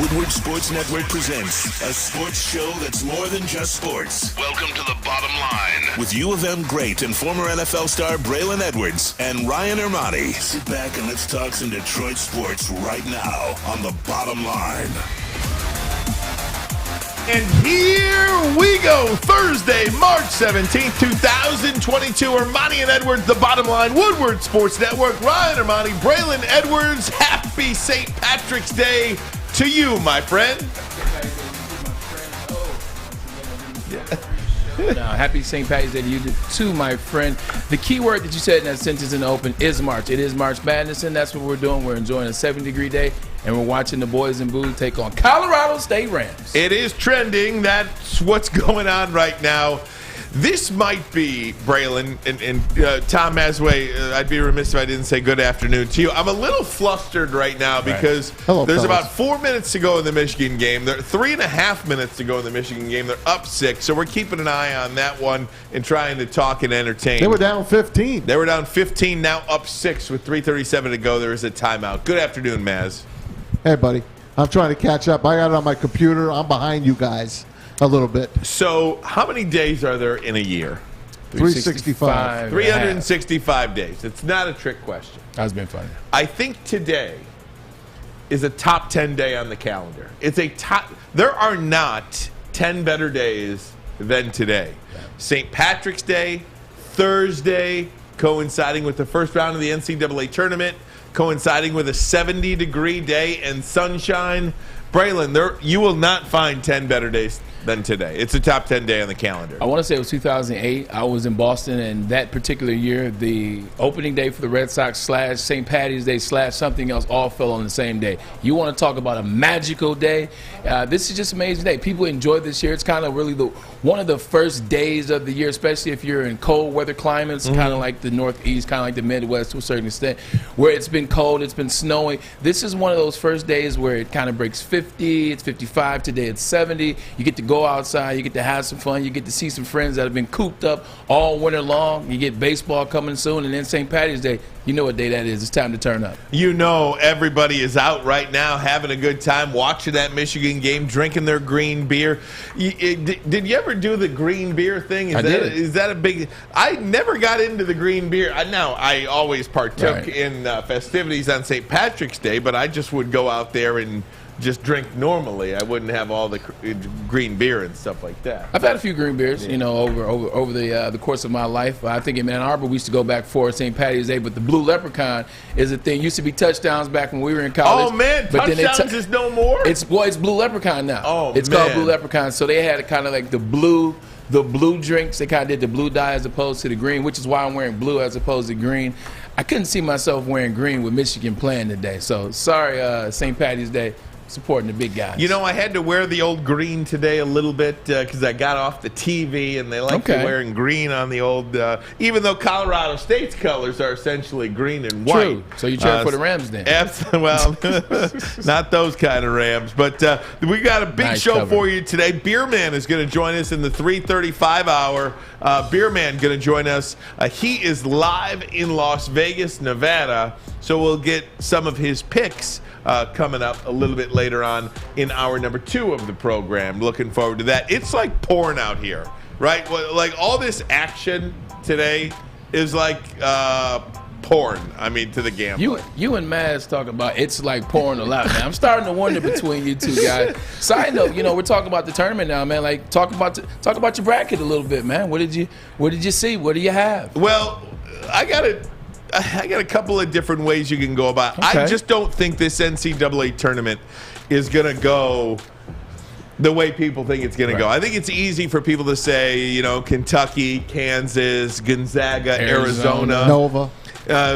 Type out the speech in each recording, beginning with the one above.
Woodward Sports Network presents a sports show that's more than just sports. Welcome to The Bottom Line with U of M great and former NFL star Braylon Edwards and Ryan Ermanni. Sit back and let's talk some Detroit sports right now on The Bottom Line. And here we go, Thursday, March 17th, 2022. Ermanni and Edwards, The Bottom Line, Woodward Sports Network. Ryan Ermanni, Braylon Edwards. Happy St. Patrick's Day to you, my friend. Happy St. Patrick's Day to you too, my friend. The key word that you said in that sentence in the open is March. It is March Madness, and that's what we're doing. We're enjoying a 70-degree day, and we're watching the boys in blue take on Colorado State Rams. It is trending. That's what's going on right now. This might be, Braylon and Tom Mazawey, I'd be remiss if I didn't say good afternoon to you. I'm a little flustered right now because there's about 4 minutes to go in the Michigan game. There are 3.5 minutes to go in the Michigan game. They're up 6, so we're keeping an eye on that one and trying to talk and entertain. They were down 15. They were down 15, now up 6 with 3:37 to go. There is a timeout. Good afternoon, Maz. Hey, buddy. I'm trying to catch up. I got it on my computer. I'm behind you guys a little bit. So how many days are there in a year? 365. 365 days. It's not a trick question. That's been funny. I think today is a top 10 day on the calendar. It's a top. There are not 10 better days than today. St. Patrick's Day, Thursday, coinciding with the first round of the NCAA tournament, coinciding with a 70-degree day and sunshine. Braylon, you will not find 10 better days than today. It's a top 10 day on the calendar. I want to say it was 2008. I was in Boston, and that particular year, the opening day for the Red Sox / St. Patty's Day / something else all fell on the same day. You want to talk about a magical day? This is just an amazing day. People enjoy this year. It's kind of really one of the first days of the year, especially if you're in cold weather climates, kind of like the Northeast, kind of like the Midwest to a certain extent, where it's been cold, it's been snowing. This is one of those first days where it kind of breaks 50. It's 55 today. It's 70. You get to go outside. You get to have some fun. You get to see some friends that have been cooped up all winter long. You get baseball coming soon, and then St. Patty's Day. You know what day that is. It's time to turn up. You know everybody is out right now having a good time, watching that Michigan game, drinking their green beer. Did you ever do the green beer thing? I did. Is that a big – I never got into the green beer. I always partook in festivities on St. Patrick's Day, but I just would go out there and – just drink normally. I wouldn't have all the green beer and stuff like that. I've had a few green beers, over the course of my life. I think in Ann Arbor we used to go back for St. Patty's Day, but the Blue Leprechaun is a thing. Used to be touchdowns back when we were in college. Oh man, but touchdowns is no more. It's Blue Leprechaun now. Oh, it's called Blue Leprechaun. So they had kind of like the blue drinks. They kind of did the blue dye as opposed to the green, which is why I'm wearing blue as opposed to green. I couldn't see myself wearing green with Michigan playing today. So sorry, St. Patty's Day. Supporting the big guys. I had to wear the old green today a little bit because I got off the TV, and they like wearing green on the old, even though Colorado State's colors are essentially green and white. True. So you cheer for the Rams then? Well, not those kind of Rams. But we got a big show for you today. Beerman is going to join us in the 3:35 hour. Beerman going to join us. He is live in Las Vegas, Nevada, so we'll get some of his picks coming up a little bit later on in hour number 2 of the program. Looking forward to that. It's like pouring out here, right? Like all this action today is like porn. I mean, to the gambler. You and Maz talk about it's like pouring a lot, man. I'm starting to wonder between you two guys. Side note, we're talking about the tournament now, man. Like talk about your bracket a little bit, man. What did you see? What do you have? Well, I got a couple of different ways you can go about it. I just don't think this NCAA tournament is going to go the way people think it's going to go. I think it's easy for people to say, Kentucky, Kansas, Gonzaga, Arizona, Nova,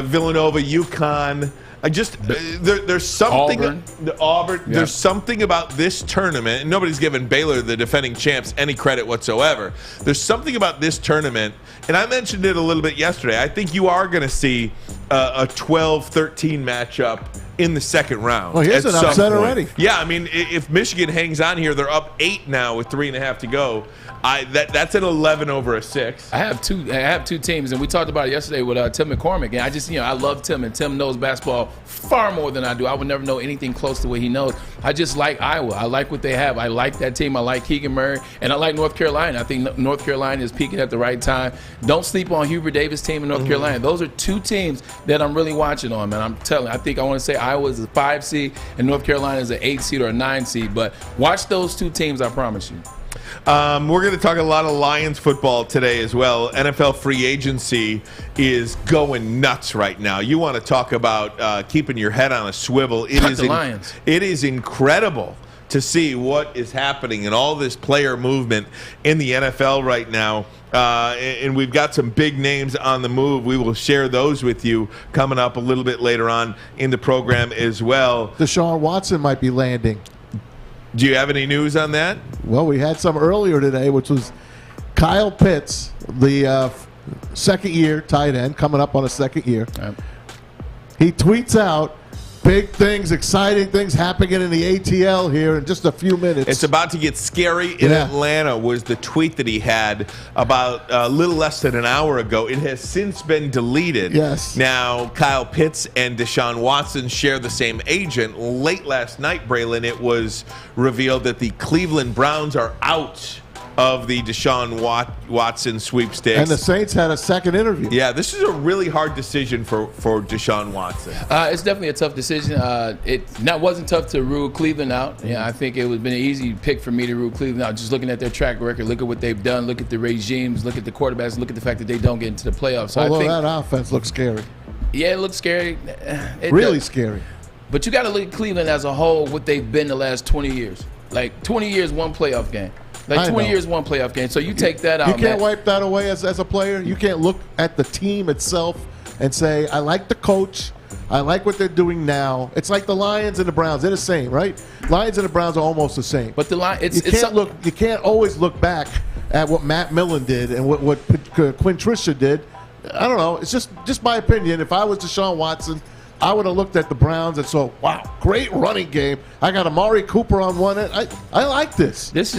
Villanova, UConn. There's something Auburn. Yeah. There's something about this tournament, and nobody's given Baylor, the defending champs, any credit whatsoever. There's something about this tournament, and I mentioned it a little bit yesterday. I think you are going to see a 12-13 matchup in the second round. Well, here's an upset already. Yeah, I mean, if Michigan hangs on here, they're up 8 now with 3.5 to go. That's an 11 over a 6. I have two teams, and we talked about it yesterday with Tim McCormick. And I just, I love Tim, and Tim knows basketball far more than I do. I would never know anything close to what he knows. I just like Iowa. I like what they have. I like that team. I like Keegan Murray, and I like North Carolina. I think North Carolina is peaking at the right time. Don't sleep on Hubert Davis' team in North Carolina. Those are two teams that I'm really watching on, man. I'm telling you, I think I want to say Iowa is a 5 seed and North Carolina is an 8 seed or a 9 seed. But watch those two teams, I promise you. We're going to talk a lot of Lions football today as well. NFL free agency is going nuts right now. You want to talk about keeping your head on a swivel. It is incredible to see what is happening and all this player movement in the NFL right now. And we've got some big names on the move. We will share those with you coming up a little bit later on in the program as well. Deshaun Watson might be landing. Do you have any news on that? Well, we had some earlier today, which was Kyle Pitts, the second-year tight end, coming up on a second year. He tweets out, big things, exciting things happening in the ATL here in just a few minutes. It's about to get scary in Atlanta was the tweet that he had about a little less than an hour ago. It has since been deleted. Yes. Now, Kyle Pitts and Deshaun Watson share the same agent. Late last night, Braylon, it was revealed that the Cleveland Browns are out of the Deshaun Watson sweepstakes. And the Saints had a second interview. Yeah, this is a really hard decision for Deshaun Watson. It's definitely a tough decision. It wasn't tough to rule Cleveland out. Yeah, I think it would have been an easy pick for me to rule Cleveland out. Just looking at their track record, look at what they've done, look at the regimes, look at the quarterbacks, look at the fact that they don't get into the playoffs. So Although I think that offense looks scary. Yeah, it looks scary. Really scary. But you got to look at Cleveland as a whole, what they've been the last 20 years. Like 20 years, one playoff game. Like 20 years, one playoff game. So you take that out. You can't wipe that away as a player. You can't look at the team itself and say, I like the coach. I like what they're doing now. It's like the Lions and the Browns. They're the same, right? Lions and the Browns are almost the same. But you can't always look back at what Matt Millen did and what Quintricia did. I don't know. It's just my opinion. If I was Deshaun Watson, I would have looked at the Browns and saw, wow, great running game. I got Amari Cooper on one end. I like this. This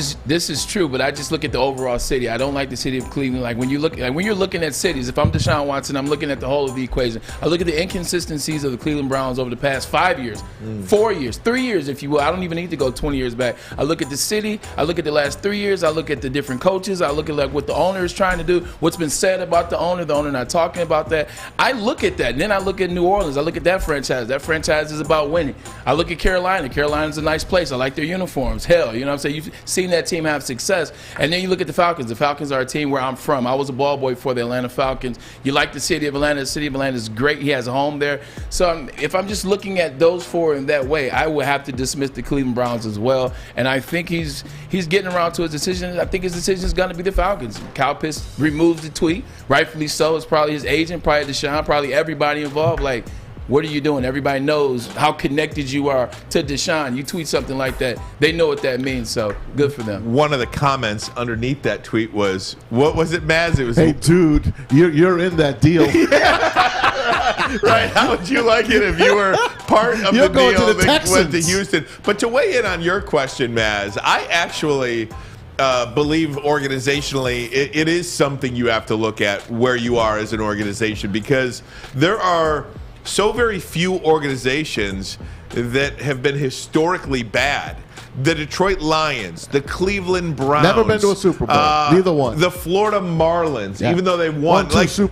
is true, but I just look at the overall city. I don't like the city of Cleveland. Like when you're looking at cities, if I'm Deshaun Watson, I'm looking at the whole of the equation. I look at the inconsistencies of the Cleveland Browns over the past 5 years, 4 years, 3 years, if you will. I don't even need to go 20 years back. I look at the city. I look at the last 3 years. I look at the different coaches. I look at like what the owner is trying to do, what's been said about the owner not talking about that. I look at that, and then I look at New Orleans. I look at that franchise. That franchise is about winning. I look at Carolina. Carolina's a nice place. I like their uniforms. Hell, you know what I'm saying? You've seen that team have success. And then you look at the Falcons. The Falcons are a team where I'm from. I was a ball boy for the Atlanta Falcons. You like the city of Atlanta. The city of Atlanta is great. He has a home there. So if I'm just looking at those four in that way, I would have to dismiss the Cleveland Browns as well. And I think he's getting around to his decision. I think his decision is going to be the Falcons. Kyle Pitts removes the tweet. Rightfully so. It's probably his agent, probably Deshaun, probably everybody involved. Like, what are you doing? Everybody knows how connected you are to Deshaun. You tweet something like that, they know what that means, so good for them. One of the comments underneath that tweet was, what was it, Maz? It was, hey, dude, you're in that deal. Right, how would you like it if you were part of the deal that went to Houston? But to weigh in on your question, Maz, I actually believe organizationally it is something you have to look at where you are as an organization, because there are so very few organizations that have been historically bad. The Detroit Lions, the Cleveland Browns. Never been to a Super Bowl. Neither one. The Florida Marlins, even though they won.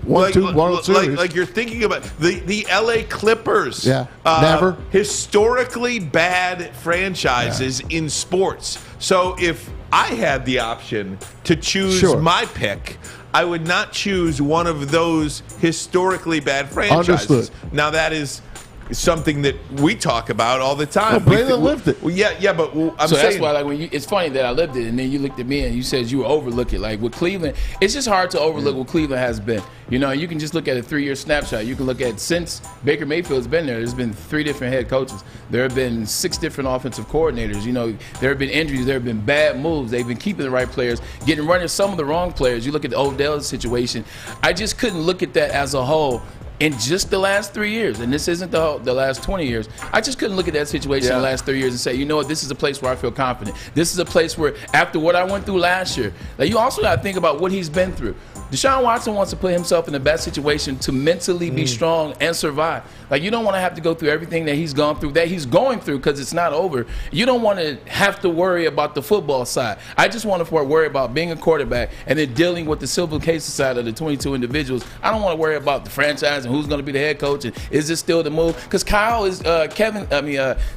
World Series. Like you're thinking about the LA Clippers. Yeah, never. Historically bad franchises in sports. So if I had the option to choose my pick, I would not choose one of those historically bad franchises. Understood. Now, that is something that we talk about all the time. Well, Braylon lived it. Well, yeah, but I'm so saying that's why, like, when it's funny that I lived it, and then you looked at me and you said you were overlooking. Like with Cleveland, it's just hard to overlook what Cleveland has been. You know, you can just look at a 3-year snapshot. You can look at since Baker Mayfield's been there. There's been 3 different head coaches. There have been 6 different offensive coordinators. You know, there have been injuries. There have been bad moves. They've been keeping the right players, getting rid of some of the wrong players. You look at the Odell situation. I just couldn't look at that as a whole. in just the last 3 years, and this isn't the last 20 years, I just couldn't look at that situation in the last 3 years and say, you know what, this is a place where I feel confident. This is a place where, after what I went through last year, like, you also got to think about what he's been through. Deshaun Watson wants to put himself in the best situation to mentally be strong and survive. Like, you don't want to have to go through everything that he's gone through, that he's going through, because it's not over. You don't want to have to worry about the football side. I just want to worry about being a quarterback and then dealing with the civil cases side of the 22 individuals. I don't want to worry about the franchise and who's going to be the head coach and is this still the move? Because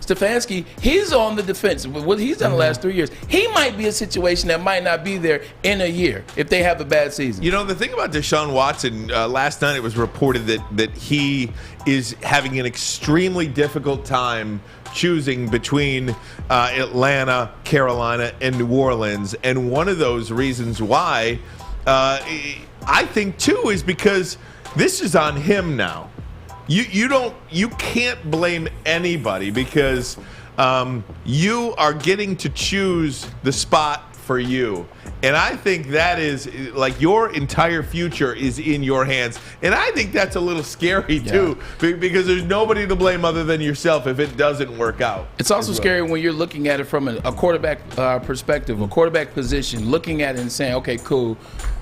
Stefanski, he's on the defense. What he's done the last 3 years, he might be a situation that might not be there in a year if they have a bad season. You know, the thing about Deshaun Watson, last night it was reported that he is having an extremely difficult time choosing between Atlanta, Carolina, and New Orleans. And one of those reasons why, I think, too, is because this is on him now. You can't blame anybody because you are getting to choose the spot for you. And I think that is, like, your entire future is in your hands. And I think that's a little scary, too, because there's nobody to blame other than yourself if it doesn't work out. It's also scary when you're looking at it from a quarterback perspective, a quarterback position, looking at it and saying, okay, cool,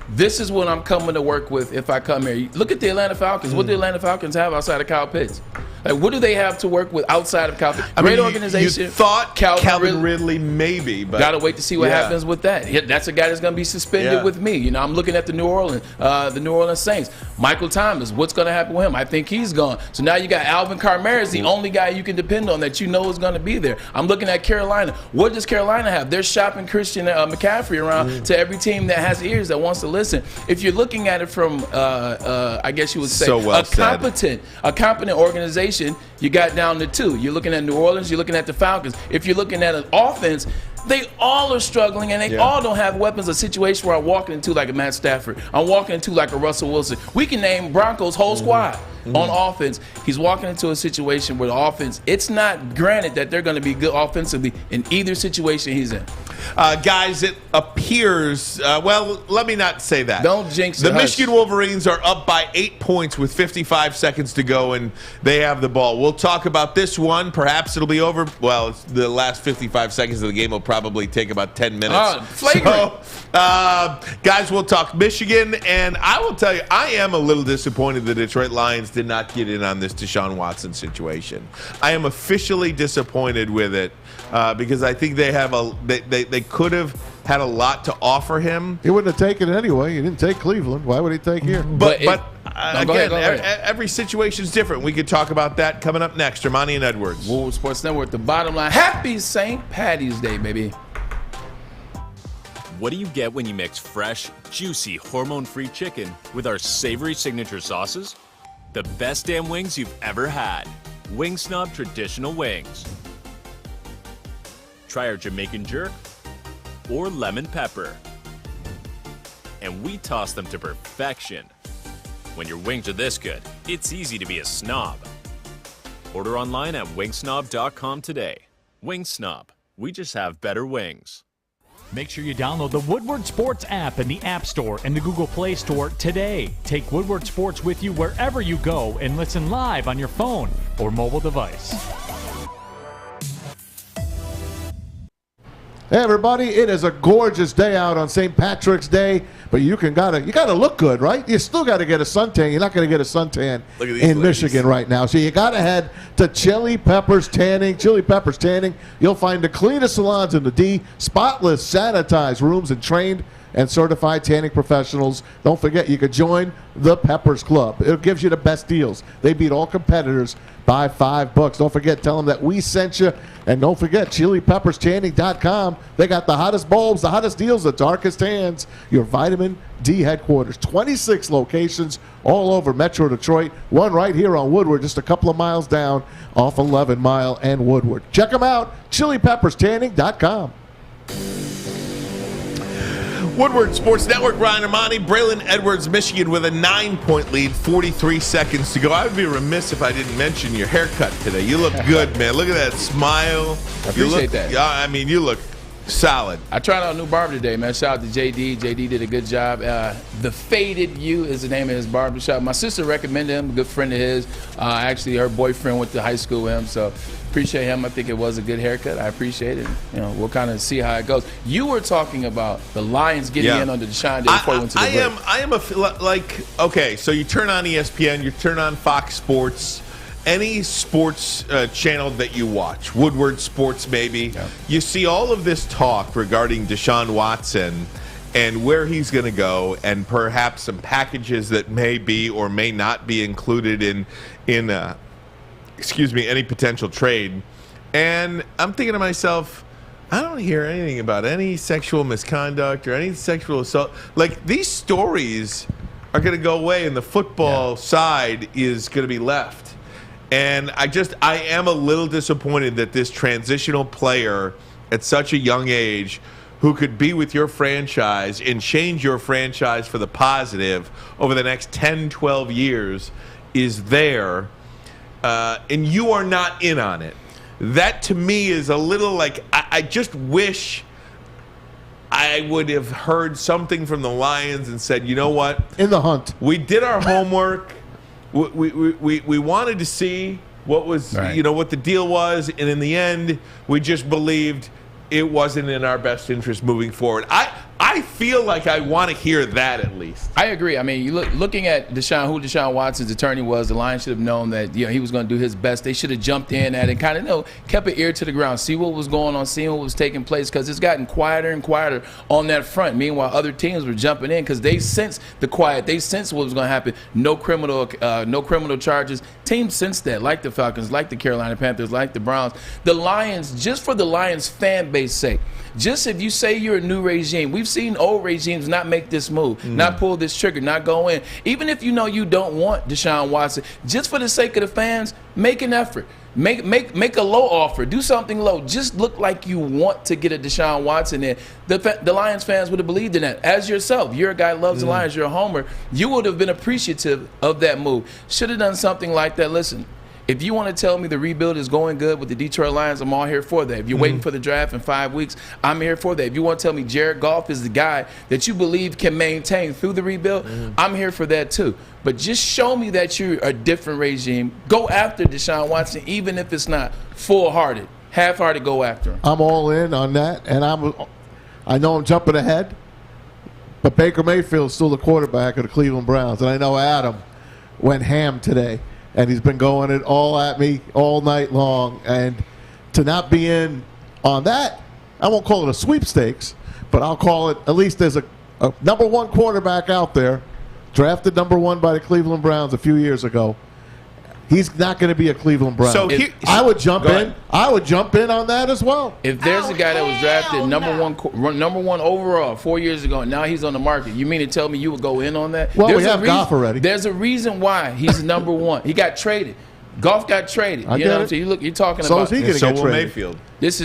this is what I'm coming to work with if I come here. Look at the Atlanta Falcons. What do the Atlanta Falcons have outside of Kyle Pitts? Like, what do they have to work with outside of Kyle Pitts? Great organization. You thought Calvin Ridley maybe, but got to wait to see what happens with that. That's a guy that's going to be suspended with me. You know, I'm looking at the New Orleans Saints. Michael Thomas, what's going to happen with him? I think he's gone. So now you got Alvin Kamara is the only guy you can depend on that you know is going to be there. I'm looking at Carolina. What does Carolina have? They're shopping Christian McCaffrey around to every team that has ears that wants to listen. If you're looking at it from, I guess you would say, a competent organization, you got down to two. You're looking at New Orleans, you're looking at the Falcons. If you're looking at an offense, they all are struggling and they all don't have weapons. A situation where I'm walking into like a Matt Stafford, I'm walking into like a Russell Wilson. We can name Broncos' whole squad on offense. He's walking into a situation where the offense, it's not granted that they're going to be good offensively in either situation he's in. Guys, it appears, well, let me not say that. Don't jinx it. The Michigan Wolverines are up by 8 points with 55 seconds to go, and they have the ball. We'll talk about this one. Perhaps it'll be over. Well, it's the last 55 seconds of the game will probably take about 10 minutes. Flagrant. So, guys, we'll talk Michigan, and I will tell you, I am a little disappointed the Detroit Lions did not get in on this Deshaun Watson situation. I am officially disappointed with it because I think they have they could have had a lot to offer him. He wouldn't have taken it anyway. He didn't take Cleveland. Why would he take here? But again, every situation is different. We could talk about that coming up next. Ermanni and Edwards. Woodward Sports Network, the bottom line. Happy St. Patty's Day, baby. What do you get when you mix fresh, juicy, hormone-free chicken with our savory signature sauces? The best damn wings you've ever had. Wing Snob Traditional Wings. Try our Jamaican jerk or lemon pepper. And we toss them to perfection. When your wings are this good, it's easy to be a snob. Order online at wingsnob.com today. Wing Snob. We just have better wings. Make sure you download the Woodward Sports app in the App Store and the Google Play Store today. Take Woodward Sports with you wherever you go and listen live on your phone or mobile device. Hey everybody, it is a gorgeous day out on St. Patrick's Day, but you gotta look good, right? You still gotta get a suntan. You're not gonna get a suntan in Michigan right now. So you gotta head to Chili Peppers Tanning. Chili Peppers Tanning, you'll find the cleanest salons in the D, spotless, sanitized rooms, and trained and certified tanning professionals. Don't forget, you can join the Peppers Club. It gives you the best deals. They beat all competitors by $5. Don't forget, tell them that we sent you. And don't forget, ChiliPeppersTanning.com. They got the hottest bulbs, the hottest deals, the darkest tans. Your vitamin D headquarters. 26 locations all over Metro Detroit. One right here on Woodward, just a couple of miles down off 11 Mile and Woodward. Check them out, ChiliPeppersTanning.com. Woodward Sports Network, Ryan Ermanni, Braylon Edwards, Michigan with a 9-point lead, 43 seconds to go. I would be remiss if I didn't mention your haircut today. You look good, man. Look at that smile. I appreciate that. Yeah, I mean, you look Solid. I tried out a new barber today, man. Shout out to JD. JD did a good job. The Faded You is the name of his barbershop. My sister recommended him, a good friend of his. Actually, her boyfriend went to high school with him, so appreciate him. I think it was a good haircut. I appreciate it. You know, we'll kind of see how it goes. You were talking about the Lions getting in under Deshaun before he went to the break. Okay, so you turn on ESPN, you turn on Fox Sports, any sports channel that you watch, Woodward Sports maybe, you see all of this talk regarding Deshaun Watson and where he's going to go, and perhaps some packages that may be or may not be included in any potential trade. And I'm thinking to myself, I don't hear anything about any sexual misconduct or any sexual assault. Like, these stories are going to go away, and the football side is going to be left. And I am a little disappointed that this transitional player at such a young age, who could be with your franchise and change your franchise for the positive over the next 10, 12 years, is there, and you are not in on it. That, to me, is a little like, I just wish I would have heard something from the Lions and said, you know what? In the hunt. We did our homework. We wanted to see what was, what the deal was, and in the end, we just believed it wasn't in our best interest moving forward. I feel like I want to hear that at least. I agree. I mean, looking at Deshaun, who Deshaun Watson's attorney was, the Lions should have known that he was going to do his best. They should have jumped in at it and kind of kept an ear to the ground, see what was going on, seeing what was taking place, because it's gotten quieter and quieter on that front. Meanwhile, other teams were jumping in because they sensed the quiet. They sensed what was going to happen. No criminal charges. Teams sensed that, like the Falcons, like the Carolina Panthers, like the Browns. The Lions, just for the Lions fan base sake, just if you say you're a new regime, we've seen old regimes not make this move, not pull this trigger, not go in. Even if you know you don't want Deshaun Watson, just for the sake of the fans, make an effort. Make a low offer. Do something low. Just look like you want to get a Deshaun Watson in. The Lions fans would have believed in that. As yourself, you're a guy who loves the Lions, you're a homer, you would have been appreciative of that move. Should have done something like that. Listen, if you want to tell me the rebuild is going good with the Detroit Lions, I'm all here for that. If you're waiting for the draft in 5 weeks, I'm here for that. If you want to tell me Jared Goff is the guy that you believe can maintain through the rebuild, I'm here for that too. But just show me that you're a different regime. Go after Deshaun Watson, even if it's not full-hearted. Half-hearted, go after him. I'm all in on that, and I know I'm jumping ahead, but Baker Mayfield's still the quarterback of the Cleveland Browns, and I know Adam went ham today. And he's been going it all at me all night long. And to not be in on that, I won't call it a sweepstakes, but I'll call it, at least there's a number one quarterback out there, drafted number one by the Cleveland Browns a few years ago. He's not going to be a Cleveland Brown. So I would jump in. I would jump in on that as well. If there's a guy that was drafted number one overall 4 years ago, and now he's on the market, you mean to tell me you would go in on that? Well, we have Goff already. There's a reason why he's number one. He got traded. Goff got traded. You know what I'm saying? You're talking so about. So is he going to get traded? Mayfield. This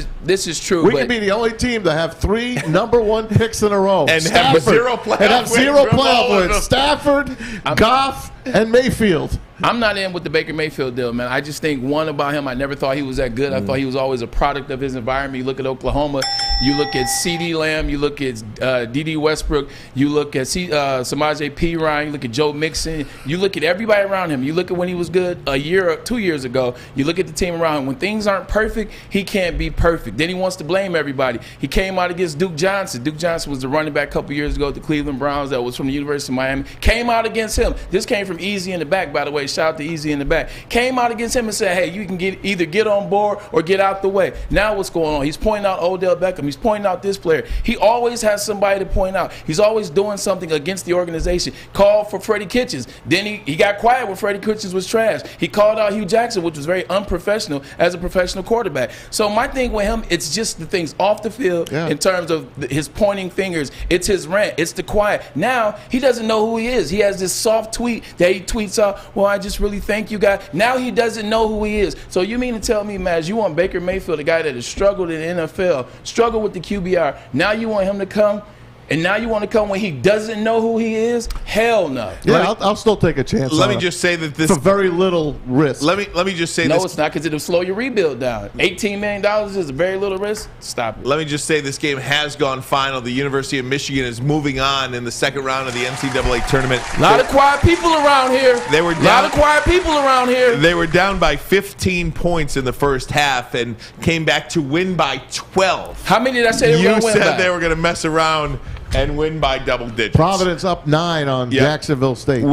is true. We could be the only team to have 3 number one picks in a row. And have zero playoff wins. Stafford, Goff, and Mayfield. I'm not in with the Baker Mayfield deal, man. I just think, one, about him, I never thought he was that good. I thought he was always a product of his environment. You look at Oklahoma, you look at CeeDee Lamb, you look at D.D. Westbrook, you look at Samaje Perine, you look at Joe Mixon, you look at everybody around him. You look at when he was good a year or 2 years ago. You look at the team around him. When things aren't perfect, he can't be perfect. Then he wants to blame everybody. He came out against Duke Johnson. Duke Johnson was the running back a couple years ago at the Cleveland Browns that was from the University of Miami. Came out against him. This came from Easy in the Back, by the way. Shout out to Easy in the Back. Came out against him and said, hey, you can either get on board or get out the way. Now what's going on? He's pointing out Odell Beckham. He's pointing out this player. He always has somebody to point out. He's always doing something against the organization. Called for Freddie Kitchens. Then he got quiet when Freddie Kitchens was trash. He called out Hugh Jackson, which was very unprofessional as a professional quarterback. So my thing with him, it's just the things off the field in terms of his pointing fingers. It's his rant. It's the quiet. Now he doesn't know who he is. He has this soft tweet that he tweets out, well, I just really thank you, guys. Now he doesn't know who he is. So you mean to tell me, Maz, you want Baker Mayfield, a guy that has struggled in the NFL, struggled with the QBR. Now you want him to come And now you want to come when he doesn't know who he is? Hell no. Yeah, I'll still take a chance. Let me just say that this for very little risk. Let me just say no, this. No, it's not, because it'll slow your rebuild down. $18 million is very little risk. Stop it. Let me just say this game has gone final. The University of Michigan is moving on in the second round of the NCAA tournament. A lot of quiet people around here. They were down, a lot of quiet people around here. They were down by 15 points in the first half and came back to win by 12. How many did I say they were going to win by? You said they were going to mess around and win by double digits. Providence up 9 on Jacksonville State,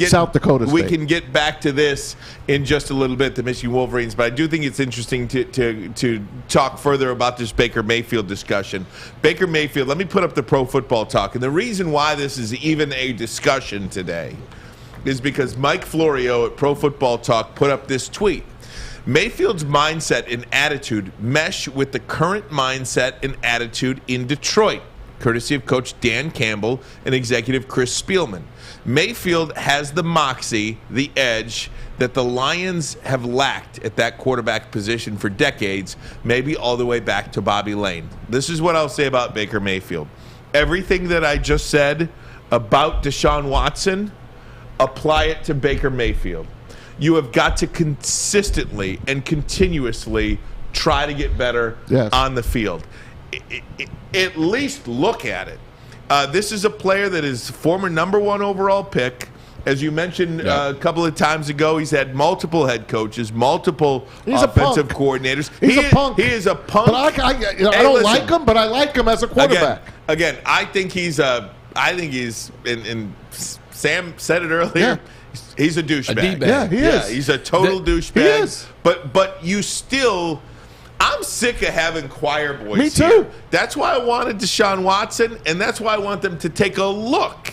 South Dakota State. We can get back to this in just a little bit, the Michigan Wolverines, but I do think it's interesting to talk further about this Baker Mayfield discussion. Baker Mayfield, let me put up the Pro Football Talk, and the reason why this is even a discussion today is because Mike Florio at Pro Football Talk put up this tweet. Mayfield's mindset and attitude mesh with the current mindset and attitude in Detroit, courtesy of Coach Dan Campbell and executive Chris Spielman. Mayfield has the moxie, the edge that the Lions have lacked at that quarterback position for decades, maybe all the way back to Bobby Lane. This is what I'll say about Baker Mayfield. Everything that I just said about Deshaun Watson, apply it to Baker Mayfield. You have got to consistently and continuously try to get better on the field. At least look at it. This is a player that is former #1 overall pick. As you mentioned a couple of times ago, he's had multiple head coaches, multiple offensive coordinators. He's a punk. He is a punk. But I don't like him, but I like him as a quarterback. Again, I think he's and Sam said it earlier. He's a douchebag. Yeah, he is. He's a total douchebag. He is. But you still. I'm sick of having choir boys. Me too. Here. That's why I wanted Deshaun Watson, and that's why I want them to take a look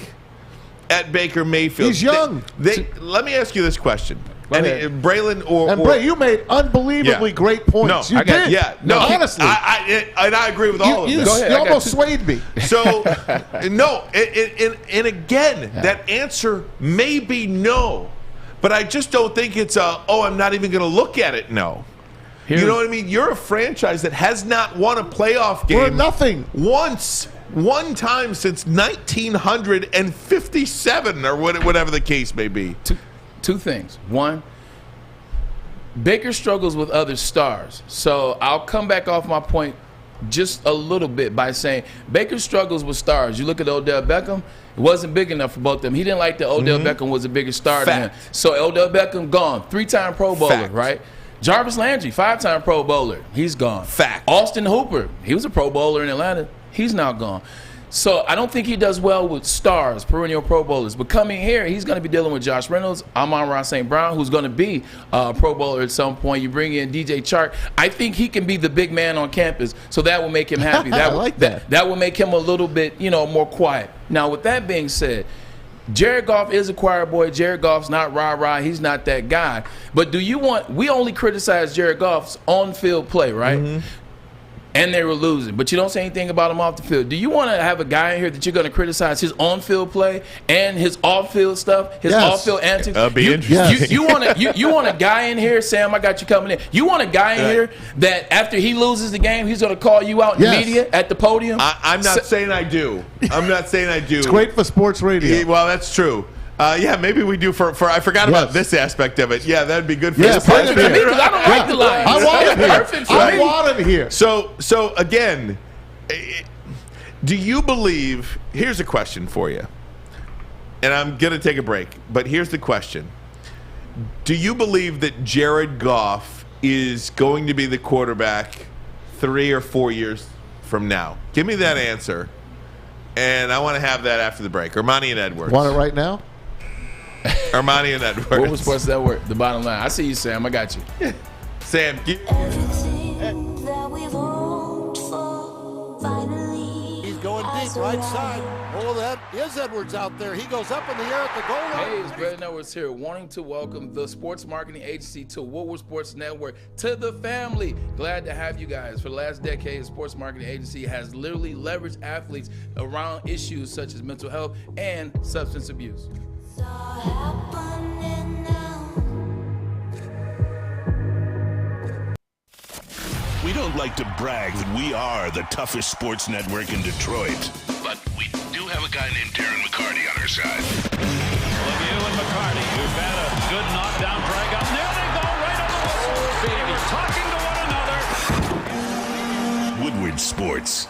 at Baker Mayfield. He's young. Let me ask you this question. Braylon Bray, you made unbelievably great points. No, you did. Yeah, no, honestly. I agree with all of them. Go ahead, you almost swayed me. So, no, and again, that answer may be no, but I just don't think it's I'm not even going to look at it, no. You know what I mean? You're a franchise that has not won a playoff game. We're nothing. One time since 1957 or whatever the case may be. Two things. One, Baker struggles with other stars. So I'll come back off my point just a little bit by saying Baker struggles with stars. You look at Odell Beckham, it wasn't big enough for both of them. He didn't like that Odell Beckham was a bigger star than him. So Odell Beckham gone. 3-time Pro Bowler, right? Jarvis Landry, 5-time Pro Bowler. He's gone. Fact. Austin Hooper, he was a Pro Bowler in Atlanta. He's now gone. So I don't think he does well with stars, perennial Pro Bowlers. But coming here, he's going to be dealing with Josh Reynolds, Amon-Ra St. Brown, who's going to be a Pro Bowler at some point. You bring in DJ Chark. I think he can be the big man on campus, so that will make him happy. I like that. That will make him a little bit, more quiet. Now, with that being said, Jared Goff is a choir boy. Jared Goff's not rah-rah. He's not that guy. But we only criticize Jared Goff's on-field play, right? And they were losing. But you don't say anything about him off the field. Do you want to have a guy in here that you're going to criticize his on-field play and his off-field stuff, his off-field antics? That'll be interesting. You want a guy in here, Sam, I got you coming in. You want a guy in here that after he loses the game, he's going to call you out in the media at the podium? I'm not saying I do. I'm not saying I do. It's great for sports radio. Well, that's true. Maybe we do for I forgot about this aspect of it. Yeah, that'd be good for it's perfect for me because I don't like the Lions. I want him here. Perfect for me. I want him here. So again, do you believe? Here's a question for you, and I'm gonna take a break. But here's the question: do you believe that Jared Goff is going to be the quarterback 3 or 4 years from now? Give me that answer, and I want to have that after the break. Ermanni and Edwards. Want it right now? Ermanni and Edwards. What was supposed to that work? The bottom line. I see you, Sam. I got you. Sam, everything that we've hoped for, finally. He's going deep, right side. Oh, that is Edwards out there. He goes up in the air at the goal line. Hey, it's Braylon Edwards here, wanting to welcome the sports marketing agency to Woodward Sports Network, to the family. Glad to have you guys. For the last decade, the sports marketing agency has literally leveraged athletes around issues such as mental health and substance abuse. We don't like to brag that we are the toughest sports network in Detroit, but we a guy named Darren McCarty on her side. Lemieux and McCarty, who've had a good knockdown drag up. There they go, right on the whistle. They were talking to one another. Woodward Sports.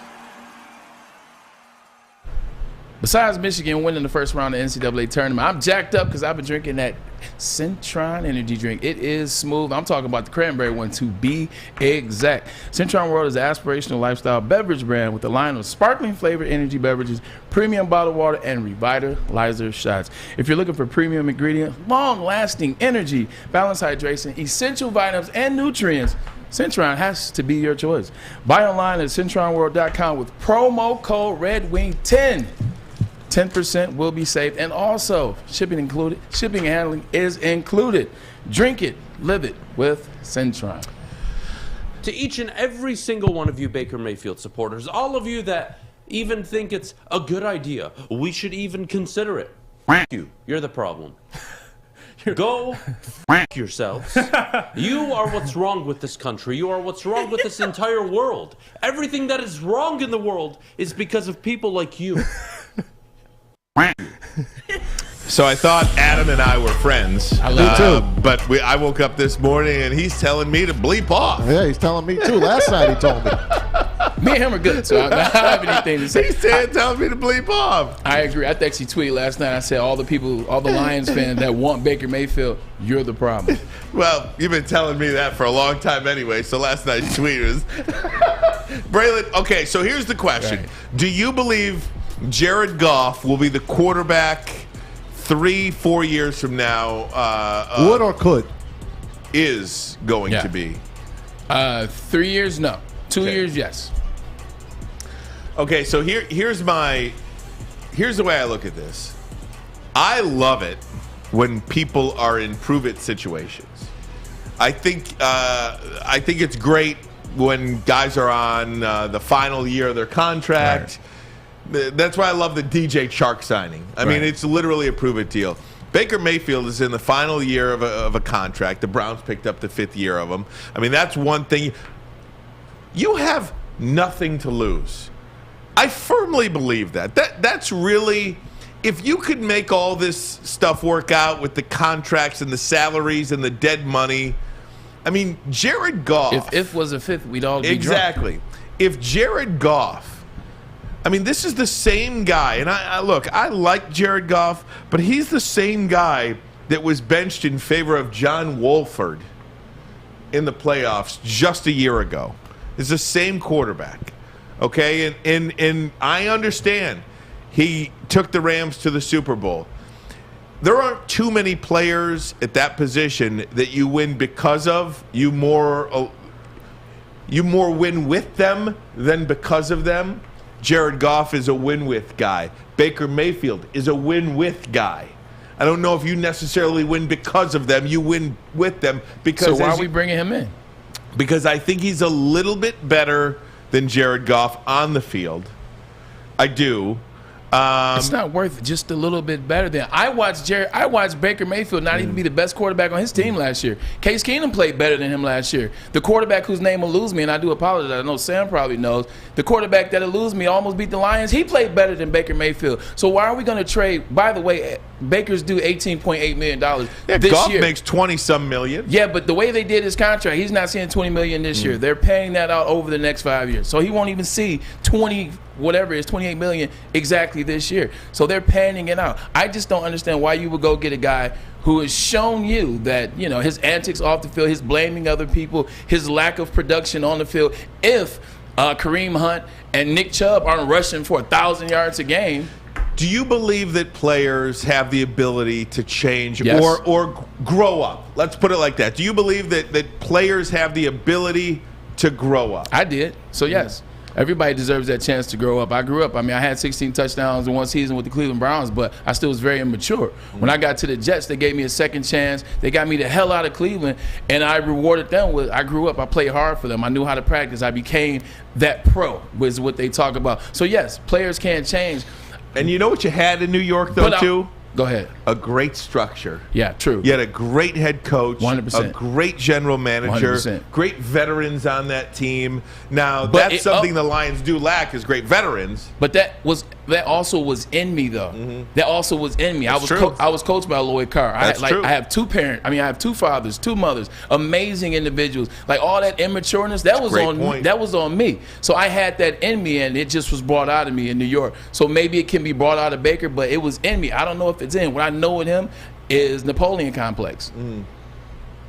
Besides Michigan winning the first round of the NCAA tournament, I'm jacked up because I've been drinking that Centron energy drink. It is smooth. I'm talking about the cranberry one to be exact. Centron World is an aspirational lifestyle beverage brand with a line of sparkling flavored energy beverages, premium bottled water, and revitalizer shots. If you're looking for premium ingredients, long-lasting energy, balanced hydration, essential vitamins, and nutrients, Centron has to be your choice. Buy online at CentronWorld.com with promo code REDWING10. 10% will be saved, and also shipping included. Shipping and handling is included. Drink it, live it with Centron. To each and every single one of you Baker Mayfield supporters, all of you that even think it's a good idea, we should even consider it. You're the problem. Go yourselves. You are what's wrong with this country. You are what's wrong with this entire world. Everything that is wrong in the world is because of people like you. So I thought Adam and I were friends. I love too. But I woke up this morning and he's telling me to bleep off. Yeah, he's telling me too. Last night he told me. Me and him are good, so I don't have anything to say. He's telling me to bleep off. I agree. I actually tweeted last night. I said, all the Lions fans that want Baker Mayfield, you're the problem. Well, you've been telling me that for a long time anyway, so last night's tweet was... Braylon, okay, so here's the question. Right. Do you believe Jared Goff will be the quarterback 3-4 years from now? Would or could? Is going to be. 3 years, no. 2 years, yes. Okay, so here's the way I look at this. I love it when people are in prove-it situations. I think it's great when guys are on the final year of their contract. Right. That's why I love the DJ Chark signing. I mean, it's literally a prove-it deal. Baker Mayfield is in the final year of a contract. The Browns picked up the 5th year of him. I mean, that's one thing. You have nothing to lose. I firmly believe that. That's really, if you could make all this stuff work out with the contracts and the salaries and the dead money, I mean, Jared Goff. If was a 5th, we'd all be exactly. drunk. If Jared Goff, I mean, this is the same guy, and I look, I like Jared Goff, but he's the same guy that was benched in favor of John Wolford in the playoffs just a year ago. It's the same quarterback, okay? And I understand he took the Rams to the Super Bowl. There aren't too many players at that position that you win because of. You more win with them than because of them. Jared Goff is a win-with guy. Baker Mayfield is a win-with guy. I don't know if you necessarily win because of them. You win with them because. So why are we bringing him in? Because I think he's a little bit better than Jared Goff on the field. I do. It's not worth just a little bit better than. I watched Baker Mayfield not even be the best quarterback on his team last year. Case Keenum played better than him last year. The quarterback whose name will lose me, and I do apologize, I know Sam probably knows, the quarterback that'll lose me almost beat the Lions. He played better than Baker Mayfield. So why are we going to trade? By the way, Baker's due $18.8 million this Goff year. Makes 20-some million. Yeah, but the way they did his contract, he's not seeing $20 million this year. They're paying that out over the next 5 years. So he won't even see $28 million exactly this year. So they're panning it out. I just don't understand why you would go get a guy who has shown you that, you know, his antics off the field, his blaming other people, his lack of production on the field. If Kareem Hunt and Nick Chubb aren't rushing for 1,000 yards a game. Do you believe that players have the ability to change Yes. or grow up? Let's put it like that. Do you believe that players have the ability to grow up? I did. So, yes. Everybody deserves that chance to grow up. I grew up. I mean, I had 16 touchdowns in one season with the Cleveland Browns, but I still was very immature. When I got to the Jets, they gave me a second chance. They got me the hell out of Cleveland, and I rewarded them with, I grew up. I played hard for them. I knew how to practice. I became that pro, was what they talk about. So, yes, players can change. And you know what you had in New York, though, too? Go ahead. A great structure. Yeah, true. You had a great head coach, 100%. a great general manager, 100%. great veterans on that team. Now, that's something the Lions do lack is great veterans. But that was that also was in me, though. Mm-hmm. That also was in me. I was coached by Lloyd Carr. True. I have two parents. I have two fathers, two mothers, amazing individuals. Like all that immatureness, that was on me. So I had that in me, and it just was brought out of me in New York. So maybe it can be brought out of Baker, but it was in me. I don't know if it's in. What I know in him is Napoleon complex.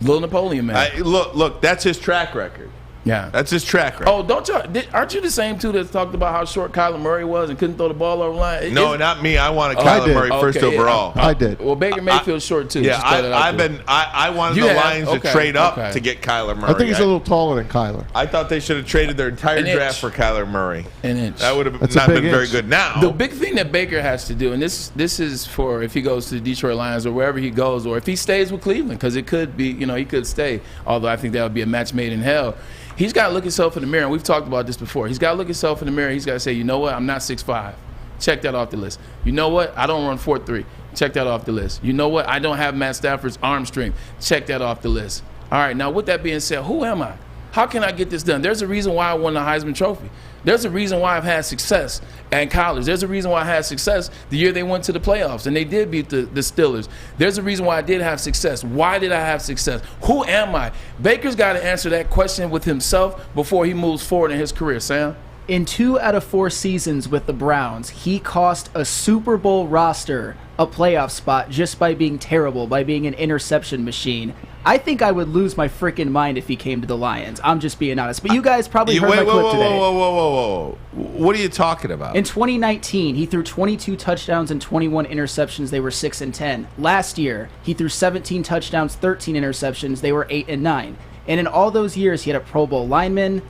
Little Napoleon, man. Look, that's his track record. Yeah, that's his track record. Oh, aren't you the same two that talked about how short Kyler Murray was and couldn't throw the ball over the line? No, not me. I wanted Kyler Murray first overall. I did. Well, Baker Mayfield's short too. Yeah, I wanted the Lions to trade up to get Kyler Murray. I think he's a little taller than Kyler. I thought they should have traded their entire draft for Kyler Murray. An inch. That would have not been very good. Now, the big thing that Baker has to do, and this is for if he goes to the Detroit Lions or wherever he goes, or if he stays with Cleveland, because it could be, he could stay. Although I think that would be a match made in hell. He's got to look himself in the mirror, and we've talked about this before. He's got to look himself in the mirror. He's got to say, you know what? I'm not 6'5". Check that off the list. You know what? I don't run 4.3. Check that off the list. You know what? I don't have Matt Stafford's arm strength. Check that off the list. All right, now with that being said, who am I? How can I get this done? There's a reason why I won the Heisman Trophy. There's a reason why I've had success at college. There's a reason why I had success the year they went to the playoffs and they did beat the Steelers. There's a reason why I did have success. Why did I have success? Who am I? Baker's got to answer that question with himself before he moves forward in his career, Sam. In 2 out of 4 seasons with the Browns, he cost a Super Bowl roster a playoff spot just by being terrible, by being an interception machine. I think I would lose my freaking mind if he came to the Lions. I'm just being honest. But you guys probably heard my clip today. Whoa. What are you talking about? In 2019, he threw 22 touchdowns and 21 interceptions. They were 6-10. Last year, he threw 17 touchdowns, 13 interceptions. They were 8-9. And in all those years, he had a Pro Bowl lineman.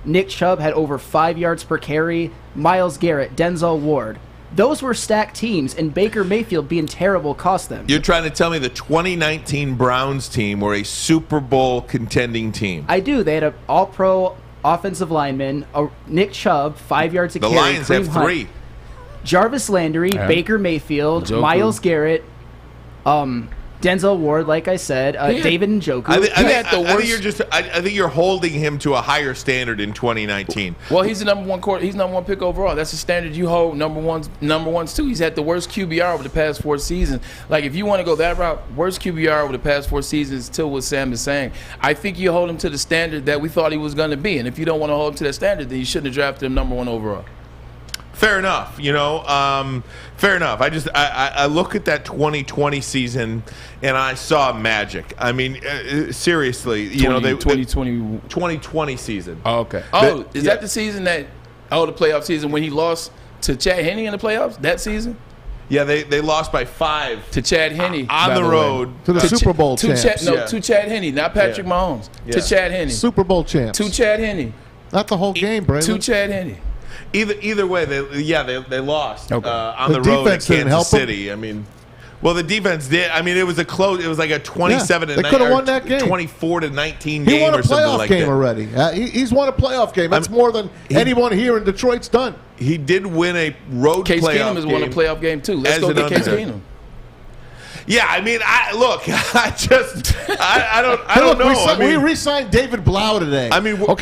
Nick Chubb had over 5 yards per carry. Myles Garrett, Denzel Ward. Those were stacked teams, and Baker Mayfield being terrible cost them. You're trying to tell me the 2019 Browns team were a Super Bowl contending team? I do. They had an all-pro offensive lineman, Nick Chubb, 5 yards a carry. The Lions have 3. Jarvis Landry, Baker Mayfield, Myles Garrett, Denzel Ward, like I said, David Njoku. I think you're holding him to a higher standard in 2019. Well, he's the number one pick overall. That's the standard you hold number ones too. He's had the worst QBR over the past 4 seasons. Like, if you want to go that route, worst QBR over the past 4 seasons, till what Sam is saying. I think you hold him to the standard that we thought he was going to be. And if you don't want to hold him to that standard, then you shouldn't have drafted him number 1 overall. Fair enough, fair enough. I look at that 2020 season and I saw magic. I mean, seriously, 2020 season. Oh, okay. Is that the season the playoff season when he lost to Chad Henne in the playoffs? That season? Yeah, they lost by 5 to Chad Henne on the road to the Super Bowl champs. To Chad Henne, not Patrick Mahomes. Yeah. To Chad Henne, Super Bowl champs. To Chad Henne, not the whole game, Braylon. To Chad Henne. Either way, they lost on the road at Kansas City. I mean, well, the defense did. I mean, it was a close. It was like a 27 they could have won that game. 24-19 game he won a or something playoff like game that. Already. He's won a playoff game. That's more than anyone here in Detroit's done. He did win a road Case playoff game. Case Keenum has won a playoff game too. Let's go get Case Keenum. Yeah, I mean, I don't know. We re-signed David Blau today. I mean, you want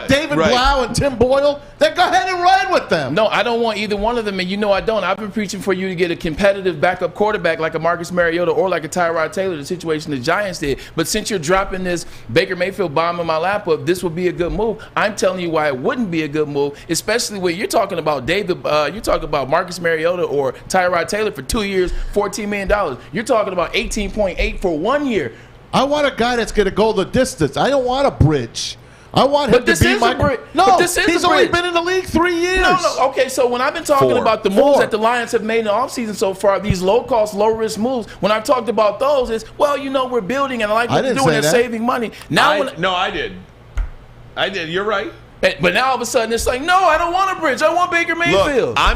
David Blau and Tim Boyle? Then go ahead and ride with them. No, I don't want either one of them, and I don't. I've been preaching for you to get a competitive backup quarterback like a Marcus Mariota or like a Tyrod Taylor, the situation the Giants did. But since you're dropping this Baker Mayfield bomb in my lap up, this would be a good move. I'm telling you why it wouldn't be a good move, especially when you're talking about you're talking about Marcus Mariota or Tyrod Taylor for 2 years, $14 million. You're talking about 18.8 for 1 year. I want a guy that's going to go the distance. I don't want a bridge. I want him to be my bridge. No, he's only been in the league 3 years. No. Okay, so when I've been talking about the moves that the Lions have made in the offseason so far, these low-cost, low-risk moves, when I've talked about those, we're building, and I like what they're doing. They're saving money. I did. You're right. But now all of a sudden it's like, no, I don't want a bridge. I want Baker Mayfield. I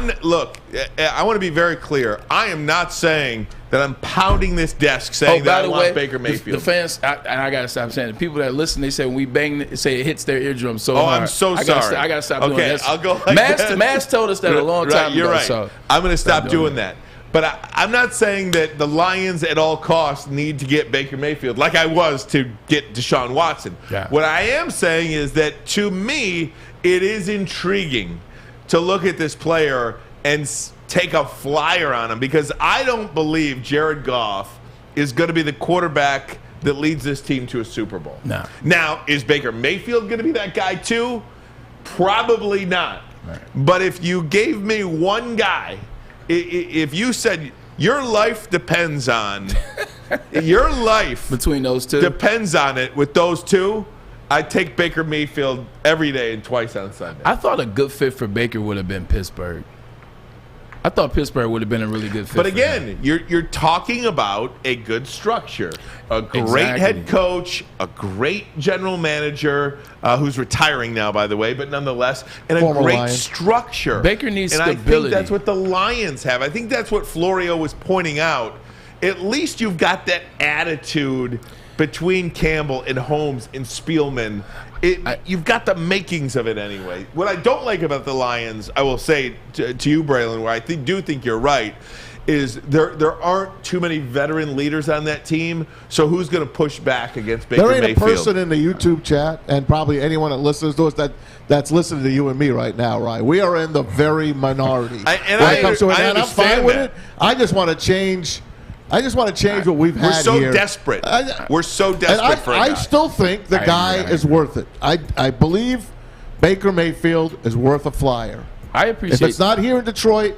want to be very clear. I am not saying that I'm pounding this desk saying that I want Baker Mayfield. The fans, I got to stop saying it. The people that listen, they say when we bang, say it hits their eardrum so hard. I'm so sorry. I got to stop doing that. I'll go like that. Mass told us that a long time ago. You're right. So I'm going to stop doing that. But I'm not saying that the Lions at all costs need to get Baker Mayfield like I was to get Deshaun Watson. Yeah. What I am saying is that, to me, it is intriguing to look at this player and take a flyer on him because I don't believe Jared Goff is going to be the quarterback that leads this team to a Super Bowl. No. Now, is Baker Mayfield going to be that guy too? Probably not. Right. But if you gave me one guy, if you said your life depends on your life between those two depends on it with those two, I'd take Baker Mayfield every day and twice on Sunday. I thought a good fit for Baker would have been Pittsburgh. I thought Pittsburgh would have been a really good fit. But again, you're talking about a good structure, a great head coach, a great general manager who's retiring now, by the way, but nonetheless, and a great structure. Baker needs stability. I think that's what the Lions have. I think that's what Florio was pointing out. At least you've got that attitude between Campbell and Holmes and Spielman. You've got the makings of it anyway. What I don't like about the Lions, I will say to you, Braylon, where I do think you're right, is there aren't too many veteran leaders on that team. So who's going to push back against Baker Mayfield? There ain't a person in the YouTube chat, and probably anyone that listens to us that's listening to you and me right now, right? We are in the very minority. I'm fine with it. I just want to change. what we've had here. We're so desperate for a guy. I still think the guy is worth it. I believe Baker Mayfield is worth a flyer. I appreciate. If it's not here in Detroit,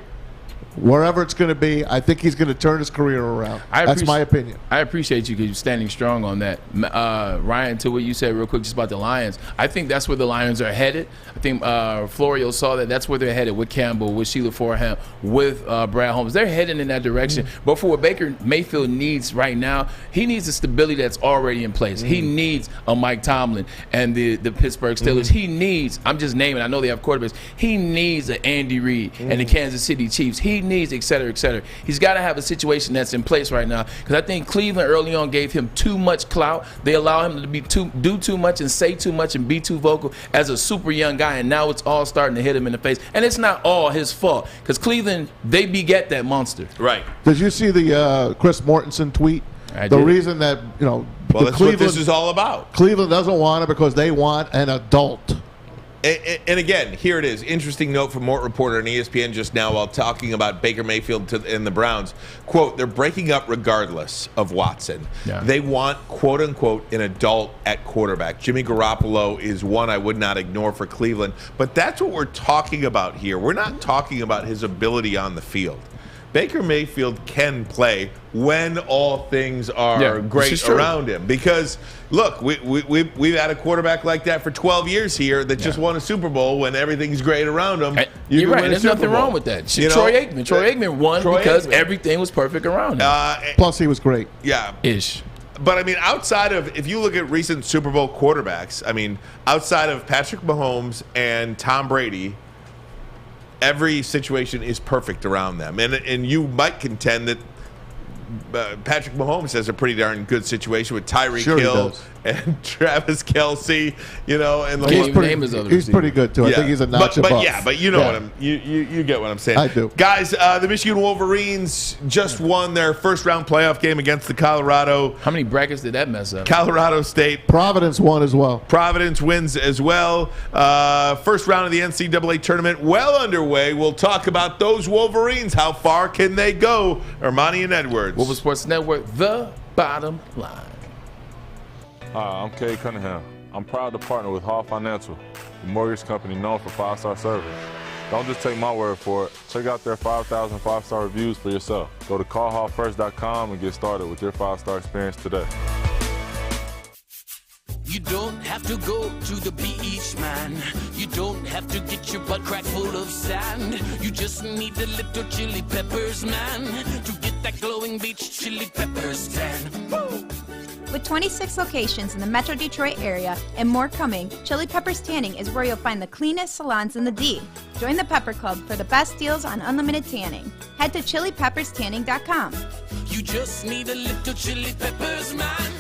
wherever it's going to be, I think he's going to turn his career around. That's my opinion. I appreciate you because you're standing strong on that. Ryan, to what you said real quick just about the Lions, I think that's where the Lions are headed. I think Florio saw that that's where they're headed with Campbell, with Sheila Foreham, with Brad Holmes. They're heading in that direction. But for what Baker Mayfield needs right now, he needs the stability that's already in place. He needs a Mike Tomlin and the Pittsburgh Steelers. He needs, I'm just naming, I know they have quarterbacks, he needs an Andy Reid and the Kansas City Chiefs. He needs, et cetera, et cetera. He's got to have a situation that's in place right now because I think Cleveland early on gave him too much clout. They allow him to do too much and say too much and be too vocal as a super young guy, and now it's all starting to hit him in the face. And it's not all his fault because Cleveland, they beget that monster. Right. Did you see the Chris Mortensen tweet? The reason that, well, that's what this is all about. Cleveland doesn't want it because they want an adult. And again, here it is. Interesting note from Mort Reporter on ESPN just now while talking about Baker Mayfield and the Browns. Quote, they're breaking up regardless of Watson. Yeah. They want, quote unquote, an adult at quarterback. Jimmy Garoppolo is one I would not ignore for Cleveland. But that's what we're talking about here. We're not talking about his ability on the field. Baker Mayfield can play when all things are great around him. Because, look, we've had a quarterback like that for 12 years here that just won a Super Bowl when everything's great around him. You're right. There's nothing wrong with that. Troy Aikman won because everything was perfect around him. Plus, he was great. Yeah. Ish. But, I mean, outside of, if you look at recent Super Bowl quarterbacks, I mean, outside of Patrick Mahomes and Tom Brady, every situation is perfect around them. And you might contend that Patrick Mahomes has a pretty darn good situation with Tyreek Hill and Travis Kelce, and he's pretty good too. I think he's a notch above. But you know you get what I'm saying. I do. Guys, the Michigan Wolverines just won their first round playoff game against the Colorado. How many brackets did that mess up? Colorado State. Providence won as well. Providence wins as well. First round of the NCAA tournament well underway. We'll talk about those Wolverines. How far can they go? Ermanni and Edwards. Woodward Sports Network, the bottom line. Hi, I'm Kay Cunningham. I'm proud to partner with Hall Financial, the mortgage company known for 5-star service. Don't just take my word for it. Check out their 5,000 5-star reviews for yourself. Go to callhallfirst.com and get started with your 5-star experience today. You don't have to go to the beach, man. You don't have to get your butt crack full of sand. You just need a little chili peppers, man, to get that glowing beach chili peppers tan. Woo! With 26 locations in the Metro Detroit area and more coming, Chili Peppers Tanning is where you'll find the cleanest salons in the D. Join the Pepper Club for the best deals on unlimited tanning. Head to chilipepperstanning.com. You just need a little chili peppers, man.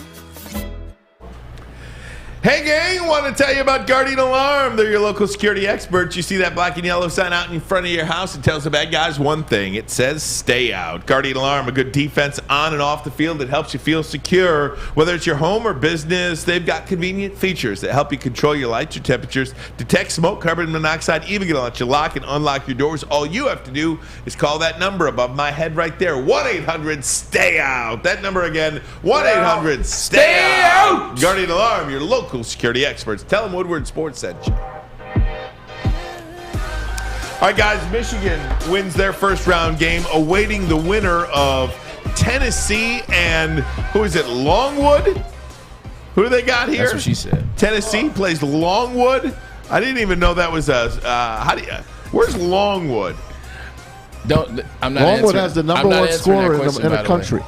Hey, gang, want to tell you about Guardian Alarm. They're your local security experts. You see that black and yellow sign out in front of your house? It tells the bad guys one thing. It says stay out. Guardian Alarm, a good defense on and off the field that helps you feel secure. Whether it's your home or business, they've got convenient features that help you control your lights, your temperatures, detect smoke, carbon monoxide, even gonna let you lock and unlock your doors. All you have to do is call that number above my head right there, 1-800-STAY-OUT. That number again, 1-800-STAY-OUT. Guardian Alarm, your local security experts. Tell them Woodward Sports sent you. All right, guys, Michigan wins their first round game, awaiting the winner of Tennessee and, who is it, Longwood? Who do they got here? That's what she said. Tennessee plays Longwood? I didn't even know that was where's Longwood? Longwood has the number one scorer in the country.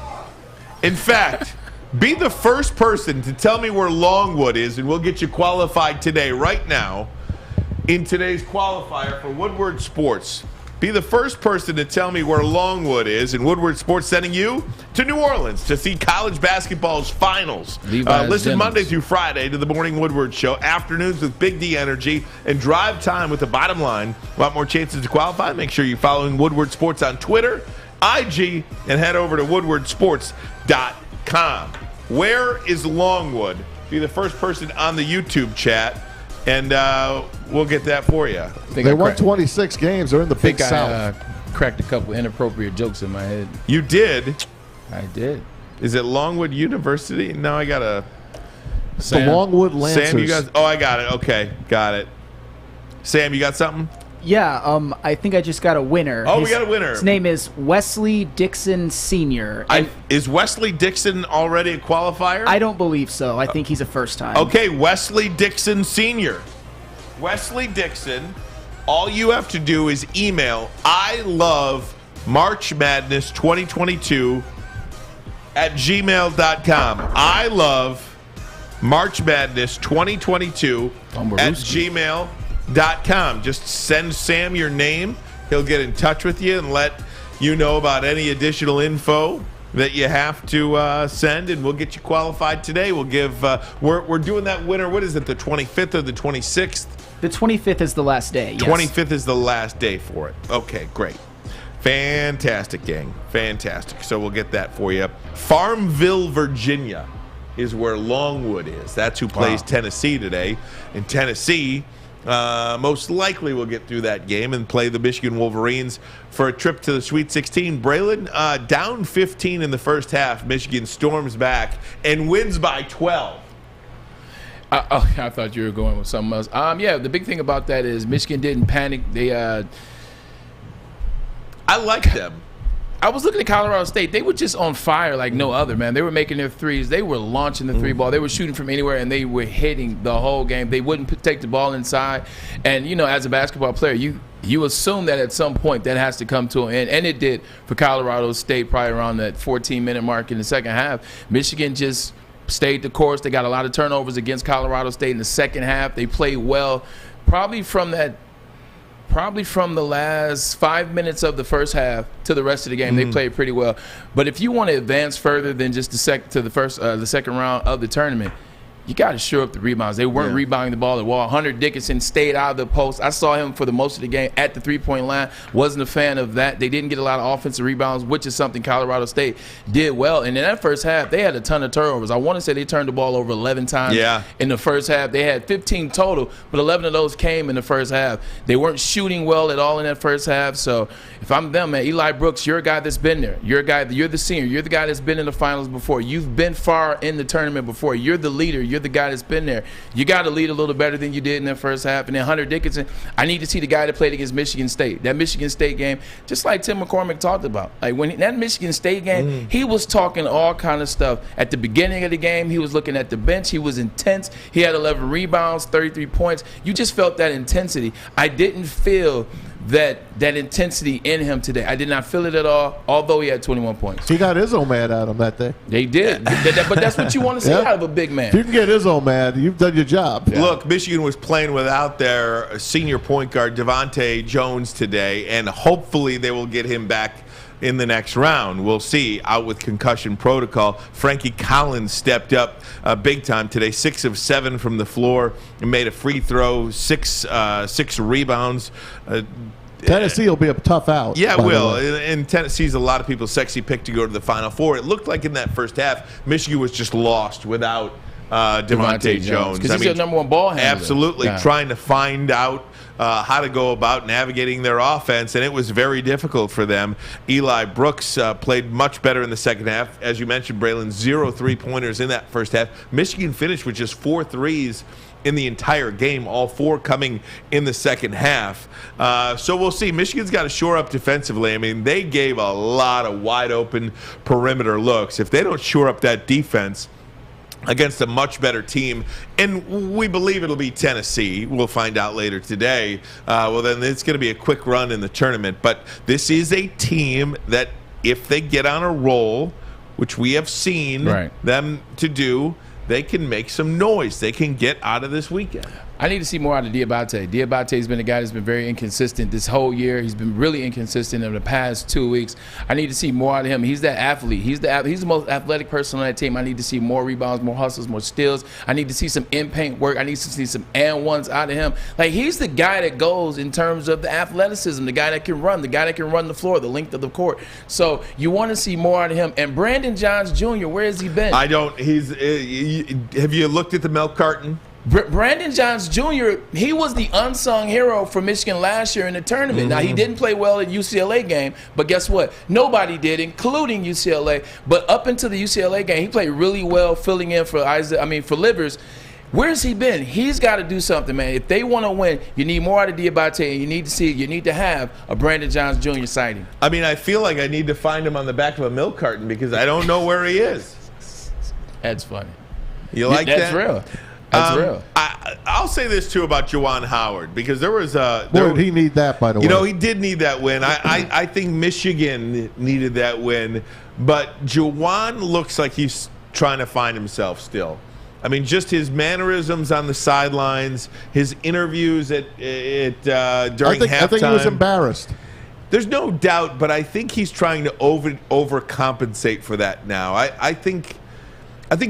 In fact, be the first person to tell me where Longwood is, and we'll get you qualified today, right now, in today's qualifier for Woodward Sports. Be the first person to tell me where Longwood is, and Woodward Sports sending you to New Orleans to see college basketball's finals. Listen Monday through Friday to the Morning Woodward Show, afternoons with Big D Energy, and drive time with the Bottom Line. Want more chances to qualify? Make sure you're following Woodward Sports on Twitter, IG, and head over to woodwardsports.com. Where is Longwood? Be the first person on the YouTube chat, and we'll get that for you. They won 26 games. They're in the Big South. I cracked a couple inappropriate jokes in my head. You did? I did. Is it Longwood University? No, I got a... The Longwood Lancers. Sam, you guys... Oh, I got it. Okay, got it. Sam, you got something? Yeah, I think I just got a winner. Oh, we got a winner. His name is Wesley Dixon Sr. Is Wesley Dixon already a qualifier? I don't believe so. I think he's a first time. Okay, Wesley Dixon Sr. Wesley Dixon, all you have to do is email I love March Madness 2022 at gmail.com. I love March Madness 2022 at gmail.com. Just send Sam your name. He'll get in touch with you and let you know about any additional info that you have to send, and we'll get you qualified today. We'll give we're doing that winner. What is it, the 25th or the 26th? The 25th is the last day. Yes. 25th is the last day for it. Okay, great. Fantastic, gang. Fantastic. So we'll get that for you. Farmville, Virginia is where Longwood is. That's who plays Tennessee today. In Tennessee, most likely we'll get through that game and play the Michigan Wolverines for a trip to the Sweet 16. Braylon, down 15 in the first half. Michigan storms back and wins by 12. I thought you were going with something else. Yeah, the big thing about that is Michigan didn't panic. They, I like them. I was looking at Colorado State. They were just on fire like no other, man. They were making their threes. They were launching the three ball. They were shooting from anywhere, and they were hitting the whole game. They wouldn't take the ball inside. And, you know, as a basketball player, you assume that at some point that has to come to an end. And it did for Colorado State probably around that 14-minute mark in the second half. Michigan just stayed the course. They got a lot of turnovers against Colorado State in the second half. They played well. Probably from the last 5 minutes of the first half to the rest of the game, they played pretty well. But if you want to advance further than just the second round of the tournament, you got to shore up the rebounds. They weren't rebounding the ball at all. Hunter Dickinson stayed out of the post. I saw him for the most of the game at the three-point line. Wasn't a fan of that. They didn't get a lot of offensive rebounds, which is something Colorado State did well. And in that first half, they had a ton of turnovers. I want to say they turned the ball over 11 times in the first half. They had 15 total, but 11 of those came in the first half. They weren't shooting well at all in that first half. So if I'm them, man, Eli Brooks, you're a guy that's been there. You're the senior. You're the guy that's been in the finals before. You've been far in the tournament before. You're the leader. You're the guy that's been there. You got to lead a little better than you did in that first half. And then Hunter Dickinson, I need to see the guy that played against Michigan State. That Michigan State game, just like Tim McCormick talked about. Like when that Michigan State game, he was talking all kind of stuff. At the beginning of the game, he was looking at the bench. He was intense. He had 11 rebounds, 33 points. You just felt that intensity. I didn't feel that intensity in him today. I did not feel it at all, although he had 21 points. He got Izzo mad at him that day. They did. But that's what you want to see out of a big man. If you can get Izzo mad, you've done your job. Yeah. Look, Michigan was playing without their senior point guard, Davante Jones, today, and hopefully they will get him back in the next round. We'll see. Out with concussion protocol. Frankie Collins stepped up big time today. 6 of 7 from the floor and made a free throw. 6 rebounds. Tennessee will be a tough out. Yeah, it will. And Tennessee's a lot of people's sexy pick to go to the Final Four. It looked like in that first half, Michigan was just lost without Davante Jones. Because he's their number one ball handler. Absolutely. Yeah. Trying to find out how to go about navigating their offense, and it was very difficult for them. Eli Brooks played much better in the second half. As you mentioned, Braylon, 0 3-pointers in that first half. Michigan finished with just 4 threes in the entire game, all 4 coming in the second half. So we'll see. Michigan's got to shore up defensively. I mean, they gave a lot of wide-open perimeter looks. If they don't shore up that defense against a much better team, and we believe it'll be Tennessee, we'll find out later today, well, then it's going to be a quick run in the tournament. But this is a team that, if they get on a roll, which we have seen them to do, they can make some noise. They can get out of this weekend. I need to see more out of Diabate. Diabate's been a guy that's been very inconsistent this whole year. He's been really inconsistent in the past 2 weeks. I need to see more out of him. He's that athlete. He's the most athletic person on that team. I need to see more rebounds, more hustles, more steals. I need to see some in-paint work. I need to see some and-ones out of him. Like, he's the guy that goes in terms of the athleticism, the guy that can run, the guy that can run the floor, the length of the court. So you want to see more out of him. And Brandon Johns Jr., where has he been? I don't. Have you looked at the milk carton? Brandon Johns Jr., he was the unsung hero for Michigan last year in the tournament. Now, he didn't play well at UCLA game, but guess what? Nobody did, including UCLA. But up until the UCLA game, he played really well, filling in for for Livers. Where's he been? He's got to do something, man. If they want to win, you need more out of Diabate, and you need to have a Brandon Johns Jr. sighting. I mean, I feel like I need to find him on the back of a milk carton because I don't know where he is. That's funny. You like that? That's real. That's real. I'll say this, too, about Juwan Howard, because there was a... Boy, did he need that, by the way. You know, he did need that win. I think Michigan needed that win, but Juwan looks like he's trying to find himself still. I mean, just his mannerisms on the sidelines, his interviews during halftime. I think he was embarrassed. There's no doubt, but I think he's trying to overcompensate for that now. I think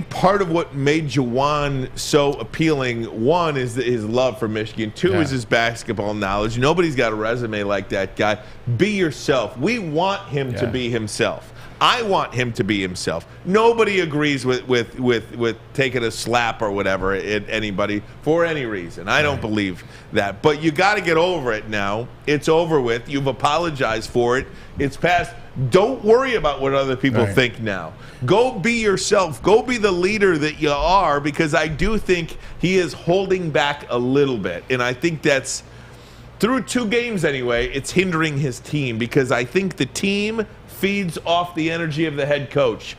part of what made Juwan so appealing, one, is his love for Michigan. Two is his basketball knowledge. Nobody's got a resume like that guy. Be yourself. We want him to be himself. I want him to be himself. Nobody agrees with taking a slap or whatever at anybody for any reason. I don't believe that. But you got to get over it now. It's over with. You've apologized for it. It's past. Don't worry about what other people think now. Go be yourself. Go be the leader that you are, because I do think he is holding back a little bit. And I think that's, through 2 games anyway, it's hindering his team, because I think the team feeds off the energy of the head coach.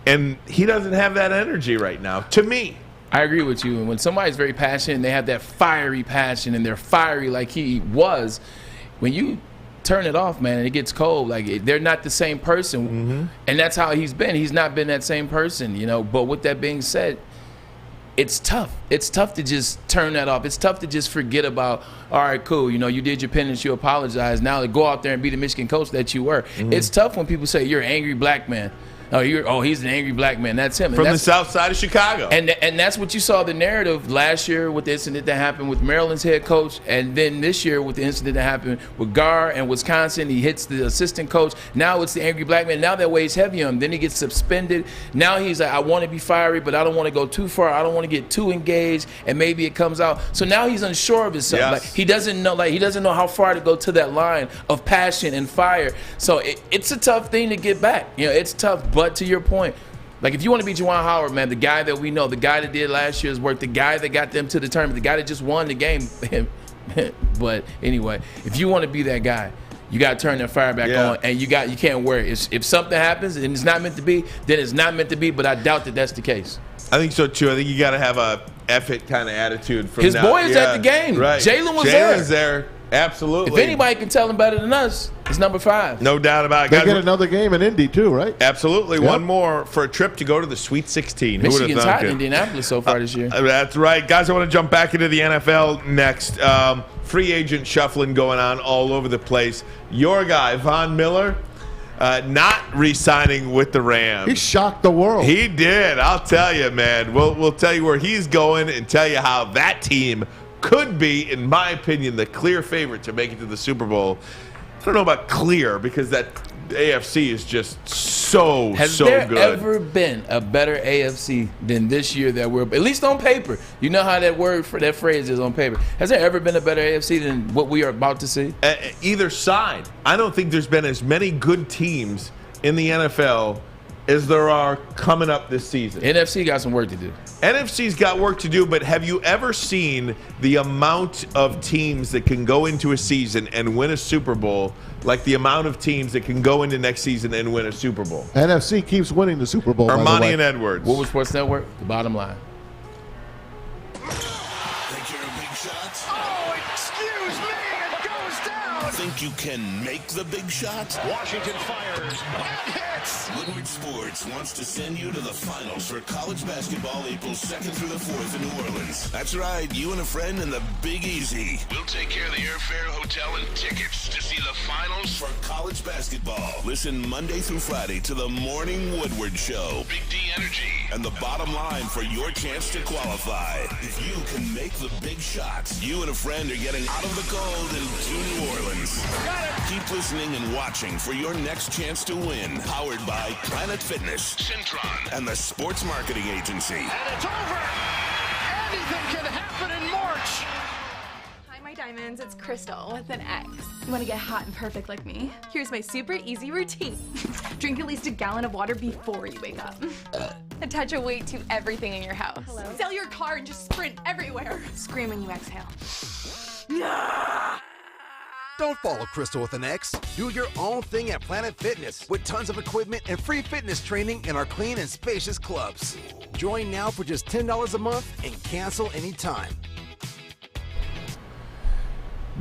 And he doesn't have that energy right now, to me. I agree with you. And when somebody's very passionate and they have that fiery passion and they're fiery like he was, when you turn it off, man, and it gets cold, like, they're not the same person. And that's how he's been. He's not been that same person, you know. But with that being said, it's tough. It's tough to just turn that off. It's tough to just forget about, all right, cool, you know, you did your penance, you apologize. Now to go out there and be the Michigan coach that you were. It's tough when people say you're an angry black man. He's an angry black man. That's him. From the south side of Chicago. And that's what you saw the narrative last year with the incident that happened with Maryland's head coach, and then this year with the incident that happened with Gar and Wisconsin. He hits the assistant coach. Now it's the angry black man. Now that weighs heavy on him. Then he gets suspended. Now he's like, I want to be fiery, but I don't want to go too far. I don't want to get too engaged, and maybe it comes out. So now he's unsure of himself. Yes. Like, he doesn't know how far to go to that line of passion and fire. So it's a tough thing to get back. You know, it's tough. But to your point, like, if you want to be Juwan Howard, man, the guy that we know, the guy that did last year's work, the guy that got them to the tournament, the guy that just won the game. But anyway, if you want to be that guy, you got to turn that fire back on, and you can't worry. If something happens and it's not meant to be, then it's not meant to be. But I doubt that that's the case. I think so too. I think you got to have a effort kind of attitude from his now. boy is at the game. Right. Jalen's there. Absolutely. If anybody can tell him better than us, it's number 5. No doubt about it. They get another game in Indy too, right? Absolutely. Yep. One more for a trip to go to the Sweet 16. Michigan's hot in Indianapolis so far this year. That's right. Guys, I want to jump back into the NFL next. Free agent shuffling going on all over the place. Your guy, Von Miller, not re-signing with the Rams. He shocked the world. He did. I'll tell you, man. We'll tell you where he's going and tell you how that team could be, in my opinion, the clear favorite to make it to the Super Bowl. I don't know about clear because that AFC is just so good. Has there ever been a better AFC than this year that we're, at least on paper? You know how that word for that phrase is on paper. Has there ever been a better AFC than what we are about to see? Either side. I don't think there's been as many good teams in the NFL as there are coming up this season. NFC got some work to do. NFC's got work to do, but have you ever seen the amount of teams that can go into a season and win a Super Bowl, like the amount of teams that can go into next season and win a Super Bowl? NFC keeps winning the Super Bowl. Ermanni and Edwards. Woodward Sports Network, the bottom line. Think you're a big shot? Oh, excuse me, it goes down. Think you can make the big shot? Washington fires. That hits. Woodward Sports wants to send you to the finals for college basketball April 2nd through the 4th in New Orleans. That's right, you and a friend in the Big Easy. We'll take care of the airfare, hotel, and tickets to see the finals for college basketball. Listen Monday through Friday to the Morning Woodward Show. Big D Energy and the bottom line for your chance to qualify. If you can make the big shot, you and a friend are getting out of the cold and to New Orleans. Keep listening and watching for your next chance to win. Powered by Planet Fitness, Centron, and the Sports Marketing Agency. And it's over. Anything can happen in March. Hi, my diamonds. It's Crystal with an X. You want to get hot and perfect like me? Here's my super easy routine. Drink at least a gallon of water before you wake up. Attach a weight to everything in your house. Hello? Sell your car and just sprint everywhere. Scream when you exhale. Don't follow Crystal with an X. Do your own thing at Planet Fitness with tons of equipment and free fitness training in our clean and spacious clubs. Join now for just $10 a month and cancel anytime.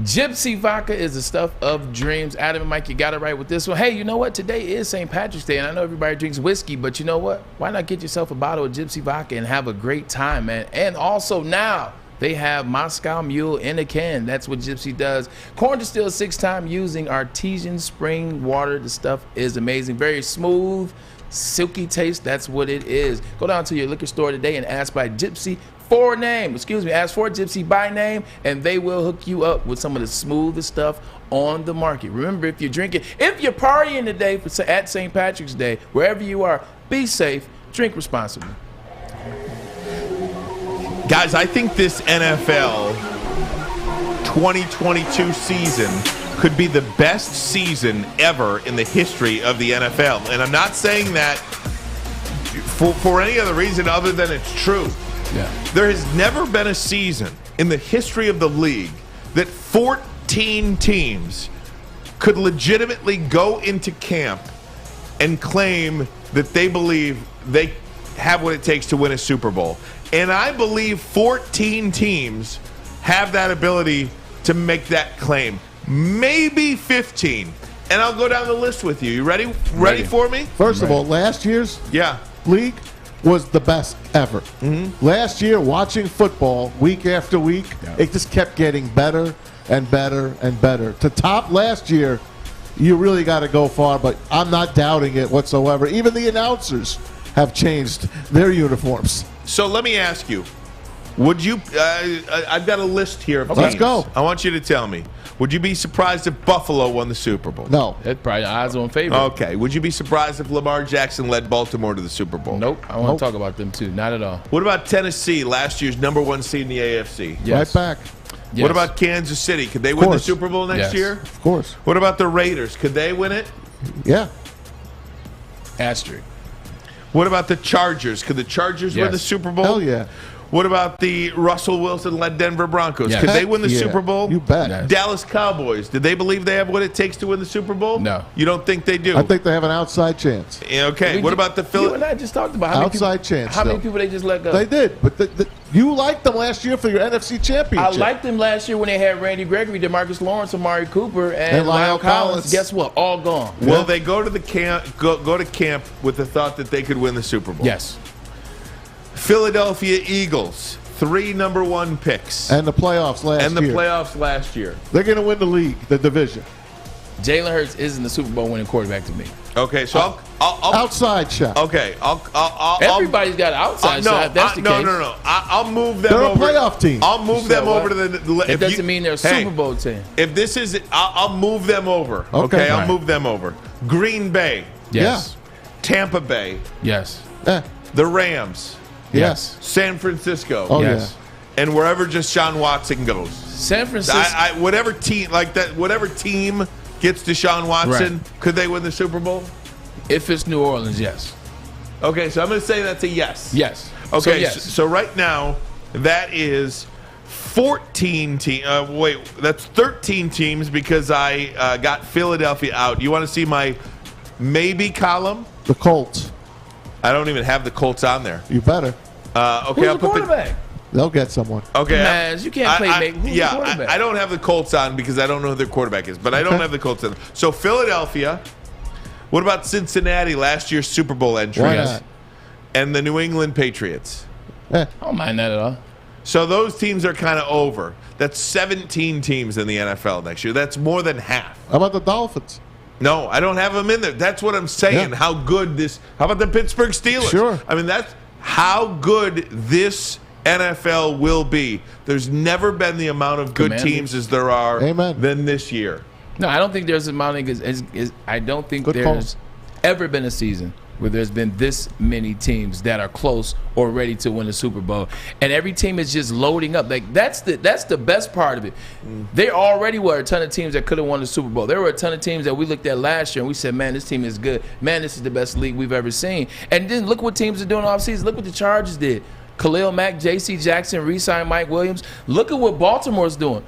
Gypsy vodka is the stuff of dreams. Adam and Mike, you got it right with this one. Hey, you know what? Today is St. Patrick's Day, and I know everybody drinks whiskey, but you know what? Why not get yourself a bottle of Gypsy vodka and have a great time, man? And also now, they have Moscow Mule in a can. That's what Gypsy does. Corn distilled 6 times using artesian spring water. The stuff is amazing. Very smooth, silky taste. That's what it is. Go down to your liquor store today and ask by Gypsy for name. Ask for Gypsy by name, and they will hook you up with some of the smoothest stuff on the market. Remember, if you're partying today at St. Patrick's Day, wherever you are, be safe, drink responsibly. Guys, I think this NFL 2022 season could be the best season ever in the history of the NFL. And I'm not saying that for any other reason other than it's true. Yeah. There has never been a season in the history of the league that 14 teams could legitimately go into camp and claim that they believe they have what it takes to win a Super Bowl. And I believe 14 teams have that ability to make that claim. Maybe 15. And I'll go down the list with you. You ready? Ready for me? First of all, last year's league was the best ever. Mm-hmm. Last year, watching football week after week, it just kept getting better and better and better. To top last year, you really got to go far, but I'm not doubting it whatsoever. Even the announcers have changed their uniforms. So let me ask you, would you I've got a list here of teams. Let's go. I want you to tell me, would you be surprised if Buffalo won the Super Bowl? No. That's probably odds on favorite. Okay. Would you be surprised if Lamar Jackson led Baltimore to the Super Bowl? Nope. I want to talk about them too. Not at all. What about Tennessee, last year's #1 seed in the AFC? Yes. Right back. Yes. What about Kansas City? Could they win the Super Bowl next year? Of course. What about the Raiders? Could they win it? Yeah. Asterisk. What about the Chargers? Could the Chargers win the Super Bowl? Hell yeah. What about the Russell Wilson-led Denver Broncos? Yes. Could they win the Yeah. Super Bowl? You bet. Yes. Dallas Cowboys, did they believe they have what it takes to win the Super Bowl? No. You don't think they do? I think they have an outside chance. Yeah, okay. What about the You Phillies? and I just talked about how Outside chance, How many though. people they just let go? They did, but you liked them last year for your NFC I championship. liked them last year when they had Randy Gregory, DeMarcus Lawrence, Amari Cooper, and Lyle Collins. Guess what? All gone. Will they go to the camp? Go to camp with the thought that they could win the Super Bowl? Yes. Philadelphia Eagles, 3 #1 picks, And the playoffs last year. playoffs last year. They're going to win the league, the division. Jalen Hurts isn't the Super Bowl winning quarterback to me. Okay, so I'll outside shot. Okay, Everybody's got an outside shot. That's the case. No. I'll move them They're over. a playoff team. I'll move them over to the. It doesn't mean they're a Super Bowl team. If this is, I'll move them over. Okay, I'll move them over. Green Bay. Yes. Tampa Bay. Yes. The Rams. Yes. San Francisco. Oh, yes. And wherever Deshaun Watson goes. San Francisco. Whatever team like that, whatever team gets Deshaun Watson, could they win the Super Bowl? If it's New Orleans, yes. Okay, so I'm going to say that's a yes. Yes. Okay, so, so right now that is 14 teams. That's 13 teams because I got Philadelphia out. You want to see my maybe column? The Colts. I don't even have the Colts on there. You better. Okay, Who's I'll the put quarterback? They'll get someone. Okay, Man, you can't play maybe. Who's the quarterback? I don't have the Colts on because I don't know who their quarterback is, but I don't have the Colts on. So Philadelphia. What about Cincinnati, last year's Super Bowl entry? Why not? And the New England Patriots. I don't mind that at all. So those teams are kind of over. That's 17 teams in the NFL next year. That's more than half. How about the Dolphins? No, I don't have them in there. That's what I'm saying. Yeah. How good this. How about the Pittsburgh Steelers? Sure. I mean, that's how good this NFL will be. There's never been the amount of good teams as there are than this year. No, I don't think there's a amount of. I don't think there's ever been a season where there's been this many teams that are close or ready to win a Super Bowl, and every team is just loading up. Like that's the best part of it. There already were a ton of teams that could have won the Super Bowl. There were a ton of teams that we looked at last year and we said, "Man, this team is good. Man, this is the best league we've ever seen." And then look what teams are doing off season. Look what the Chargers did. Khalil Mack, J.C. Jackson, re-signed Mike Williams. Look at what Baltimore's doing.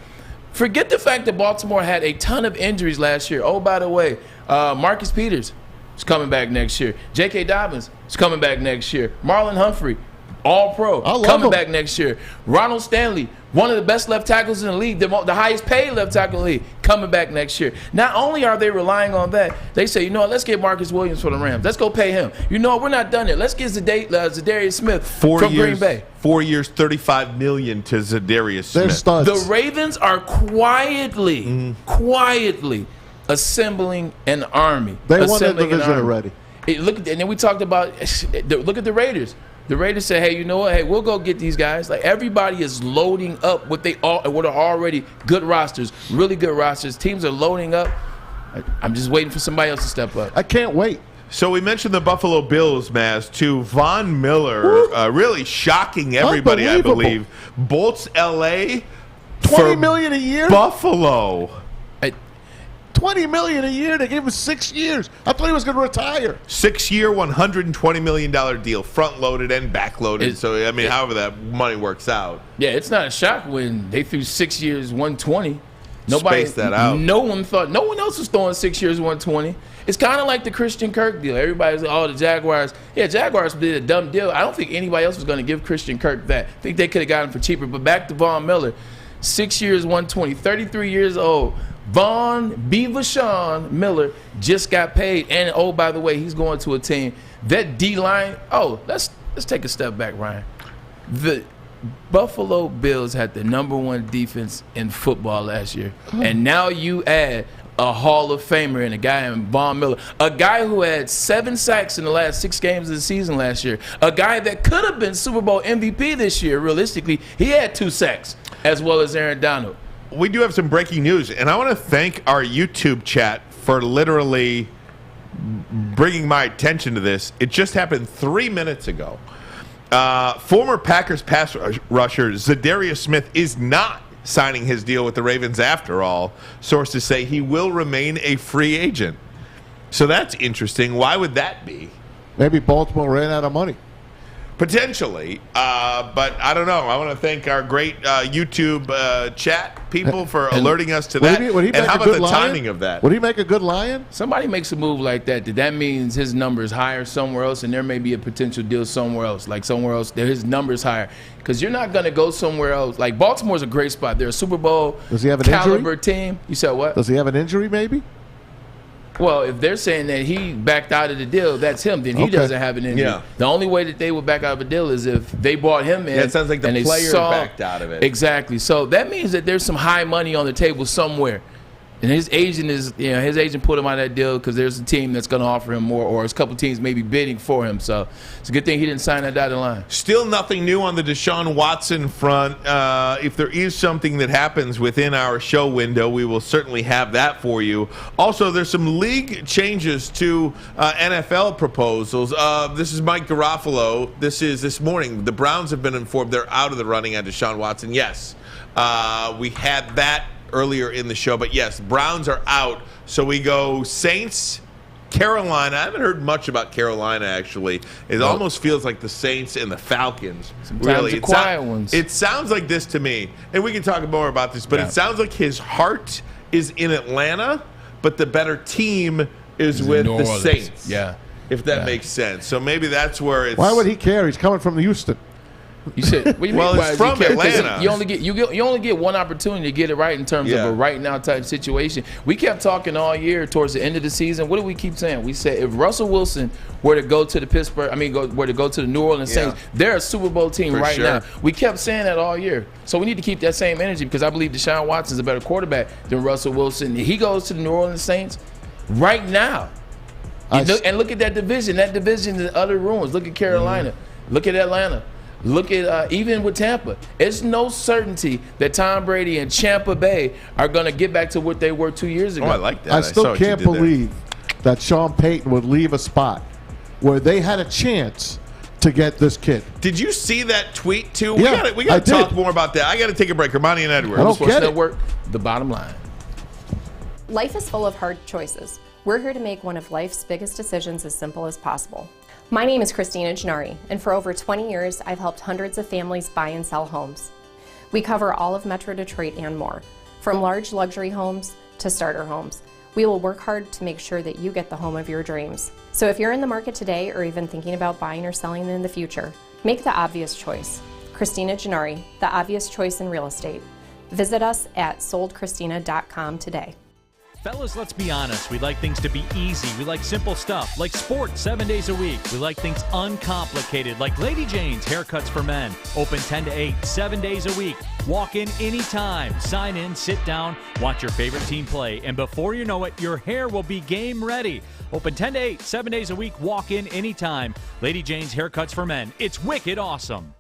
Forget the fact that Baltimore had a ton of injuries last year. Oh, by the way, Marcus Peters is coming back next year. J.K. Dobbins is coming back next year. Marlon Humphrey, all-pro, coming back next year. Ronald Stanley, one of the best left tackles in the league, the highest paid left tackle in the league, coming back next year. Not only are they relying on that, they say, you know what, let's get Marcus Williams for the Rams. Let's go pay him. You know what, we're not done yet. Let's get Zadarius Smith from Green Bay. 4 years, $35 million to Zadarius Smith. They're studs. The Ravens are quietly assembling an army. They won that division already. And then we talked about, look at the Raiders. The Raiders said, hey, you know what? Hey, we'll go get these guys. Like, everybody is loading up what are already good rosters, really good rosters. Teams are loading up. I'm just waiting for somebody else to step up. I can't wait. So we mentioned the Buffalo Bills, Maz, to Von Miller, really shocking everybody, I believe. Bolts L.A. $20 million a year? Buffalo. $20 million a year. They gave him 6 years. I thought he was going to retire. 6-year, $120 million deal, front-loaded and back-loaded. So, I mean, however that money works out. Yeah, it's not a shock when they threw 6 years, 120. Space that out. No one else was throwing 6 years, 120. It's kind of like the Christian Kirk deal. Everybody's like, oh, the Jaguars. Yeah, Jaguars did a dumb deal. I don't think anybody else was going to give Christian Kirk that. I think they could have gotten him for cheaper. But back to Von Miller, 6 years, 120, 33 years old. Vaughn Miller just got paid, and oh, by the way, he's going to a team that D-line. Oh, let's take a step back, Ryan. The Buffalo Bills had the #1 defense in football last year, and now you add a Hall of Famer and a guy in Von Miller, a guy who had 7 sacks in the last 6 games of the season last year, a guy that could have been Super Bowl MVP this year. Realistically, he had 2 sacks as well as Aaron Donald. We do have some breaking news, and I want to thank our YouTube chat for literally bringing my attention to this. It just happened 3 minutes ago. Former Packers pass rusher Zadarius Smith is not signing his deal with the Ravens after all. Sources say he will remain a free agent. So that's interesting. Why would that be? Maybe Baltimore ran out of money. Potentially, but I don't know. I want to thank our great YouTube chat people for alerting us to that. And how about the timing of that? Would he make a good Lion? Somebody makes a move like that. That means his number is higher somewhere else, and there may be a potential deal somewhere else. Like somewhere else, his number is higher. Because you're not going to go somewhere else. Like Baltimore's a great spot. They're a Super Bowl caliber team. You said what? Does he have an injury maybe? Well, if they're saying that he backed out of the deal, that's him. Then he doesn't have an injury. Yeah. The only way that they would back out of a deal is if they bought him in. Yeah, it sounds like the player backed out of it. Exactly. So that means that there's some high money on the table somewhere. And his agent put him on that deal because there's a team that's going to offer him more, or a couple teams maybe bidding for him. So it's a good thing he didn't sign that dotted line. Still nothing new on the Deshaun Watson front. If there is something that happens within our show window, we will certainly have that for you. Also, there's some league changes to NFL proposals. This is Mike Garofalo. This is this morning. The Browns have been informed they're out of the running on Deshaun Watson. Yes, we had that earlier in the show, but yes, Browns are out. So we go Saints, Carolina. I haven't heard much about Carolina, actually. It almost feels like the Saints and the Falcons. Sometimes really, the quiet ones. It sounds like this to me, and we can talk more about this, but it sounds like his heart is in Atlanta, but the better team is with the Saints. Yeah. If that makes sense. So maybe that's where it's... Why would he care? He's coming from Houston. You said, what do you well, mean? it's from Atlanta. You only get one opportunity to get it right in terms of a right now type situation. We kept talking all year towards the end of the season. What do we keep saying? We said if Russell Wilson were to go to the were to go to the New Orleans Saints, they're a Super Bowl team now. We kept saying that all year. So we need to keep that same energy because I believe Deshaun Watson's a better quarterback than Russell Wilson. He goes to the New Orleans Saints right now. And look at that division. That division is utter ruins. Look at Carolina. Look at Atlanta. Look at even with Tampa. It's no certainty that Tom Brady and Tampa Bay are going to get back to what they were 2 years ago. Oh, I like that. I still can't believe that Sean Payton would leave a spot where they had a chance to get this kid. Did you see that tweet too? Yeah, we got to talk more about that. I got to take a break. Ermanni and Edwards. I don't get it. Network, the bottom line. Life is full of hard choices. We're here to make one of life's biggest decisions as simple as possible. My name is Christina Gennari, and for over 20 years, I've helped hundreds of families buy and sell homes. We cover all of Metro Detroit and more, from large luxury homes to starter homes. We will work hard to make sure that you get the home of your dreams. So if you're in the market today or even thinking about buying or selling in the future, make the obvious choice. Christina Gennari, the obvious choice in real estate. Visit us at soldchristina.com today. Fellas, let's be honest. We like things to be easy. We like simple stuff, like sports 7 days a week. We like things uncomplicated, like Lady Jane's Haircuts for Men. Open 10 to 8, 7 days a week. Walk in anytime. Sign in, sit down, watch your favorite team play. And before you know it, your hair will be game ready. Open 10 to 8, 7 days a week. Walk in anytime. Lady Jane's Haircuts for Men. It's wicked awesome.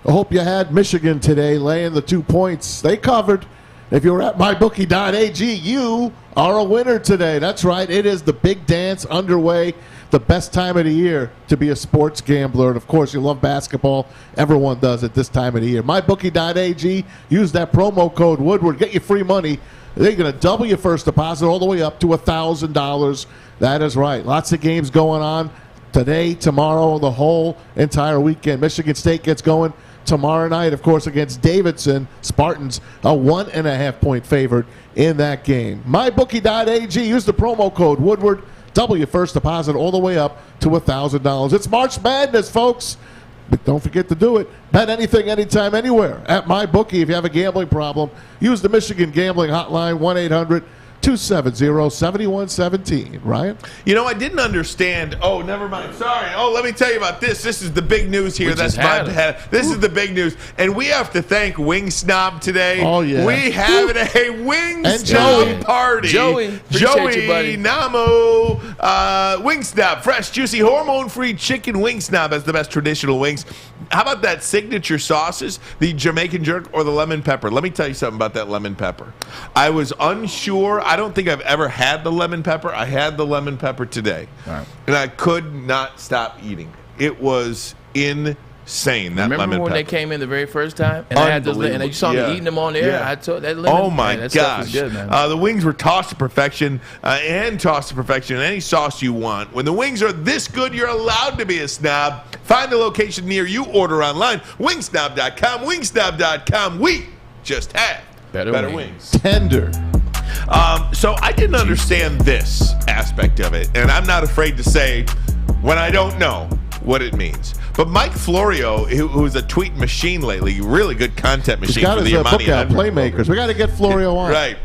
I hope you had Michigan today laying the 2 points. They covered. If you're at mybookie.ag, you are a winner today. That's right. It is the big dance underway, the best time of the year to be a sports gambler. And, of course, you love basketball. Everyone does at this time of the year. Mybookie.ag, use that promo code Woodward. Get your free money. They're going to double your first deposit all the way up to $1,000. That is right. Lots of games going on today, tomorrow, the whole entire weekend. Michigan State gets going tomorrow night, of course, against Davidson. Spartans, a 1.5-point favorite in that game. MyBookie.ag, use the promo code Woodward. Double your first deposit all the way up to $1,000. It's March Madness, folks. But don't forget to do it. Bet anything, anytime, anywhere at MyBookie. If you have a gambling problem, use the Michigan Gambling Hotline, 1-800-270-7117. Ryan? You know, I didn't understand. Oh, never mind. Sorry. Oh, let me tell you about this. This is the big news here. This is the big news. And we have to thank Wing Snob today. Oh, yeah. We have a Wing Snob party. Joey Namo, Wing Snob, fresh, juicy, hormone-free chicken Wing Snob has the best traditional wings. How about that signature sauces, the Jamaican jerk or the lemon pepper? Let me tell you something about that lemon pepper. I was unsure. I don't think I've ever had the lemon pepper. I had the lemon pepper today, and I could not stop eating. It was insane. That Remember lemon when pepper. they came in the very first time, and I had those, and you saw me eating them on the air. I told that lemon. Oh my that gosh! Stuff was good, man. The wings were tossed to perfection, and tossed to perfection. Any sauce you want. When the wings are this good, you're allowed to be a snob. Find a location near you. Order online. Wingsnob.com. Wingsnob.com. We just have better wings. Tender. So I didn't understand this aspect of it, and I'm not afraid to say when I don't know what it means. But Mike Florio, who's a tweet machine lately, really good content machine for the Ermanni book out, Playmakers. We got to get Florio on. Right.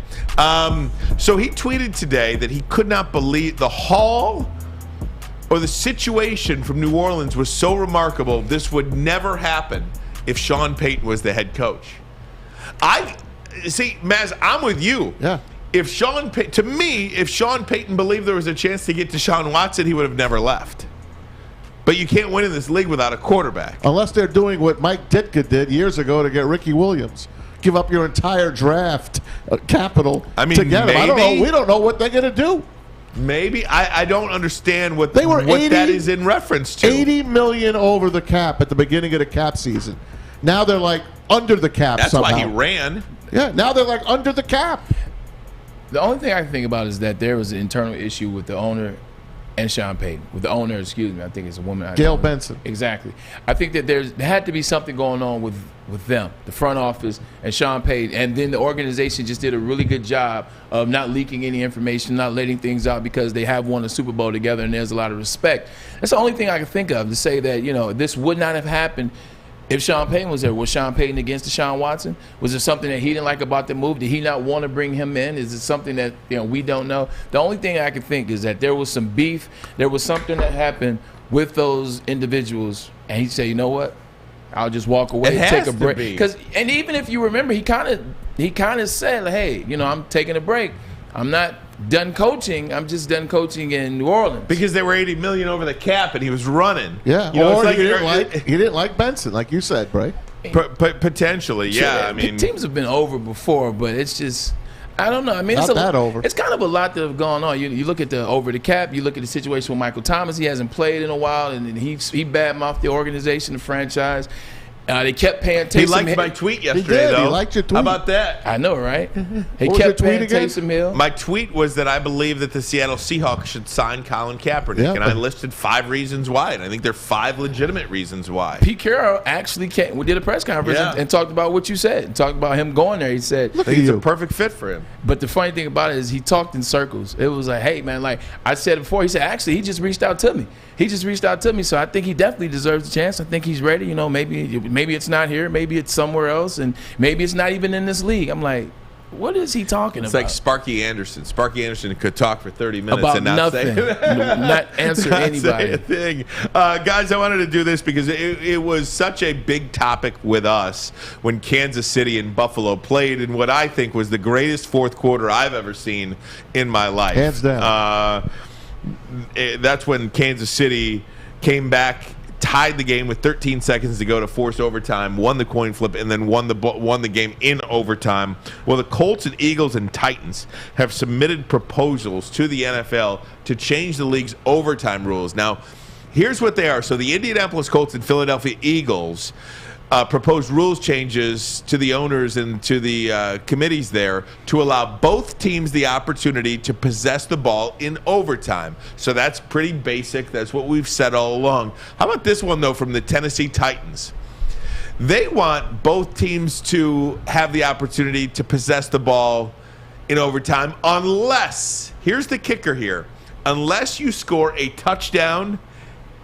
So he tweeted today that he could not believe the haul or the situation from New Orleans was so remarkable, this would never happen if Sean Payton was the head coach. See, Maz, I'm with you. Yeah. if Sean Payton believed there was a chance to get Deshaun Watson, he would have never left. But you can't win in this league without a quarterback. Unless they're doing what Mike Ditka did years ago to get Ricky Williams. Give up your entire draft capital to get him. I don't know. We don't know what they're going to do. Maybe. I don't understand what that is in reference to. $80 million over the cap at the beginning of the cap season. Now they're like under the cap somehow. That's why he ran. Yeah, now they're like under the cap. The only thing I can think about is that there was an internal issue with the owner and Sean Payton. With the owner, excuse me, I think it's a woman. Gail Benson. Exactly. I think that there had to be something going on with them, the front office and Sean Payton, and then the organization just did a really good job of not leaking any information, not letting things out because they have won a Super Bowl together and there's a lot of respect. That's the only thing I can think of to say that, this would not have happened if Sean Payton was there. Was Sean Payton against Deshaun Watson? Was there something that he didn't like about the move? Did he not want to bring him in? Is it something that we don't know? The only thing I can think is that there was some beef. There was something that happened with those individuals, and he said, "You know what? I'll just walk away, take a break." And even if you remember, he kind of said, "Hey, I'm taking a break. I'm not done coaching. I'm just done coaching in New Orleans." Because they were $80 million over the cap and he was running. Yeah, or he didn't like Benson, like you said, Bray. Potentially, yeah. I mean, teams have been over before, but it's just, I don't know. I mean, it's kind of a lot that have gone on. You look at the over the cap. You look at the situation with Michael Thomas. He hasn't played in a while, and he badmouthed the organization, the franchise. They kept paying Taysom. He liked my tweet yesterday, though. He liked your tweet. How about that? I know, right? He kept paying Taysom Hill. My tweet was that I believe that the Seattle Seahawks should sign Colin Kaepernick, and I listed 5 reasons why, and I think there are 5 legitimate reasons why. Pete Carroll actually did a press conference and talked about what you said, and talked about him going there. He said he's a perfect fit for him. But the funny thing about it is he talked in circles. It was like, hey, man, like I said before, he said, actually, he just reached out to me. So I think he definitely deserves a chance. I think he's ready. Maybe it's not here. Maybe it's somewhere else. And maybe it's not even in this league. I'm like, what is he talking about? It's like Sparky Anderson. Sparky Anderson could talk for 30 minutes about and not nothing. Not answer anybody. Say a thing. Guys, I wanted to do this because it was such a big topic with us when Kansas City and Buffalo played in what I think was the greatest fourth quarter I've ever seen in my life. Hands down. That's when Kansas City came back, tied the game with 13 seconds to go to force overtime, won the coin flip, and then won the game in overtime. Well, the Colts and Eagles and Titans have submitted proposals to the NFL to change the league's overtime rules. Now, here's what they are. So the Indianapolis Colts and Philadelphia Eagles proposed rules changes to the owners and to the committees there to allow both teams the opportunity to possess the ball in overtime. So that's pretty basic. That's what we've said all along. How about this one, though, from the Tennessee Titans? They want both teams to have the opportunity to possess the ball in overtime unless, here's the kicker here, unless you score a touchdown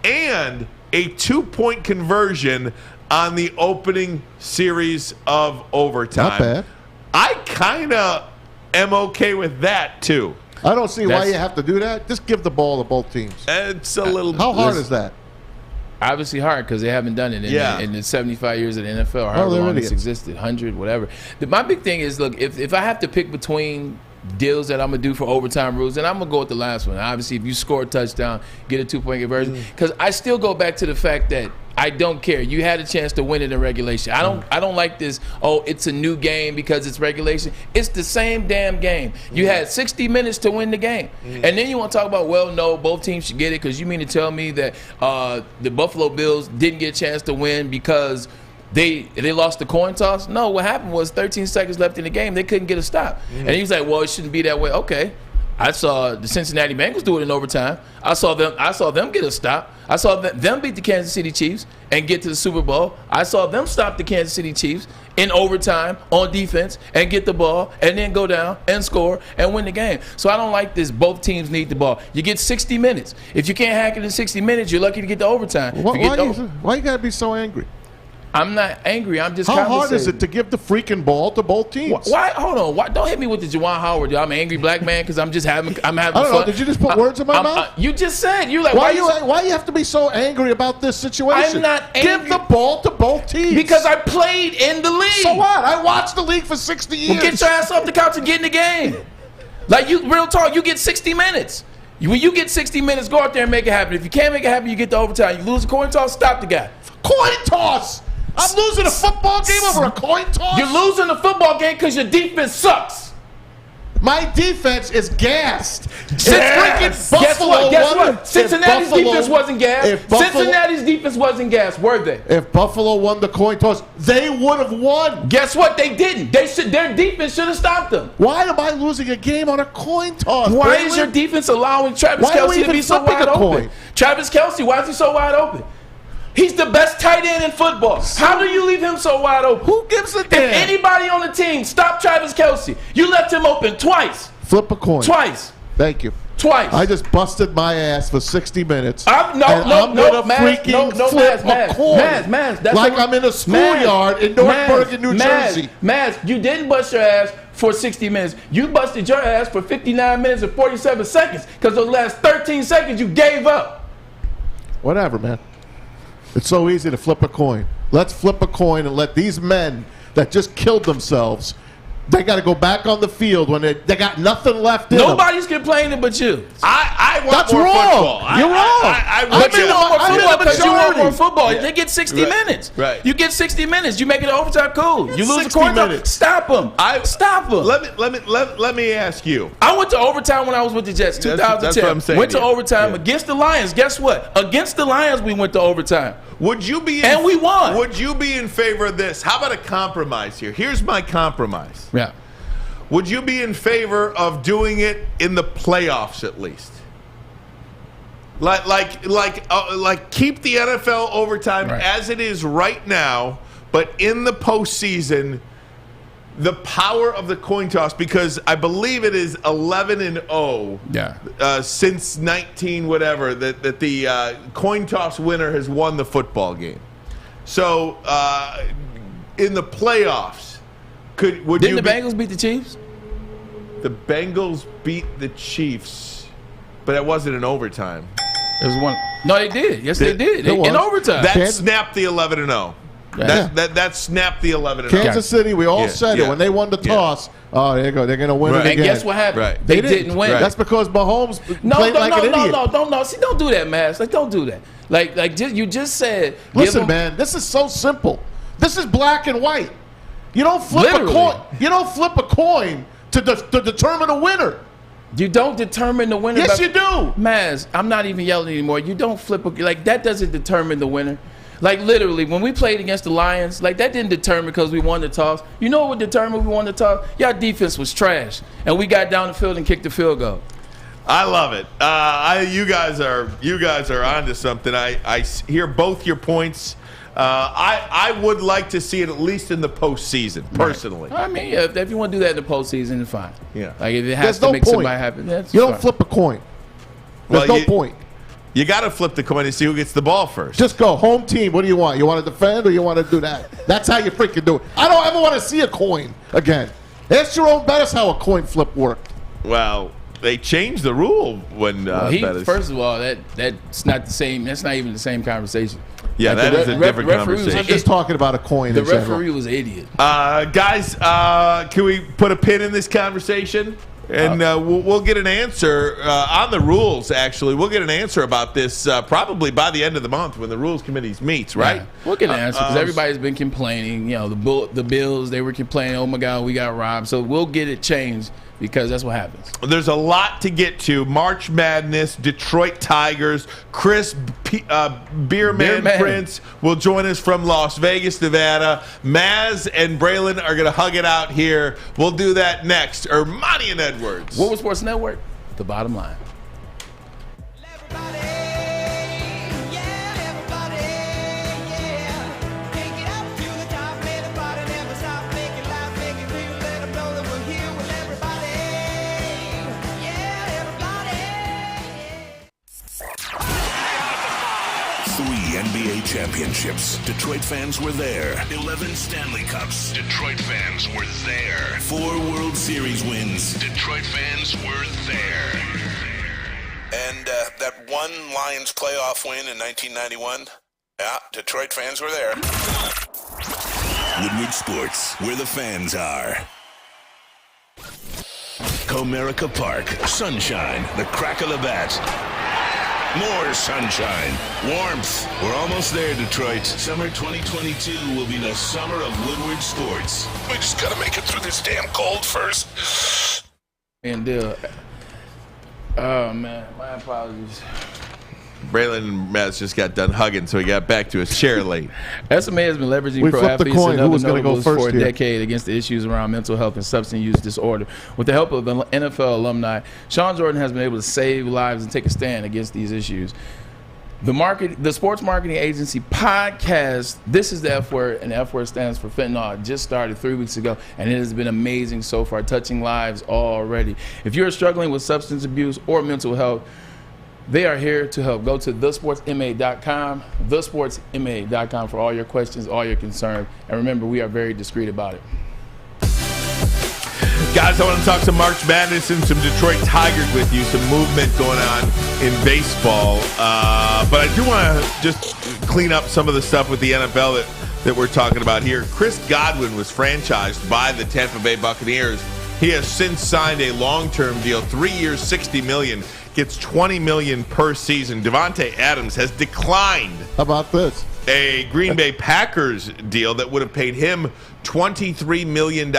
and a 2-point conversion on the opening series of overtime. Not bad. I kind of am okay with that, too. I don't see why you have to do that. Just give the ball to both teams. It's a little... How hard is that? Obviously hard because they haven't done it in the 75 years of the NFL, or however long it's existed, 100, whatever. My big thing is, look, if I have to pick between deals that I'm going to do for overtime rules, and I'm going to go with the last one. Obviously, if you score a touchdown, get a 2-point conversion. Because I still go back to the fact that I don't care. You had a chance to win it in regulation. I don't like this, it's a new game because it's regulation. It's the same damn game. You had 60 minutes to win the game. And then you want to talk about, well, no, both teams should get it, because you mean to tell me that the Buffalo Bills didn't get a chance to win because they lost the coin toss? No, what happened was 13 seconds left in the game. They couldn't get a stop. And he was like, well, it shouldn't be that way. Okay. I saw the Cincinnati Bengals do it in overtime. I saw them get a stop. I saw them beat the Kansas City Chiefs and get to the Super Bowl. I saw them stop the Kansas City Chiefs in overtime on defense and get the ball and then go down and score and win the game. So I don't like this. Both teams need the ball. You get 60 minutes. If you can't hack it in 60 minutes, you're lucky to get to overtime. Why you got to be so angry? I'm not angry. I'm just How hard is it to give the freaking ball to both teams? Why? Hold on. Why, don't hit me with the Juwan Howard. I'm an angry black man because I'm having I don't fun. know. Did you just put words in my mouth? You just said. You're like, why you have to be so angry about this situation? I'm not angry. Give the ball to both teams. Because I played in the league. So what? I watched the league for 60 years. Well, get your ass off the couch and get in the game. Like, real talk, you get 60 minutes. When you get 60 minutes, go out there and make it happen. If you can't make it happen, you get the overtime. You lose a coin toss, stop the guy. Coin toss! I'm losing a football game over a coin toss? You're losing the football game because your defense sucks. My defense is gassed. Guess what? Cincinnati's defense wasn't gassed. Cincinnati's defense wasn't gassed, were they? If Buffalo won the coin toss, they would have won. Guess what? They didn't. Their defense should have stopped them. Why am I losing a game on a coin toss? Why Braylon? is your defense allowing Travis Kelce to be so wide open? Travis Kelce, why is he so wide open? He's the best tight end in football. How do you leave him so wide open? Who gives a damn? If anybody on the team stop Travis Kelce, you left him open twice. Flip a coin. Twice. Thank you. Twice. I just busted my ass for 60 minutes. Maz. That's like I'm in a schoolyard in North Bergen, New Jersey. Maz, you didn't bust your ass for 60 minutes. You busted your ass for 59 minutes and 47 seconds because those last 13 seconds you gave up. Whatever, man. It's so easy to flip a coin. Let's flip a coin and let these men that just killed themselves, they got to go back on the field when they got nothing left in Nobody's complaining but you. I want That's more wrong. football. You're wrong. But you want more football because you want more football. Yeah. They get 60 minutes. Right. You get 60 minutes. You make it overtime, cool. You lose a 60 coin toss, minutes. stop them. Stop them. Let me ask you. I went to overtime when I was with the Jets, 2010. That's what I'm saying. Went to overtime against the Lions. Guess what? Against the Lions, we went to overtime. Would you be and we won. Would you be in favor of this? How about a compromise here? Here's my compromise. Yeah. Would you be in favor of doing it in the playoffs at least? Like keep the NFL overtime as it is right now, but in the postseason, the power of the coin toss, because I believe it is 11-0. Yeah. Since 19 whatever that the coin toss winner has won the football game. So in the playoffs. Didn't the Bengals beat the Chiefs? The Bengals beat the Chiefs, but it wasn't in overtime. It was one. No, they did. Yes, they did. In overtime. That snapped the 11-0. That snapped the 11-0. Kansas City, we all said it when they won the toss. Oh, there you go. They're going to win it again. And guess what happened? They didn't win. That's because Mahomes played like an idiot. No. See, don't do that, Max. Like, don't do that. You just said. Listen, man, this is so simple. This is black and white. You don't flip a coin. You don't flip a coin to determine a winner. You don't determine the winner. Yes, you do. Maz, I'm not even yelling anymore. You don't flip that doesn't determine the winner. Like, literally, when we played against the Lions, that didn't determine because we won the toss. You know what would determine we won the toss? Y'all defense was trash, and we got down the field and kicked the field goal. I love it. You guys are onto something. I hear both your points. I would like to see it at least in the postseason, personally. I mean, if you want to do that in the postseason, it's fine. Yeah. Like, if it has to make somebody happy, that's You don't fine. flip a coin. There's no point. You got to flip the coin to see who gets the ball first. Just go. Home team, what do you want? You want to defend or you want to do that? That's how you freaking do it. I don't ever want to see a coin again. Ask your own bet us how a coin flip worked. Well, they changed the rule when first of all, that's not the same. That's not even the same conversation. Yeah, that is a different conversation. I'm just talking about a coin. The referee was an idiot. Guys, can we put a pin in this conversation? And we'll get an answer on the rules, actually. We'll get an answer about this probably by the end of the month when the Rules Committee meets, right? Yeah. We'll get an answer because everybody's been complaining. You know, the Bills, they were complaining, oh, my God, we got robbed. So we'll get it changed because that's what happens. There's a lot to get to. March Madness, Detroit Tigers, Chris Beerman Prince will join us from Las Vegas, Nevada. Maz and Braylon are going to hug it out here. We'll do that next. Ermanni and Edwards. Woodward Sports Network, The Bottom Line. NBA championships. Detroit fans were there. 11 Stanley Cups. Detroit fans were there. 4 World Series wins. Detroit fans were there. And that one Lions playoff win in 1991. Yeah, Detroit fans were there. Woodward Sports, where the fans are. Comerica Park, sunshine, the crack of the bat. More sunshine, warmth. We're almost there, Detroit. Summer 2022 will be the summer of Woodward sports. We just gotta make it through this damn cold first. And oh man, my apologies. Braylon and Maz just got done hugging, so he got back to his chair late. SMA has been leveraging pro athletes and other notables for a decade against the issues around mental health and substance use disorder. With the help of the NFL alumni, Sean Jordan has been able to save lives and take a stand against these issues. The sports marketing agency podcast, This is the F Word, and the F Word stands for fentanyl. It just started 3 weeks ago, and it has been amazing so far, touching lives already. If you're struggling with substance abuse or mental health, they are here to help. Go to thesportsma.com, thesportsma.com for all your questions, all your concerns. And remember, we are very discreet about it. Guys, I want to talk some March Madness and some Detroit Tigers with you, some movement going on in baseball. But I do want to just clean up some of the stuff with the NFL that we're talking about here. Chris Godwin was franchised by the Tampa Bay Buccaneers. He has since signed a long-term deal, 3 years, $60 million. Gets $20 million per season. Davante Adams has declined. How about this? A Green Bay Packers deal that would have paid him $23 million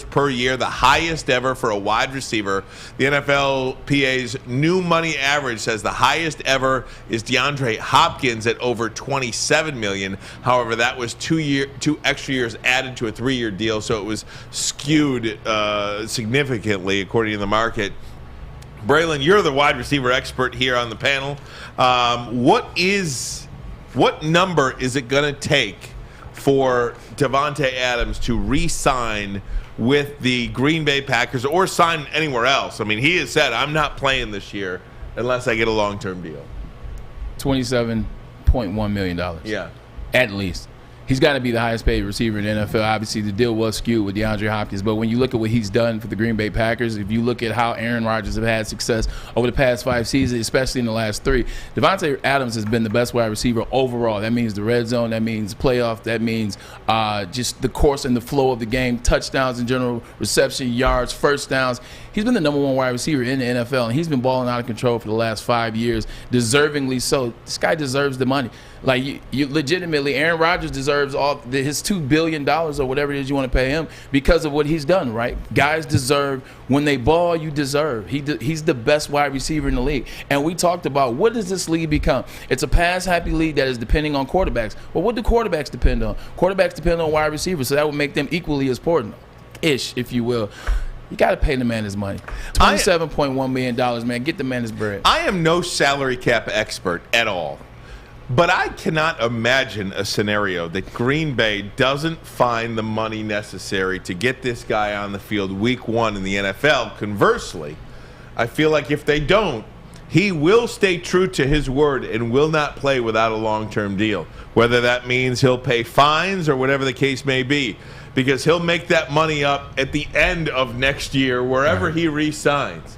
per year, the highest ever for a wide receiver. The NFLPA's new money average says the highest ever is DeAndre Hopkins at over $27 million. However, that was 2 extra years added to a 3-year deal, so it was skewed significantly according to the market. Braylon, you're the wide receiver expert here on the panel. What number is it going to take for Davante Adams to re-sign with the Green Bay Packers or sign anywhere else? I mean, he has said, I'm not playing this year unless I get a long-term deal. $27.1 million. Yeah. At least. He's got to be the highest paid receiver in the NFL. Obviously, the deal was skewed with DeAndre Hopkins. But when you look at what he's done for the Green Bay Packers, if you look at how Aaron Rodgers have had success over the past 5 seasons, especially in the last 3, Davante Adams has been the best wide receiver overall. That means the red zone. That means playoff. That means just the course and the flow of the game, touchdowns in general, reception, yards, first downs. He's been the number 1 wide receiver in the NFL, and he's been balling out of control for the last 5 years, deservingly so. This guy deserves the money. Like, you legitimately, Aaron Rodgers deserves his $2 billion or whatever it is you want to pay him because of what he's done, right? Guys deserve, when they ball, you deserve. He's the best wide receiver in the league. And we talked about, what does this league become? It's a pass-happy league that is depending on quarterbacks. Well, what do quarterbacks depend on? Quarterbacks depend on wide receivers, so that would make them equally as important-ish, if you will. You got to pay the man his money. $27.1 million, man. Get the man his bread. I am no salary cap expert at all. But I cannot imagine a scenario that Green Bay doesn't find the money necessary to get this guy on the field week 1 in the NFL. Conversely, I feel like if they don't, he will stay true to his word and will not play without a long-term deal, whether that means he'll pay fines or whatever the case may be, because he'll make that money up at the end of next year wherever he re-signs.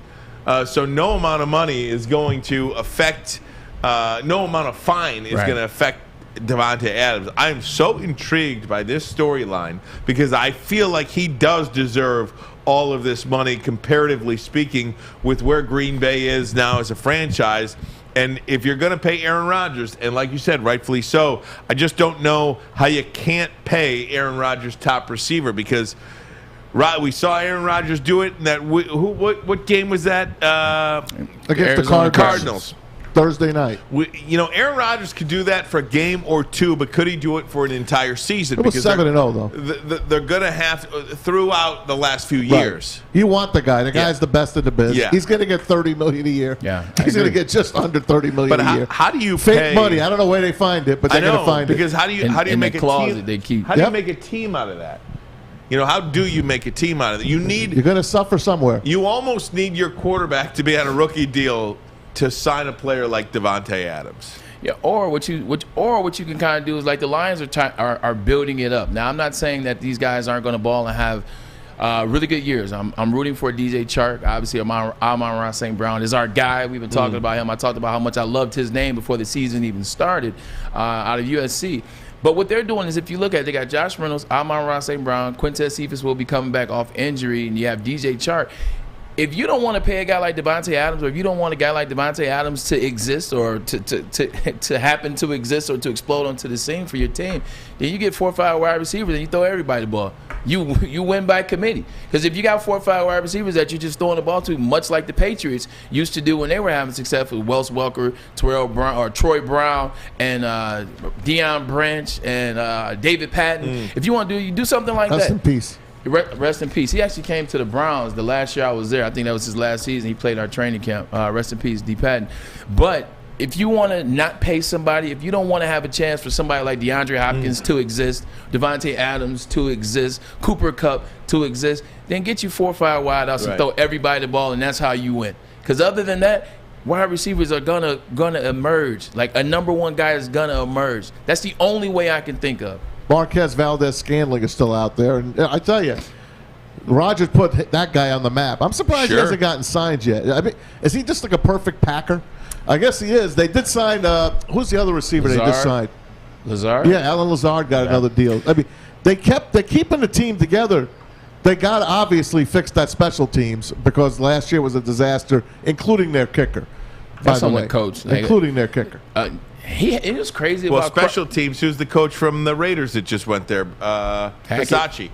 So no amount of money is going to affect no amount of fine is going to affect Davante Adams. I am so intrigued by this storyline because I feel like he does deserve all of this money, comparatively speaking, with where Green Bay is now as a franchise. And if you're going to pay Aaron Rodgers, and like you said, rightfully so, I just don't know how you can't pay Aaron Rodgers top receiver, because we saw Aaron Rodgers do it in that. What game was that? Against the Cardinals. Thursday night. Aaron Rodgers could do that for a game or 2, but could he do it for an entire season? It was 7-0 though. They're going to have throughout the last few years. You want the guy. The guy's the best in the biz. Yeah. He's going to get $30 million a year. Yeah, he's going to get just under $30 million a year. How do you fake pay money? I don't know where they find it, but they're going to find because it. how do you make a team? They keep. How do you make a team out of that? How do you make a team out of it? You're going to suffer somewhere. You almost need your quarterback to be on a rookie deal to sign a player like Davante Adams. Yeah, or what you can kind of do is, like, the Lions are building it up. Now, I'm not saying that these guys aren't going to ball and have really good years. I'm rooting for DJ Chark. Obviously, Amon-Ra St. Brown is our guy. We've been talking about him. I talked about how much I loved his name before the season even started out of USC. But what they're doing is, if you look at it, they got Josh Reynolds, Amon-Ra St. Brown, Quintez Cephas will be coming back off injury, and you have DJ Chark. if you don't want to pay a guy like Davante Adams, or if you don't want a guy like Davante Adams to exist or to happen to exist or to explode onto the scene for your team, then you get 4 or 5 wide receivers and you throw everybody the ball. You win by committee. Because if you got 4 or 5 wide receivers that you're just throwing the ball to, much like the Patriots used to do when they were having success with Wes Welker, Troy Brown, and Deion Branch, and David Patton. If you want to do something like that. Rest in peace. Rest in peace. He actually came to the Browns the last year I was there. I think that was his last season. He played our training camp. Rest in peace, D. Patton. But if you want to not pay somebody, if you don't want to have a chance for somebody like DeAndre Hopkins to exist, Davante Adams to exist, Cooper Kupp to exist, then get you 4 or 5 wideouts and throw everybody the ball, and that's how you win. Because other than that, wide receivers are gonna emerge. Like a number 1 guy is gonna emerge. That's the only way I can think of. Marquez Valdez-Scantling is still out there. And I tell you, Rodgers put that guy on the map. I'm surprised he hasn't gotten signed yet. I mean, is he just like a perfect Packer? I guess he is. They did sign who's the other receiver they just signed? Lazard? Yeah, Alan Lazard got another deal. I mean, they're keeping the team together. They got to obviously fix that special teams because last year was a disaster, including their kicker. That's by the on way, the coach. Including their kicker. It was crazy well, about special teams. Who's the coach from the Raiders that just went there? Versace.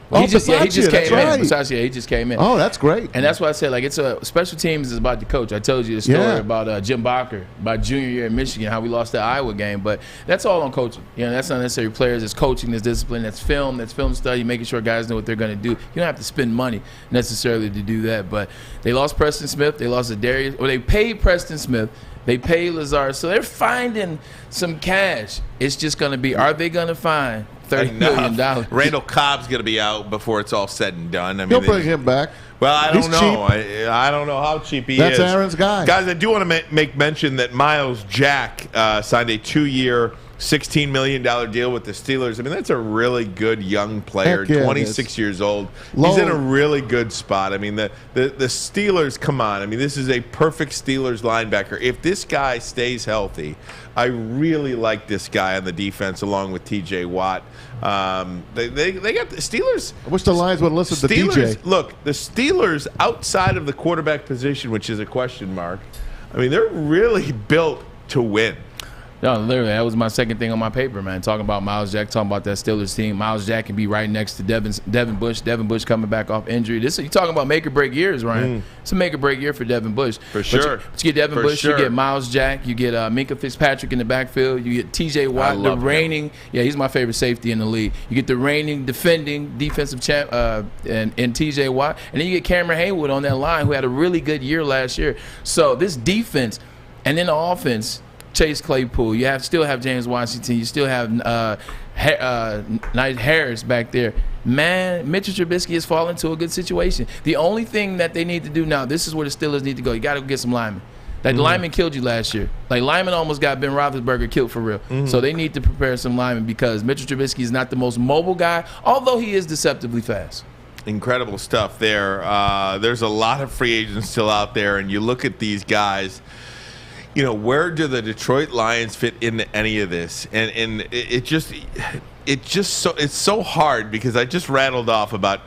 He just came in. Right. Versace, he just came in. Oh, that's great. And that's why I said, like, it's a special teams is about the coach. I told you the story about Jim Bacher, about junior year in Michigan, how we lost the Iowa game. But that's all on coaching. You know, that's not necessarily players. It's coaching, it's discipline, that's film study, making sure guys know what they're going to do. You don't have to spend money necessarily to do that. But they lost Preston Smith. They lost they paid Preston Smith. They pay Lazard. So they're finding some cash. It's just going to be, are they going to find $30 million? Randall Cobb's going to be out before it's all said and done. I mean, He'll bring him back. Well, I don't know. Cheap. I don't know how cheap he That's is. Aaron's guy. Guys, I do want to make mention that Miles Jack signed a 2-year, $16 million deal with the Steelers. I mean, that's a really good young player, 26 years old. He's in a really good spot. I mean, the Steelers, come on. I mean, this is a perfect Steelers linebacker. If this guy stays healthy, I really like this guy on the defense along with TJ Watt. They got the Steelers. I wish the Lions would listen to DJ. Look, the Steelers outside of the quarterback position, which is a question mark, I mean, they're really built to win. No, literally, that was my second thing on my paper, man. Talking about Miles Jack, talking about that Steelers team. Miles Jack can be right next to Devin Bush. Devin Bush coming back off injury. You're talking about make or break years, Ryan. It's a make or break year for Devin Bush. For sure. But you get Devin Bush, you get Miles Jack, you get Minkah Fitzpatrick in the backfield, you get TJ Watt, the reigning. Yeah, he's my favorite safety in the league. You get the reigning, defending defensive champ and TJ Watt, and then you get Cameron Haywood on that line, who had a really good year last year. So this defense, and then the offense. Chase Claypool. You still have James Washington. You still have Najee Harris back there. Man, Mitchell Trubisky has fallen into a good situation. The only thing that they need to do now, this is where the Steelers need to go. You got to get some linemen. Like, the lineman killed you last year. Like, lineman almost got Ben Roethlisberger killed for real. So they need to prepare some linemen because Mitchell Trubisky is not the most mobile guy, although he is deceptively fast. Incredible stuff there. There's a lot of free agents still out there, and you look at these guys. You know, where do the Detroit Lions fit into any of this? And it's so hard because I just rattled off about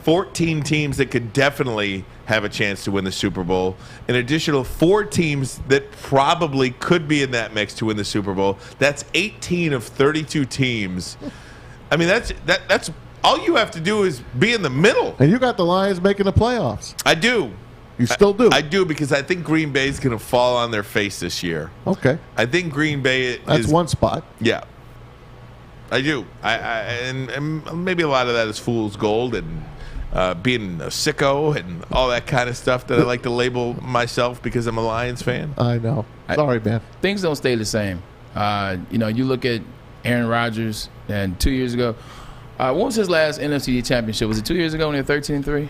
14 teams that could definitely have a chance to win the Super Bowl, an additional 4 teams that probably could be in that mix to win the Super Bowl. That's 18 of 32 teams. I mean, that's all you have to do is be in the middle. And you got the Lions making the playoffs. I do. You still do? I do, because I think Green Bay is going to fall on their face this year. Okay. I think Green Bay That's one spot. Yeah. I do. And maybe a lot of that is fool's gold and being a sicko and all that kind of stuff that I like to label myself because I'm a Lions fan. I know. Sorry, man. Things don't stay the same. You look at Aaron Rodgers, and 2 years ago, what was his last NFC championship? Was it 2 years ago when they were 13-3?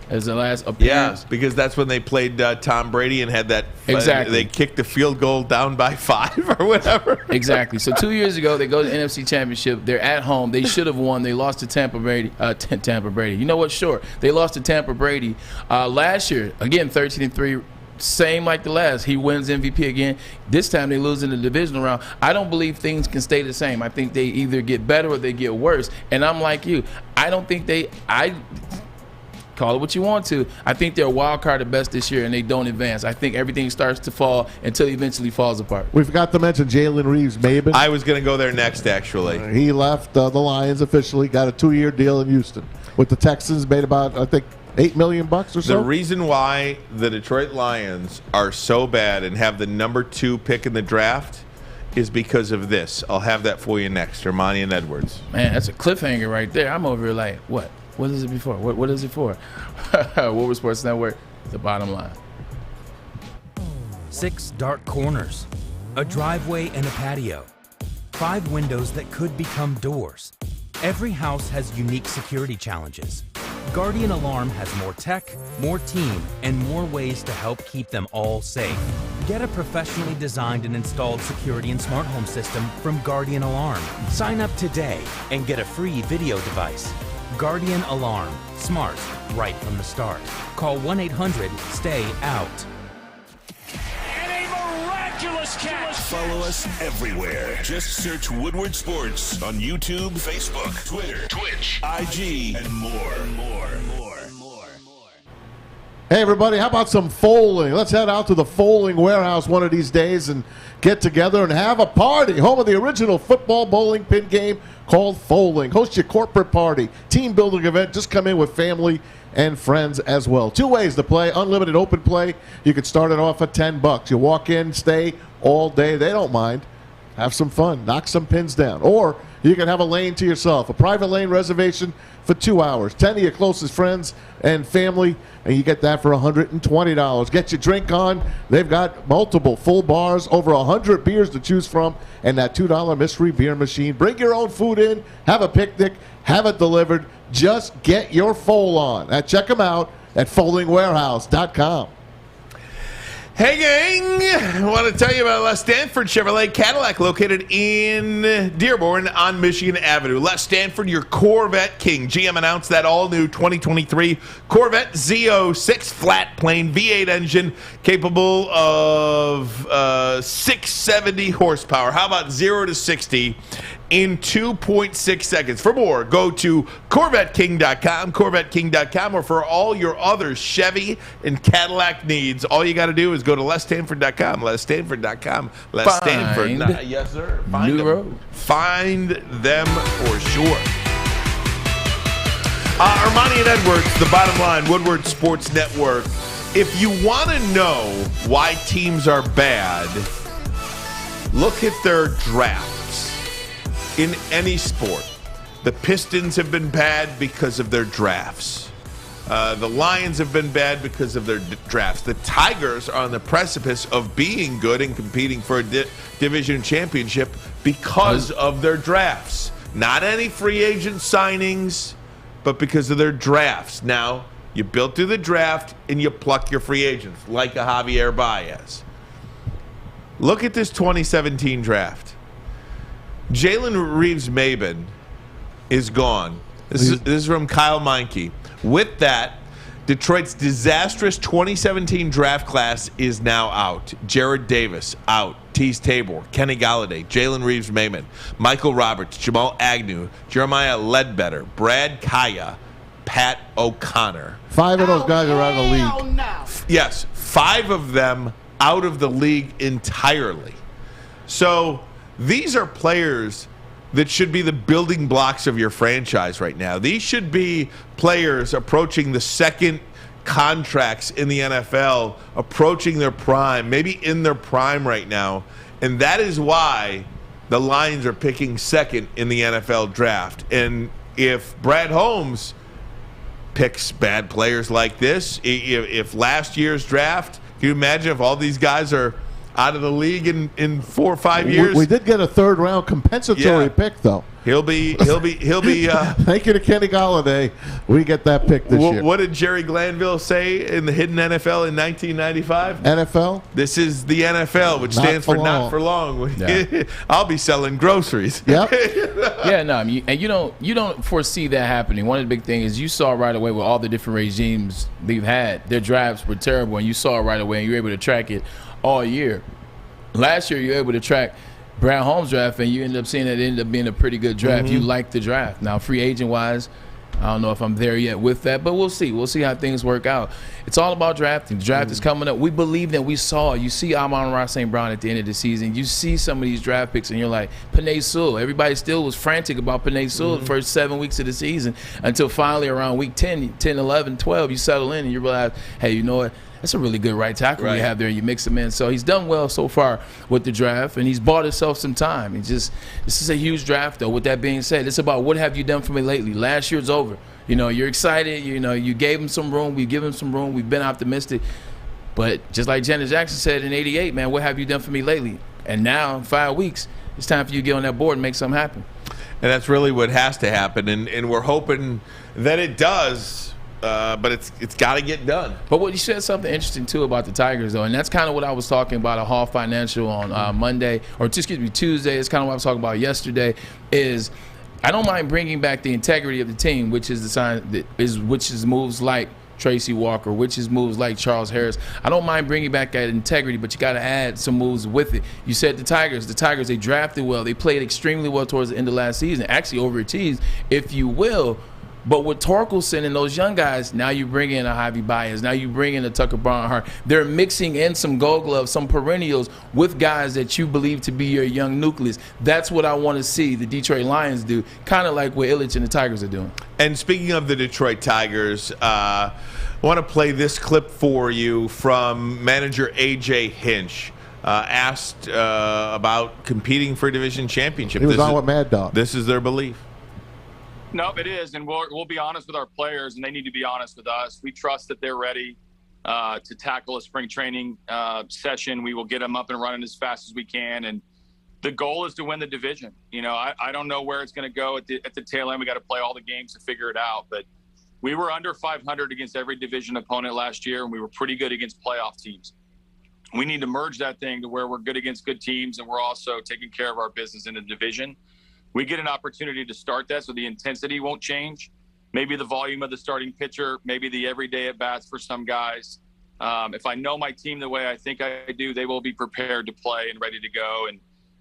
As the last appearance. Yeah, because that's when they played Tom Brady and had that. Exactly. They kicked the field goal down by 5 or whatever. Exactly. So 2 years ago, they go to the NFC Championship. They're at home. They should have won. They lost to Tampa Brady. Tampa Brady. You know what? Sure. They lost to Tampa Brady last year. Again, 13-3. Same like the last. He wins MVP again. This time they lose in the divisional round. I don't believe things can stay the same. I think they either get better or they get worse. And I'm like you. I don't think Call it what you want to. I think they're a wild card at best this year, and they don't advance. I think everything starts to fall until it eventually falls apart. We forgot to mention Jalen Reeves-Maybin. I was going to go there next, actually. He left the Lions officially, got a 2-year deal in Houston with the Texans, made about, I think, $8 million or so. The reason why the Detroit Lions are so bad and have the number 2 pick in the draft is because of this. I'll have that for you next. Ermanni and Edwards. Man, that's a cliffhanger right there. I'm over here like, what? What is it before? What is it for? Woodward Sports Network, the bottom line. 6 dark corners, a driveway and a patio, 5 windows that could become doors. Every house has unique security challenges. Guardian Alarm has more tech, more team, and more ways to help keep them all safe. Get a professionally designed and installed security and smart home system from Guardian Alarm. Sign up today and get a free video device. Guardian Alarm. Smart, right from the start. Call 1-800-STAY-OUT. And a miraculous catch. Follow us everywhere. Just search Woodward Sports on YouTube, Facebook, Twitter, Twitch, IG, and more. Hey, everybody, how about some foaling? Let's head out to the Foaling Warehouse one of these days and get together and have a party. Home of the original football bowling pin game called Foaling. Host your corporate party, team building event. Just come in with family and friends as well. 2 ways to play. Unlimited open play. You can start it off at $10. You walk in, stay all day. They don't mind. Have some fun. Knock some pins down. Or you can have a lane to yourself, a private lane reservation for 2 hours. 10 of your closest friends and family, and you get that for $120. Get your drink on. They've got multiple full bars, over 100 beers to choose from, and that $2 mystery beer machine. Bring your own food in, have a picnic, have it delivered. Just get your foal on. Check them out at foldingwarehouse.com. Hey, gang! I want to tell you about Les Stanford Chevrolet Cadillac, located in Dearborn on Michigan Avenue. Les Stanford, your Corvette king. GM announced that all-new 2023 Corvette Z06 flat-plane V8 engine capable of 670 horsepower. How about 0 to 60 in 2.6 seconds? For more, go to CorvetteKing.com, or for all your other Chevy and Cadillac needs, all you got to do is go to LesStanford.com. LesStanford.com. Les Stanford. Yes, sir. Find them. Find them for sure. Ermanni and Edwards, the bottom line, Woodward Sports Network. If you want to know why teams are bad, look at their drafts. In any sport, the Pistons have been bad because of their drafts. The Lions have been bad because of their drafts. The Tigers are on the precipice of being good and competing for a division championship because of their drafts. Not any free agent signings, but because of their drafts. Now, you build through the draft and you pluck your free agents, like a Javier Baez. Look at this 2017 draft. Jalen Reeves-Maybin is gone. This is from Kyle Meinke. With that, Detroit's disastrous 2017 draft class is now out. Jared Davis, out. Tease Tabor, Kenny Galladay, Jalen Reeves-Maybin, Michael Roberts, Jamal Agnew, Jeremiah Ledbetter, Brad Kaya, Pat O'Connor. 5 of those guys are out of the league. Yes, 5 of them out of the league entirely. So these are players that should be the building blocks of your franchise right now. These should be players approaching the second contracts in the NFL, approaching their prime, maybe in their prime right now. And that is why the Lions are picking second in the NFL draft. And if Brad Holmes picks bad players like this, if last year's draft, can you imagine if all these guys are out of the league in 4 or 5 years? We did get a 3rd-round compensatory pick, though. He'll be. Thank you to Kenny Galladay. We get that pick this year. What did Jerry Glanville say in the Hidden NFL in 1995? NFL? This is the NFL, which stands for not for long. Yeah. I'll be selling groceries. Yep. Yeah, no, and you don't foresee that happening. One of the big things is you saw right away with all the different regimes they've had, their drafts were terrible, and you saw it right away, and you were able to track it all year. Last year, you were able to track Brad Holmes' draft, and you ended up seeing that it ended up being a pretty good draft. You liked the draft. Now, free agent-wise, I don't know if I'm there yet with that, but we'll see. We'll see how things work out. It's all about drafting. The draft is coming up. We believe that we saw. You see Amon-Ra St. Brown at the end of the season. You see some of these draft picks, and you're like, Penei Sewell. Everybody still was frantic about Penei Sewell the first 7 weeks of the season until finally around week 10, 11, 12, you settle in and you realize, hey, you know what? That's a really good right tackle you have there. You mix him in. So he's done well so far with the draft, and he's bought himself some time. This is a huge draft, though. With that being said, it's about what have you done for me lately. Last year's over. You know, you're excited. You know, you gave him some room. We give him some room. We've been optimistic. But just like Janet Jackson said in '88, man, what have you done for me lately? And now, in 5 weeks, it's time for you to get on that board and make something happen. And that's really what has to happen. And we're hoping that it does. But it's got to get done. But what you said something interesting too about the Tigers, though, and that's kind of what I was talking about at Hall Financial on Monday, or Tuesday. It's kind of what I was talking about yesterday. Is I don't mind bringing back the integrity of the team, which is which is moves like Tracy Walker, which is moves like Charles Harris. I don't mind bringing back that integrity, but you got to add some moves with it. You said the Tigers, they drafted well. They played extremely well towards the end of last season, actually overachieved, if you will. But with Torkelson and those young guys, now you bring in a Javi Baez, now you bring in a Tucker Barnhart. They're mixing in some Gold Gloves, some perennials with guys that you believe to be your young nucleus. That's what I want to see the Detroit Lions do, kind of like what Illich and the Tigers are doing. And speaking of the Detroit Tigers, I want to play this clip for you from manager AJ Hinch. Asked about competing for a division championship. He was on with Mad Dog. This is their belief. No, it is, and we'll be honest with our players, and they need to be honest with us. We trust that they're ready to tackle a spring training session. We will get them up and running as fast as we can, and the goal is to win the division. You know, I don't know where it's going to go at the tail end. We got to play all the games to figure it out, but we were under 500 against every division opponent last year, and we were pretty good against playoff teams. We need to merge that thing to where we're good against good teams, and we're also taking care of our business in the division. We get an opportunity to start that, so the intensity won't change. Maybe the volume of the starting pitcher, maybe the everyday at-bats for some guys. If I know my team the way I think I do, they will be prepared to play and ready to go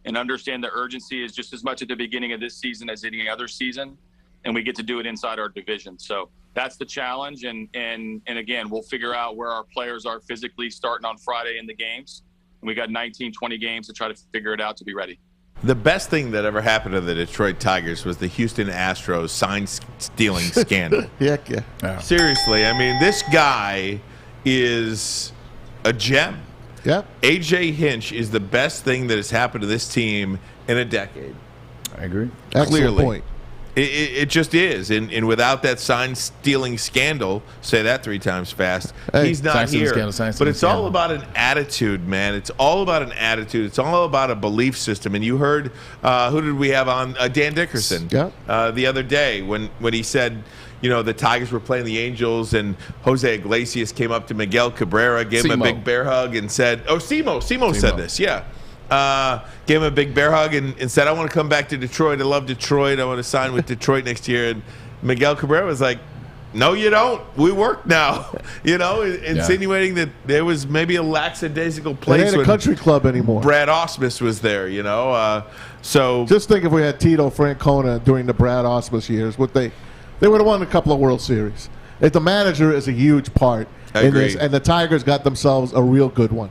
and understand the urgency is just as much at the beginning of this season as any other season, and we get to do it inside our division. So that's the challenge, and again, we'll figure out where our players are physically starting on Friday in the games. And we got 19, 20 games to try to figure it out to be ready. The best thing that ever happened to the Detroit Tigers was the Houston Astros sign-stealing scandal. Heck yeah. Seriously, I mean, this guy is a gem. Yeah. AJ Hinch is the best thing that has happened to this team in a decade. I agree. Excellent Clearly. point. It just is. And without that sign-stealing scandal, say that 3 times fast, he's not here. But it's all about an attitude, man. It's all about an attitude. It's all about a belief system. And you heard, who did we have on? Dan Dickerson the other day when he said, you know, the Tigers were playing the Angels, and Jose Iglesias came up to Miguel Cabrera, gave him a big bear hug, and said, Simo said this, yeah. Gave him a big bear hug and said, I want to come back to Detroit. I love Detroit. I want to sign with Detroit next year. And Miguel Cabrera was like, no, you don't. We work now. You know, insinuating that there was maybe a lackadaisical place. It ain't a country club anymore. Brad Ausmus was there, you know. So just think if we had Tito Francona during the Brad Ausmus years, they would have won a couple of World Series. If the manager is a huge part in this, and the Tigers got themselves a real good one.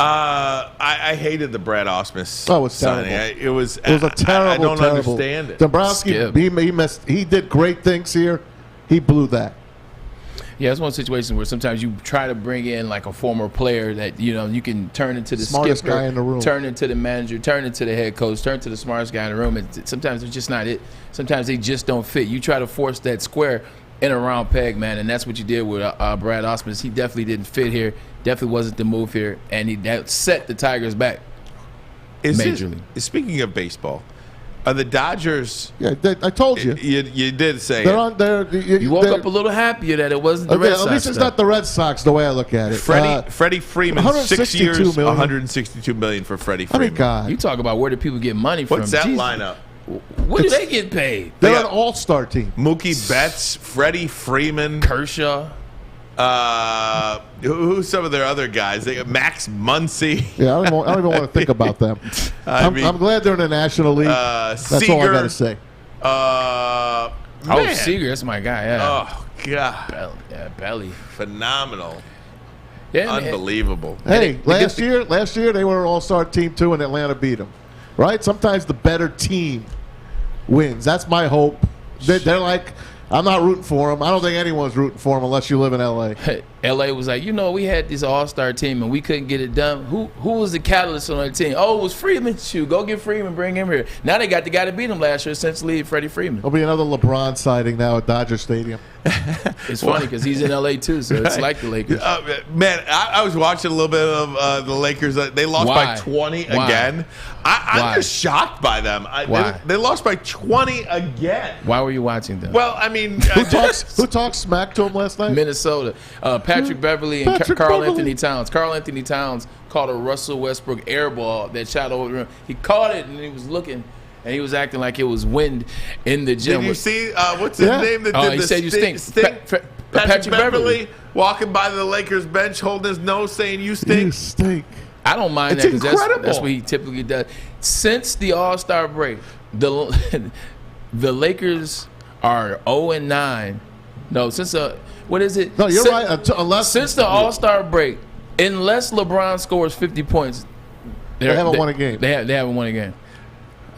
I hated the Brad Ausmus. Oh, it was terrible. It was a terrible. I don't terrible. understand it. Dombrowski, he did great things here. He blew that. Yeah, it's one of those situations where sometimes you try to bring in like a former player that, you know, you can turn into the smartest skipper, guy in the room, turn into the manager, turn into the head coach, turn to the smartest guy in the room. And sometimes it's just not it. Sometimes they just don't fit. You try to force that square in a round peg, man, and that's what you did with Brad Ausmus. He definitely didn't fit here. Definitely wasn't the move here, and that set the Tigers back majorly. Speaking of baseball, are the Dodgers? Yeah, I told you. You did say they're it. on there. You woke up a little happier that it wasn't the Red Sox. At least it's not the Red Sox, the way I look at it. Freddie Freeman, 6 years, $162 million for Freddie Freeman. God. You talk about where do people get money from? What's that lineup? What do they get paid? They're an all-star team. Mookie Betts, Freddie Freeman, Kershaw. Who's some of their other guys? They got Max Muncy. Yeah, I don't even want to think about them. I'm glad they're in the National League. That's all I got to say. Man. Seager, that's my guy. Yeah. Oh God. Belly. Phenomenal. Yeah, unbelievable. Hey, last year they were an all-star team too, and Atlanta beat them. Right? Sometimes the better team wins. That's my hope. They're like, I'm not rooting for them. I don't think anyone's rooting for them unless you live in L.A. L.A. was like, we had this all-star team and we couldn't get it done. Who was the catalyst on the team? Oh, it was Freeman. Shoot, go get Freeman, bring him here. Now they got the guy that beat him last year, essentially, Freddie Freeman. There'll be another LeBron sighting now at Dodger Stadium. It's funny because he's in L.A. too, so it's like the Lakers. Man, I was watching a little bit of the Lakers. They lost by 20 again. I'm just shocked by them. Why? They lost by 20 again. Why were you watching them? Well, I mean, who talked smack to him last night? Minnesota. Patrick Beverly and Carl Anthony Towns. Carl Anthony Towns caught a Russell Westbrook air ball that shot over the rim. He caught it and he was looking. And he was acting like it was wind in the gym. Did you see what's his name that did he the said you stink. Patrick Beverly walking by the Lakers bench holding his nose saying you stink. You stink. I don't mind it's that because that's what he typically does. Since the All-Star break, the Lakers are 0-9. No, since what is it? No, you're right. Since the All-Star break, unless LeBron scores 50 points, they haven't won a game. They haven't won a game.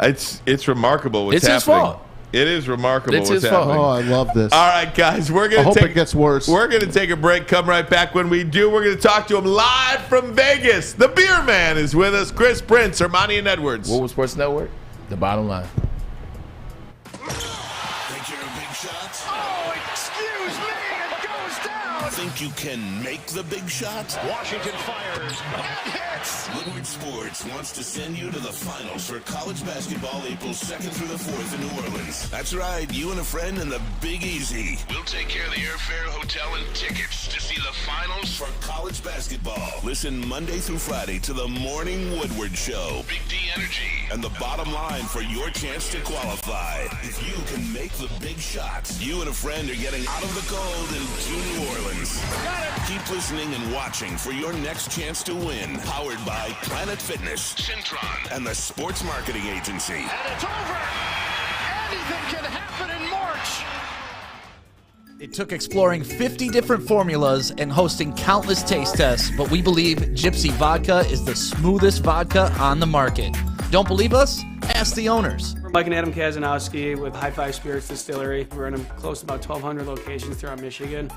It's remarkable what's happening. It's his fault. It is remarkable It's what's his fault. happening. Oh, I love this. All right, guys, I hope it gets worse. We're going to take a break. Come right back. When we do, we're going to talk to him live from Vegas. The Beer Man is with us. Chris Prince, Ermanni and Edwards. Woodward Sports Network. The bottom line. Think you can make the big shot? Washington fires. Hits. Woodward Sports wants to send you to the finals for college basketball April 2nd through the 4th in New Orleans. That's right, you and a friend in the Big Easy. We'll take care of the airfare, hotel, and tickets to see the finals for college basketball. Listen Monday through Friday to the Morning Woodward Show. Big D Energy and the bottom line for your chance to qualify. If you can make the big shot, you and a friend are getting out of the cold into New Orleans. Keep listening and watching for your next chance to win. Powered by Planet Fitness, Syntron, and the Sports Marketing Agency. And it's over. Anything can happen in March. It took exploring 50 different formulas and hosting countless taste tests, but we believe Gypsy Vodka is the smoothest vodka on the market. Don't believe us? Ask the owners. We're Mike and Adam Kazanowski with High Five Spirits Distillery. We're in close to about 1,200 locations throughout Michigan.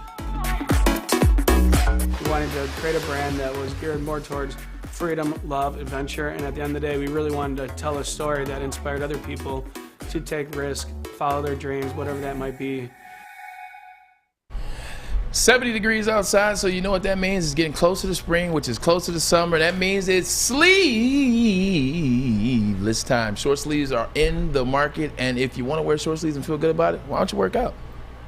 We wanted to create a brand that was geared more towards freedom, love, adventure, and at the end of the day, we really wanted to tell a story that inspired other people to take risks, follow their dreams, whatever that might be. 70 degrees outside, so you know what that means. It's getting closer to spring, which is closer to summer. That means it's sleeveless time. Short sleeves are in the market, and if you want to wear short sleeves and feel good about it, why don't you work out?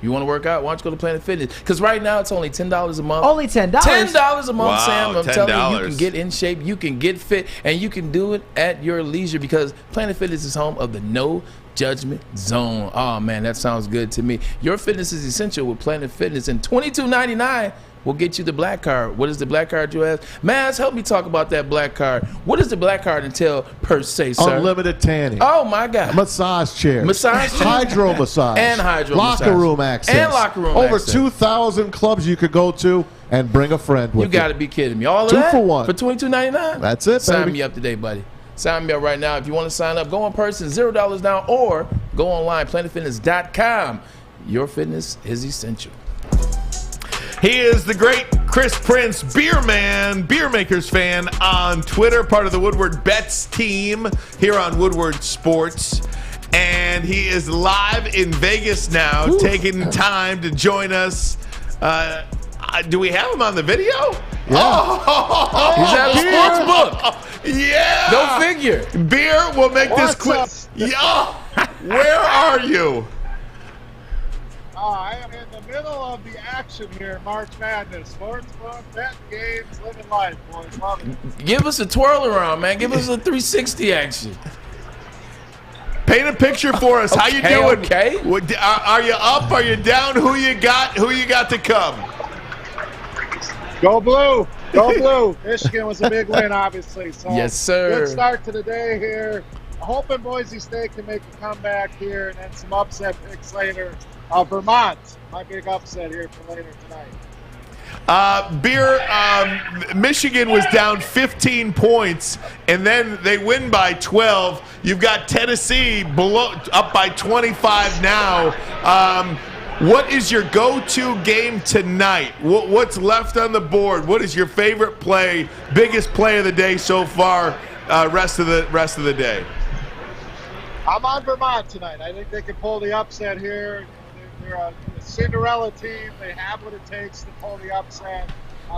You want to work out? Why don't you go to Planet Fitness? Because right now it's only $10 a month. Only $10? $10 a month, Wow, Sam. I'm telling you, you $10. can get in shape, you can get fit, and you can do it at your leisure because Planet Fitness is home of the No Judgment Zone. Oh, man, that sounds good to me. Your fitness is essential with Planet Fitness, and $22.99 will get you the black card. What is the black card, you ask? Maz, help me talk about that black card. What does the black card entail per se, sir? Unlimited tanning. Oh, my God. Massage chairs. Massage chairs. Hydro massage. And hydro Locker massage. room access. And locker room Over access. 2,000 clubs you could go to and bring a friend with you. You got to be kidding me. All of 2 that for 1. for $22.99? That's it, Sign baby. me up today, buddy. Sign me up right now. If you want to sign up, go in person, $0 down, or go online, planetfitness.com. Your fitness is essential. He is the great Chris Prince, Beer Man, Beer Makers fan on Twitter, part of the Woodward Bets team here on Woodward Sports. And he is live in Vegas now, taking time to join us. Do we have him on the video? Yeah. Oh, he's at a sports book. Yeah. Go figure. Beer will make this quick. Yeah. Where are you? I am in the middle of the action here, March Madness. Sports fun, bet games, living life, boys. Love it. Give us a twirl around, man. Give us a 360 action. Paint a picture for us. How you doing? Okay. Are you up? Are you down? Who you got? Who you got to come? Go blue. Go blue. Michigan was a big win, obviously. So yes, sir. Good start to the day here. hoping Boise State can make a comeback here, and then some upset picks later. Vermont, my big upset here for later tonight. Michigan was down 15 points, and then they win by 12. You've got Tennessee up by 25 now. What is your go-to game tonight? What's left on the board? What is your favorite play, biggest play of the day so far? Rest of the day. I'm on Vermont tonight. I think they can pull the upset here. They're a Cinderella team. They have what it takes to pull the upset.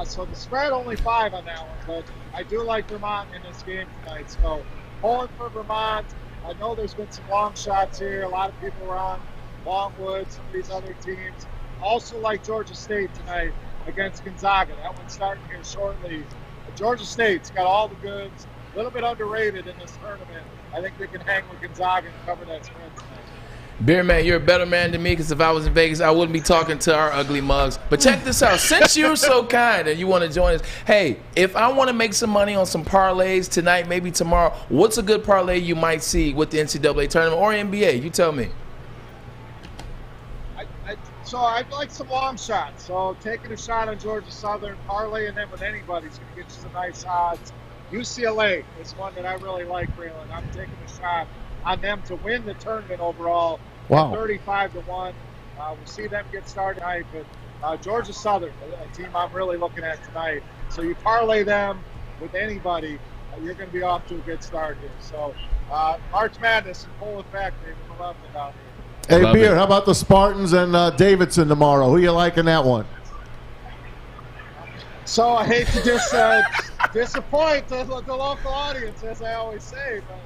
So the spread only 5 on that one, but I do like Vermont in this game tonight. So pulling for Vermont. I know there's been some long shots here. A lot of people are on Longwood, some of these other teams. Also like Georgia State tonight against Gonzaga. That one's starting here shortly. But Georgia State's got all the goods. A little bit underrated in this tournament. I think they can hang with Gonzaga and cover that spread tonight. Beer man, you're a better man than me, because if I was in Vegas, I wouldn't be talking to our ugly mugs. But check this out. Since you're so kind and you want to join us, hey, if I want to make some money on some parlays tonight, maybe tomorrow, what's a good parlay you might see with the NCAA tournament or NBA? You tell me. So I'd like some long shots. So taking a shot on Georgia Southern, parlaying them with anybody is going to get you some nice odds. UCLA is one that I really like, Braylon. I'm taking a shot on them to win the tournament overall. Wow. 35-1. We'll see them get started tonight, but Georgia Southern, a team I'm really looking at tonight. So you parlay them with anybody, you're going to be off to a good start here. So March Madness in full effect. They're loving it out here. Hey, Beer, how about the Spartans and Davidson tomorrow? Who you like in that one? So I hate to disappoint the local audience, as I always say, but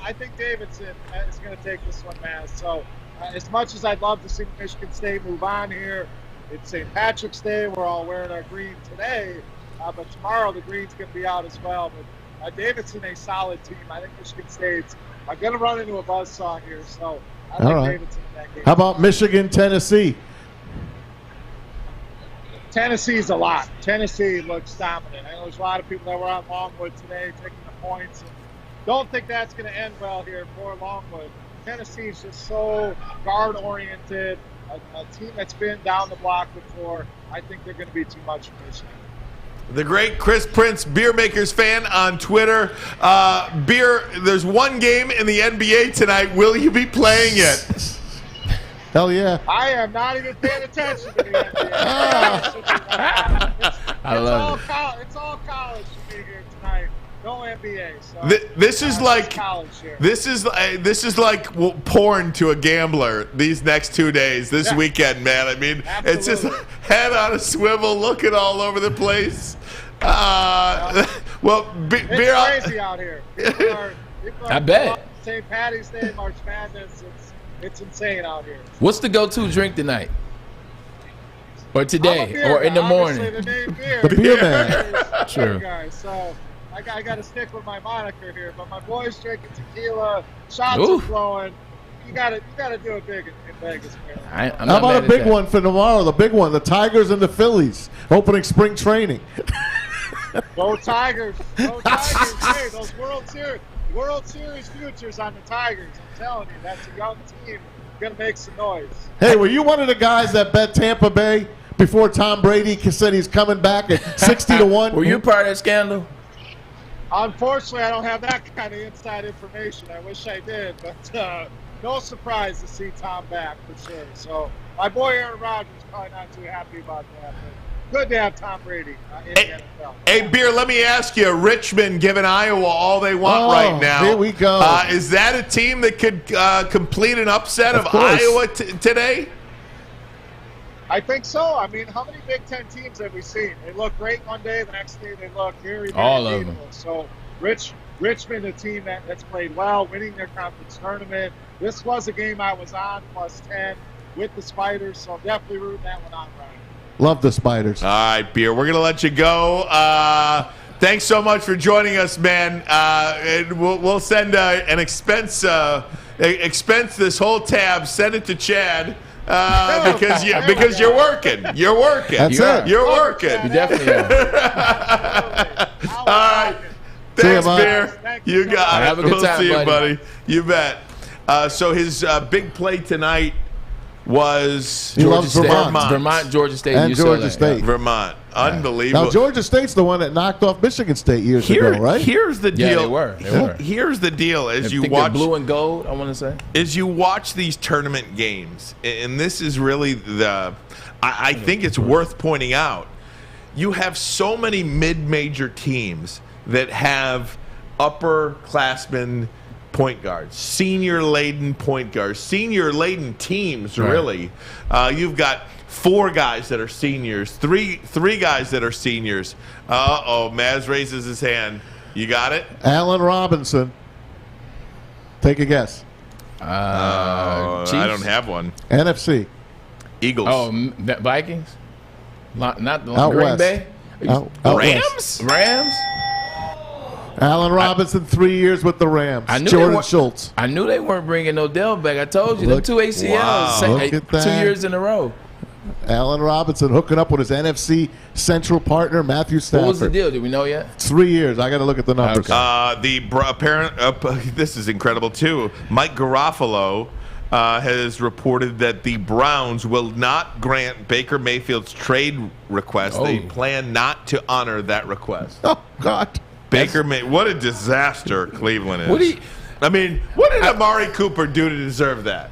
I think Davidson is going to take this one, man. So as much as I'd love to see Michigan State move on here, it's St. Patrick's Day. We're all wearing our green today, but tomorrow the green's going to be out as well. But Davidson, a solid team. I think Michigan State's going to run into a buzzsaw here, so I like Davidson in that game. How about Michigan, Tennessee? Tennessee's a lot. Tennessee looks dominant. I know there's a lot of people that were on Longwood today taking the points. And don't think that's going to end well here for Longwood. Tennessee's just so guard-oriented, a team that's been down the block before. I think they're going to be too much for Michigan. The great Chris Prince, Beer Makers fan on Twitter. Beer, there's one game in the NBA tonight. Will you be playing it? Hell yeah. I am not even paying attention to the NBA. I love it. It's all college for me here tonight. No NBA. So this is like college here. this is like porn to a gambler. These next 2 days, this weekend, man. I mean, Absolutely. it's just head on a swivel, looking all over the place. Well, Beer, it's crazy out here. People are I bet. St. Patty's Day, March Madness. It's insane out here. What's the go-to drink tonight? Or today? Or in the morning? The name beer. The beer man. True. Guys, so I got to stick with my moniker here. But my boys drinking tequila, shots are flowing. You got to do it big in Vegas, man. How about a big one for tomorrow? The big one, the Tigers and the Phillies opening spring training. Go Tigers! Go Tigers! Hey, those World Series futures on the Tigers. I'm telling you, that's a young team going to make some noise. Hey, were you one of the guys that bet Tampa Bay before Tom Brady said he's coming back at 60-1? Were you part of that scandal? Unfortunately, I don't have that kind of inside information. I wish I did, but no surprise to see Tom back for sure. So my boy Aaron Rodgers is probably not too happy about that. But good to have Tom Brady in the NFL. Hey, Beer, let me ask you, Richmond giving Iowa all they want right now. Here we go. Is that a team that could complete an upset of Iowa today? I think so. I mean, how many Big Ten teams have we seen? They look great one day, the next day they look very, very all of them. So Richmond, a team that's played well, winning their conference tournament. This was a game I was on, +10 with the Spiders, so definitely rooting that one on, Ryan. Love the Spiders. All right, Beer, we're going to let you go. Thanks so much for joining us, man. And we'll send an expense this whole tab. Send it to Chad because you're working. You're working. That's it. You're working. You definitely are. All right. Thanks, Beer. You got it. Have a good time, see you, buddy. buddy. You bet. So his big play tonight was loves Vermont, Georgia State, and UCLA. Georgia State. Vermont. Unbelievable. Now, Georgia State's the one that knocked off Michigan State years ago, right? Here's the deal. Yeah, they were. Here's the deal. As you think watch they're blue and gold, I want to say. As you watch these tournament games, and this is really I think it's worth pointing out, you have so many mid-major teams that have upperclassmen point guards, senior-laden point guards, senior-laden teams, really. You've got 4 guys that are seniors, three guys that are seniors. Maz raises his hand. You got it? Allen Robinson. Take a guess. I don't have one. NFC. Eagles. Oh, Vikings? Not Out Green west. Bay? Out Rams? Rams? Allen Robinson, 3 years with the Rams. Jordan Schultz. I knew they weren't bringing Odell back. I told you, them 2 ACLs, Look at that. 2 years in a row. Allen Robinson hooking up with his NFC Central partner, Matthew Stafford. What was the deal? Do we know yet? 3 years. I got to look at the numbers. This is incredible, too. Mike Garofalo has reported that the Browns will not grant Baker Mayfield's trade request. They plan not to honor that request. Oh, God. What a disaster Cleveland is. What did Amari Cooper do to deserve that?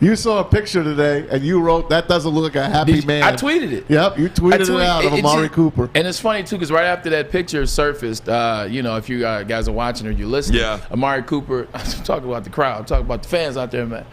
You saw a picture today, and you wrote, that doesn't look like a happy man. I tweeted it. Yep, you tweeted it out of Amari Cooper. And it's funny, too, because right after that picture surfaced, if you guys are watching or you're listening, Amari Cooper, I'm talking about the crowd, I'm talking about the fans out there, man.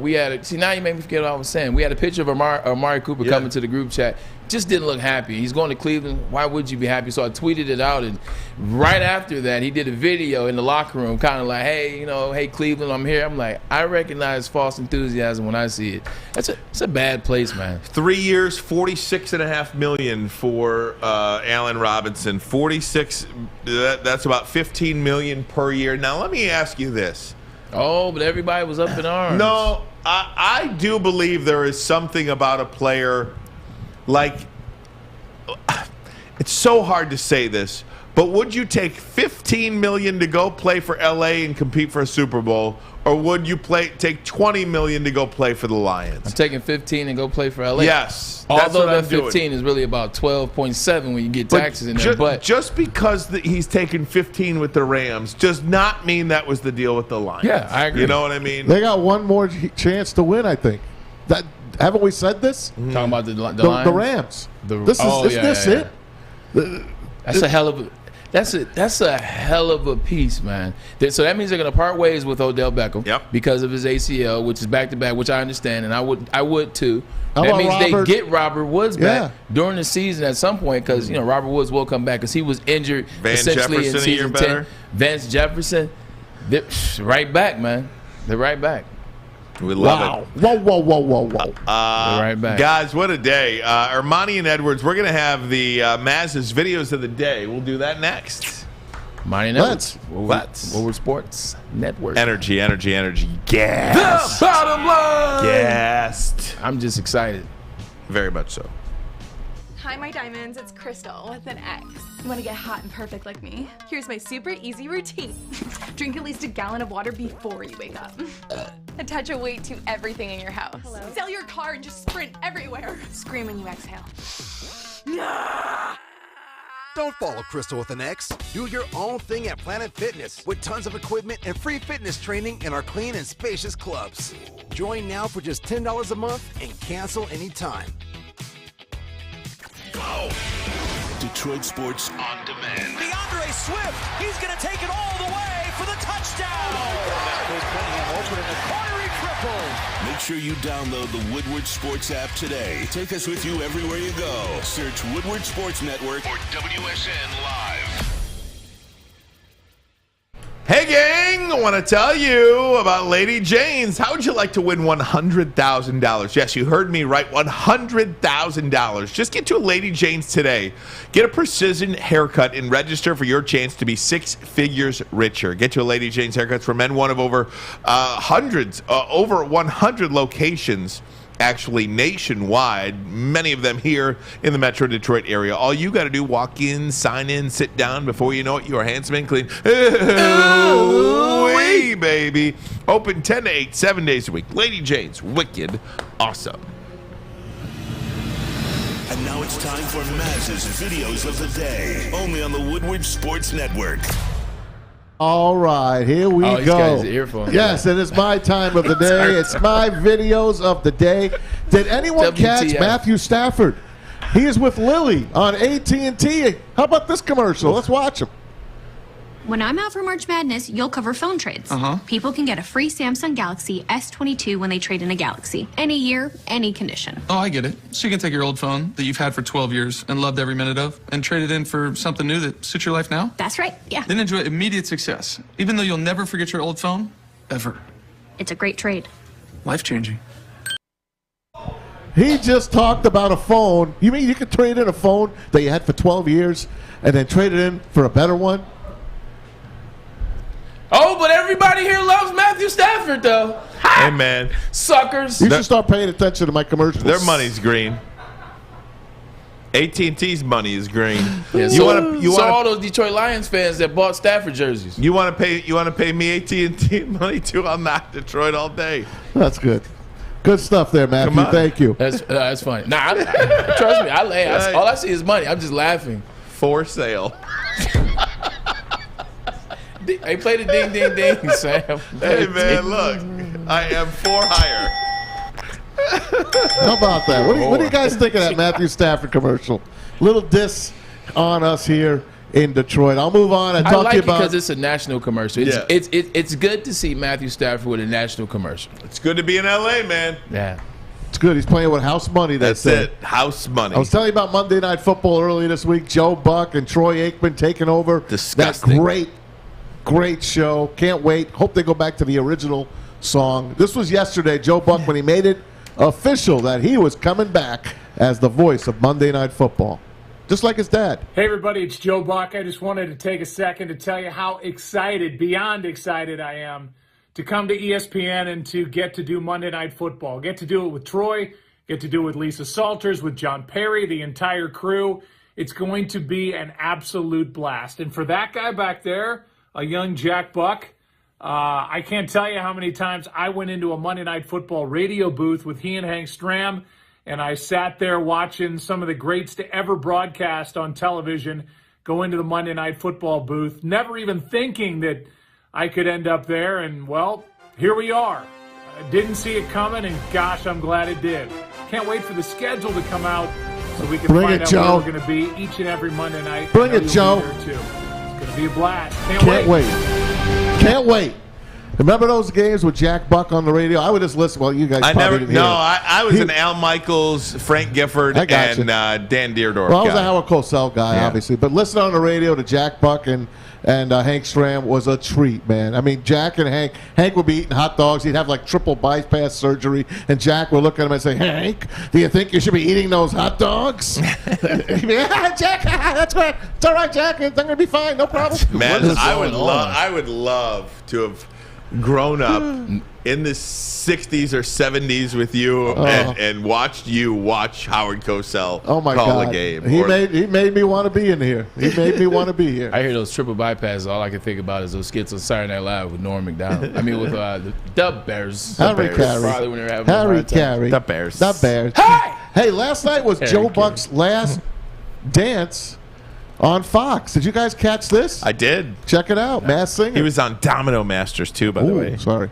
We had now you made me forget what I was saying. We had a picture of Amari Cooper coming to the group chat. Just didn't look happy. He's going to Cleveland. Why would you be happy? So I tweeted it out, and right after that, he did a video in the locker room, kind of like, hey, Cleveland, I'm here. I'm like, I recognize false enthusiasm when I see it. It's a bad place, man. 3 years, $46.5 million for Allen Robinson. 46. That's about $15 million per year. Now let me ask you this. Oh, but everybody was up in arms. No, I do believe there is something about a player. Like, it's so hard to say this, but would you take $15 million to go play for LA and compete for a Super Bowl, or would you take $20 million to go play for the Lions? I'm taking 15 and go play for LA. Yes, although that 15 is really about 12.7 when you get taxes in there. But just because he's taking 15 with the Rams does not mean that was the deal with the Lions. Yeah, I agree. You know what I mean? They got one more chance to win, I think. Haven't we said this? Talking about the Rams. This it? That's a hell of a. That's a hell of a piece, man. So that means they're going to part ways with Odell Beckham because of his ACL, which is back to back, which I understand, and I would too. That means they get Robert Woods back during the season at some point because Robert Woods will come back because he was injured essentially in season 10. Vance Jefferson, they're right back, man. They're right back. We love it. Whoa. Right back. Guys, what a day. Ermanni and Edwards, we're going to have the Maz's videos of the day. We'll do that next. Ermanni and Edwards. Woodward Sports Network. Energy. Gas. The bottom line. Gassed. I'm just excited. Very much so. Hi, my diamonds. It's Crystal with an X. You want to get hot and perfect like me? Here's my super easy routine. Drink at least a gallon of water before you wake up. Attach a weight to everything in your house. Sell your car and just sprint everywhere. Scream when you exhale. Don't follow Crystal with an X. Do your own thing at Planet Fitness with tons of equipment and free fitness training in our clean and spacious clubs. Join now for just $10 a month and cancel anytime. Go! Detroit Sports On Demand. DeAndre Swift, he's going to take it all the way for the touchdown. Open in the corner, he triple. Make sure you download the Woodward Sports app today. Take us with you everywhere you go. Search Woodward Sports Network or WSN Live. Hey, gang, I want to tell you about Lady Jane's. How would you like to win $100,000? Yes, you heard me right, $100,000. Just get to a Lady Jane's today. Get a precision haircut and register for your chance to be 6 figures richer. Get to a Lady Jane's Haircuts for Men, one of over over 100 locations actually nationwide, many of them here in the Metro Detroit area. All you got to do, walk in, sign in, sit down. Before you know it, you are handsome clean. Hey, baby. Open 10 to 8, 7 days a week. Lady Jane's wicked awesome. And now it's time for Maz's Videos of the Day, only on the Woodward Sports Network. All right, here we he's go. got his earphones. Yes, it is my time of the day. It's my videos of the day. Did anyone catch Matthew Stafford? He is with Lily on AT&T. How about this commercial? Let's watch him. When I'm out for March Madness, you'll cover phone trades. People can get a free Samsung Galaxy S22 when they trade in a Galaxy. Any year, any condition. Oh, I get it. So you can take your old phone that you've had for 12 years and loved every minute of and trade it in for something new that suits your life now? That's right, yeah. Then enjoy immediate success, even though you'll never forget your old phone, ever. It's a great trade. Life-changing. He just talked about a phone. You mean you could trade in a phone that you had for 12 years and then trade it in for a better one? Oh, but everybody here loves Matthew Stafford, though. Hey, man. Suckers. You should start paying attention to my commercials. Their money's green. AT&T's money is green. Yeah, so all those Detroit Lions fans that bought Stafford jerseys. You want to pay me AT&T money too? I'm not Detroit all day. That's good. Good stuff there, Matthew. Thank you. That's funny. Nah, trust me. All I see is money. I'm just laughing. For sale. Hey, play the ding, ding, ding, Sam. Hey, man, look. I am for hire. How about that? What do you guys think of that Matthew Stafford commercial? Little diss on us here in Detroit. I'll move on and talk to you about. Because it's a national commercial. It's good to see Matthew Stafford with a national commercial. It's good to be in LA, man. Yeah. It's good. He's playing with house money. That's it. House money. I was telling you about Monday Night Football earlier this week. Joe Buck and Troy Aikman taking over. Disgusting. That great show. Can't wait. Hope they go back to the original song. This was yesterday, Joe Buck, when he made it official that he was coming back as the voice of Monday Night Football. Just like his dad. Hey, everybody, it's Joe Buck. I just wanted to take a second to tell you how excited, beyond excited I am to come to ESPN and to get to do Monday Night Football. Get to do it with Troy, get to do it with Lisa Salters, with John Perry, the entire crew. It's going to be an absolute blast. And for that guy back there, a young Jack Buck, I can't tell you how many times I went into a Monday Night Football radio booth with he and Hank Stram, and I sat there watching some of the greats to ever broadcast on television go into the Monday Night Football booth, never even thinking that I could end up there, and, well, here we are. I didn't see it coming, and gosh, I'm glad it did. Can't wait for the schedule to come out so we can find out where we're going to be each and every Monday night. Bring it, Joe. It's going to be a blast. Can't wait. Can't wait. Remember those games with Jack Buck on the radio? I would just listen. Well, you guys probably didn't hear it. I was an Al Michaels, Frank Gifford, and Dan Deerdorf Well, I was guy. a Howard Cosell guy, obviously. But listening on the radio to Jack Buck and Hank Stram was a treat, man. I mean, Jack and Hank would be eating hot dogs. He'd have like triple bypass surgery. And Jack would look at him and say, Hank, do you think you should be eating those hot dogs? He'd be, Jack, that's good. It's all right, Jack. I'm going to be fine. No problem. Man, I would love to have grown up in the 60s or 70s with you and watched you watch Howard Cosell call a game. He made me want to be in here. He made me want to be here. I hear those triple bypasses. All I can think about is those skits on Saturday Night Live with Norm Macdonald. I mean, with the Bears. Harry Carey. Probably when they were having Harry Carey. The Bears. The Bears. Hey, last night was Joe Buck's last dance on Fox. Did you guys catch this? I did. Check it out. Masked Singer. He was on Domino Masters, too, by the way. Sorry.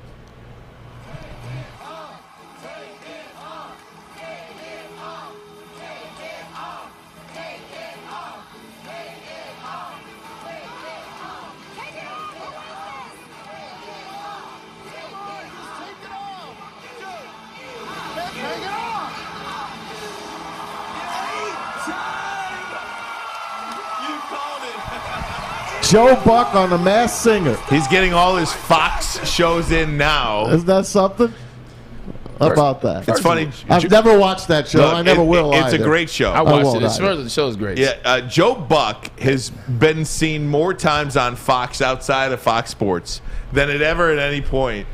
Joe Buck on the Masked Singer. He's getting all his Fox shows in now. Isn't that something? How about that? It's funny. I've never watched that show. I never will It's either. a great show. I watched it. The show is great. Yeah, Joe Buck has been seen more times on Fox outside of Fox Sports than at any point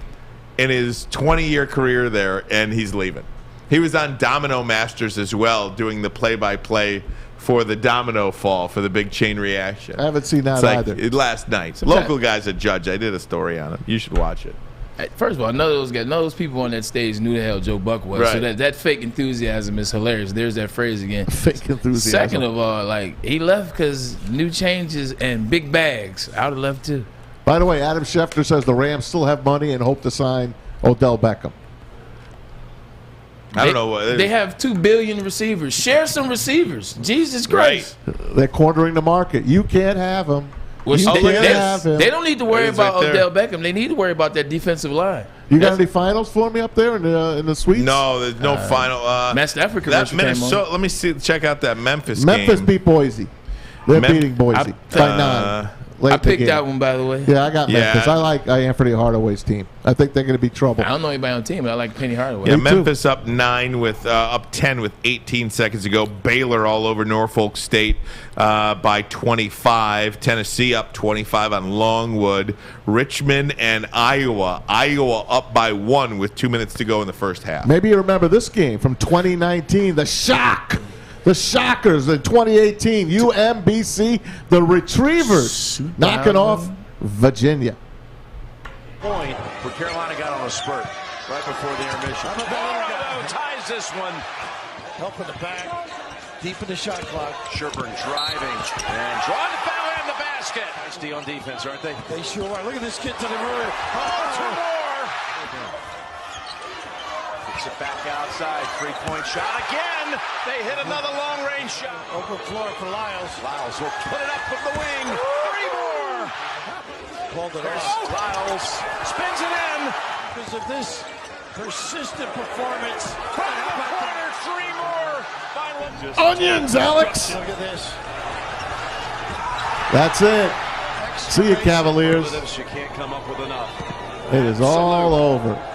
in his 20-year career there, and he's leaving. He was on Domino Masters as well, doing the play-by-play for the domino fall for the big chain reaction. I haven't seen that either. Last night. Local guy's a judge. I did a story on him. You should watch it. First of all, none of those people on that stage knew the hell Joe Buck was. Right. So that fake enthusiasm is hilarious. There's that phrase again. Fake enthusiasm. Second of all, he left because new changes and big bags. I would have left too. By the way, Adam Schefter says the Rams still have money and hope to sign Odell Beckham. I don't know what they have 2 billion receivers. Share some receivers. Jesus Christ. They're cornering the market. You can't have them. Well, you can't have him. They don't need to worry about Odell Beckham. They need to worry about that defensive line. You got any finals for me up there in the suites? No, there's no final. Matt Stafford that Minnesota. Let me see. Check out that Memphis Memphis game. beat Boise. They're beating Boise by 9. I picked that one, by the way. Yeah, I got Memphis. I like Anthony Hardaway's team. I think they're going to be trouble. I don't know anybody on the team, but I like Penny Hardaway. Yeah, Memphis up 10 with 18 seconds to go. Baylor all over Norfolk State by 25. Tennessee up 25 on Longwood. Richmond and Iowa. Iowa up by 1 with 2 minutes to go in the first half. Maybe you remember this game from 2019, the shock. The Shockers in 2018, UMBC, the Retrievers knocking off Virginia. Point where Carolina got on a spurt right before the intermission. Ties this one. Help in the back. Deep in the shot clock. Sherburne driving and drawing the foul in the basket. Nice D on defense, aren't they? They sure are. Look at this kid to the rear. Oh, 2 more. Kicks it back outside. 3-point shot again. They hit another long-range shot. Open floor for Lyles. Lyles will put it up from the wing. 3 more. Pulled it off. Lyles spins it in. Because of this persistent performance. Final quarter, 3 more. Onions, Alex. Look at this. That's it. See you, Cavaliers. You can't come up with enough. It is all over.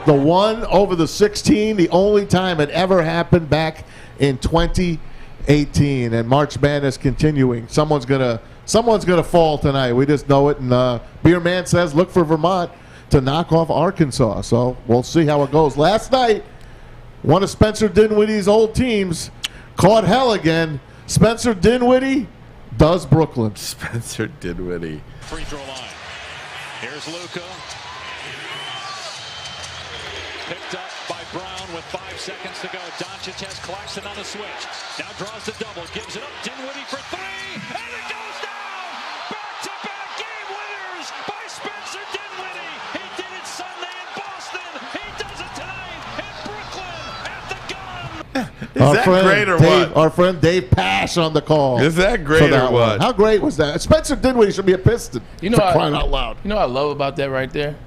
The 1 over the 16, the only time it ever happened back in 2018, and March Madness continuing. Someone's gonna fall tonight. We just know it. And Beer Man says look for Vermont to knock off Arkansas. So we'll see how it goes. Last night, one of Spencer Dinwiddie's old teams caught hell again. Spencer Dinwiddie does Brooklyn. Spencer Dinwiddie. Free throw line. Here's Luka. Picked up by Brown with 5 seconds to go. Doncic has Claxton on the switch. Now draws the double. Gives it up. Dinwiddie for 3. And it goes down. Back-to-back game winners by Spencer Dinwiddie. He did it Sunday in Boston. He does it tonight in Brooklyn at the gun. Is that great or what? Our friend Dave Pash on the call. Is that great or what? How great was that? Spencer Dinwiddie should be a Piston. Crying out loud. You know what I love about that right there?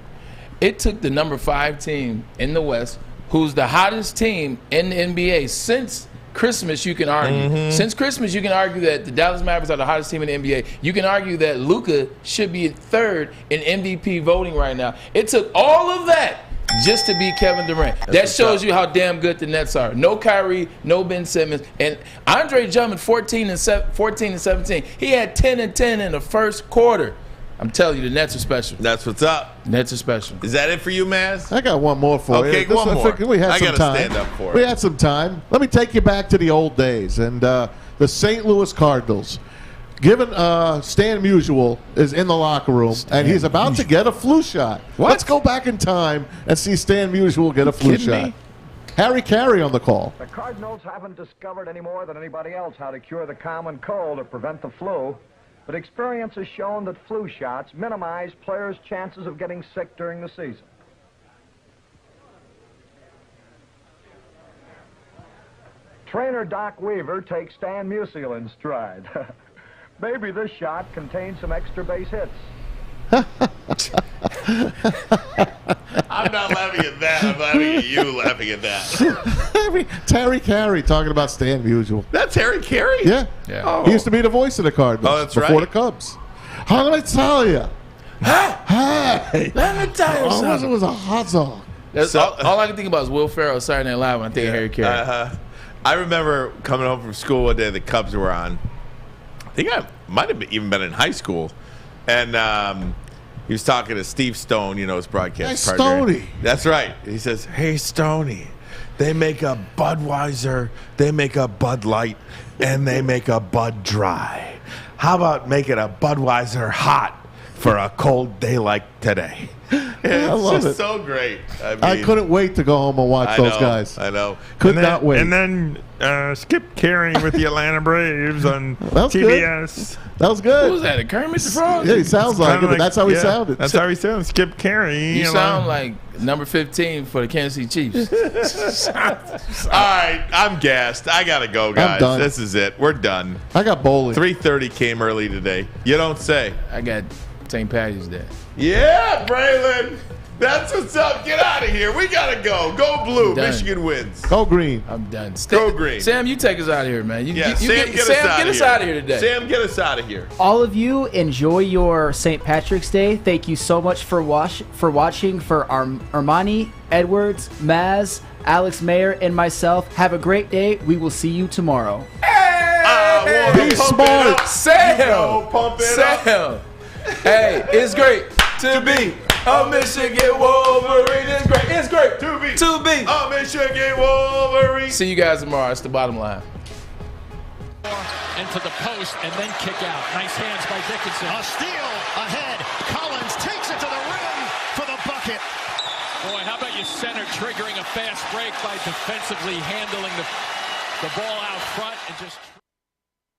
It took the number 5 team in the West, who's the hottest team in the NBA since Christmas, you can argue. Since Christmas, you can argue that the Dallas Mavericks are the hottest team in the NBA. You can argue that Luka should be 3rd in MVP voting right now. It took all of that just to beat Kevin Durant. That shows you how damn good the Nets are. No Kyrie, no Ben Simmons. And Andre Drummond, 14 and 17. He had 10 and 10 in the first quarter. I'm telling you, the Nets are special. That's what's up. Nets are special. Is that it for you, Maz? I got one more for you. Okay, one more. We had I some gotta time. stand up for We it. had some time. Let me take you back to the old days. And the St. Louis Cardinals, given Stan Musial is in the locker room, and he's about to get a flu shot. What? Let's go back in time and see Stan Musial get a flu shot. me? Harry Carey on the call. The Cardinals haven't discovered any more than anybody else how to cure the common cold or prevent the flu. But experience has shown that flu shots minimize players' chances of getting sick during the season. Trainer Doc Weaver takes Stan Musial in stride. Maybe this shot contains some extra base hits. I'm not laughing at that. I'm laughing at you laughing at that. Harry Carey talking about Stan Musial. That's Harry Carey? Yeah. Oh. He used to be the voice of the Cardinals Oh, that's before right. the Cubs. Let me tell you. Hey. Let me tell you something. It was a hot dog. All I can think about is Will Ferrell Saturday Night Live when I think of Harry Carey. I remember coming home from school one day, the Cubs were on. I think I might have even been in high school. And he was talking to Steve Stone, his broadcast Hey, partner. Stoney. That's right. He says, "Hey, Stoney, They make a Budweiser, they make a Bud Light, and they make a Bud Dry. How about making a Budweiser hot for a cold day like today? I love it. So great. I couldn't wait to go home and watch those guys. I know. Could not wait. And then Skip Carey with the Atlanta Braves on TBS. Good. That was good. Who was that? Kermit the Frog? Yeah, he sounds like it, but that's how he sounded. That's how he sounds. Skip Carey. You sound like number 15 for the Kansas City Chiefs. All right, I'm gassed. I got to go, guys. I'm done. This is it. We're done. I got bowling. 3:30 came early today. You don't say. I got St. Patty's Day. Yeah, Braylon. That's what's up. Get out of here. We got to go. Go blue. Michigan wins. Go green. I'm done. Go green. Sam, you take us out of here, man. Sam, get us out of here today. Sam, get us out of here. All of you, enjoy your St. Patrick's Day. Thank you so much for watching. For Ermanni, Edwards, Maz, Alex Mayer, and myself, have a great day. We will see you tomorrow. Be smart. Sam. Pump it up. Hey, it's great to be a Michigan Wolverine. It's great to be a Michigan Wolverine. See you guys tomorrow. It's the bottom line. Into the post and then kick out. Nice hands by Dickinson. A steal ahead. Collins takes it to the rim for the bucket. Boy, how about you center triggering a fast break by defensively handling the ball out front and just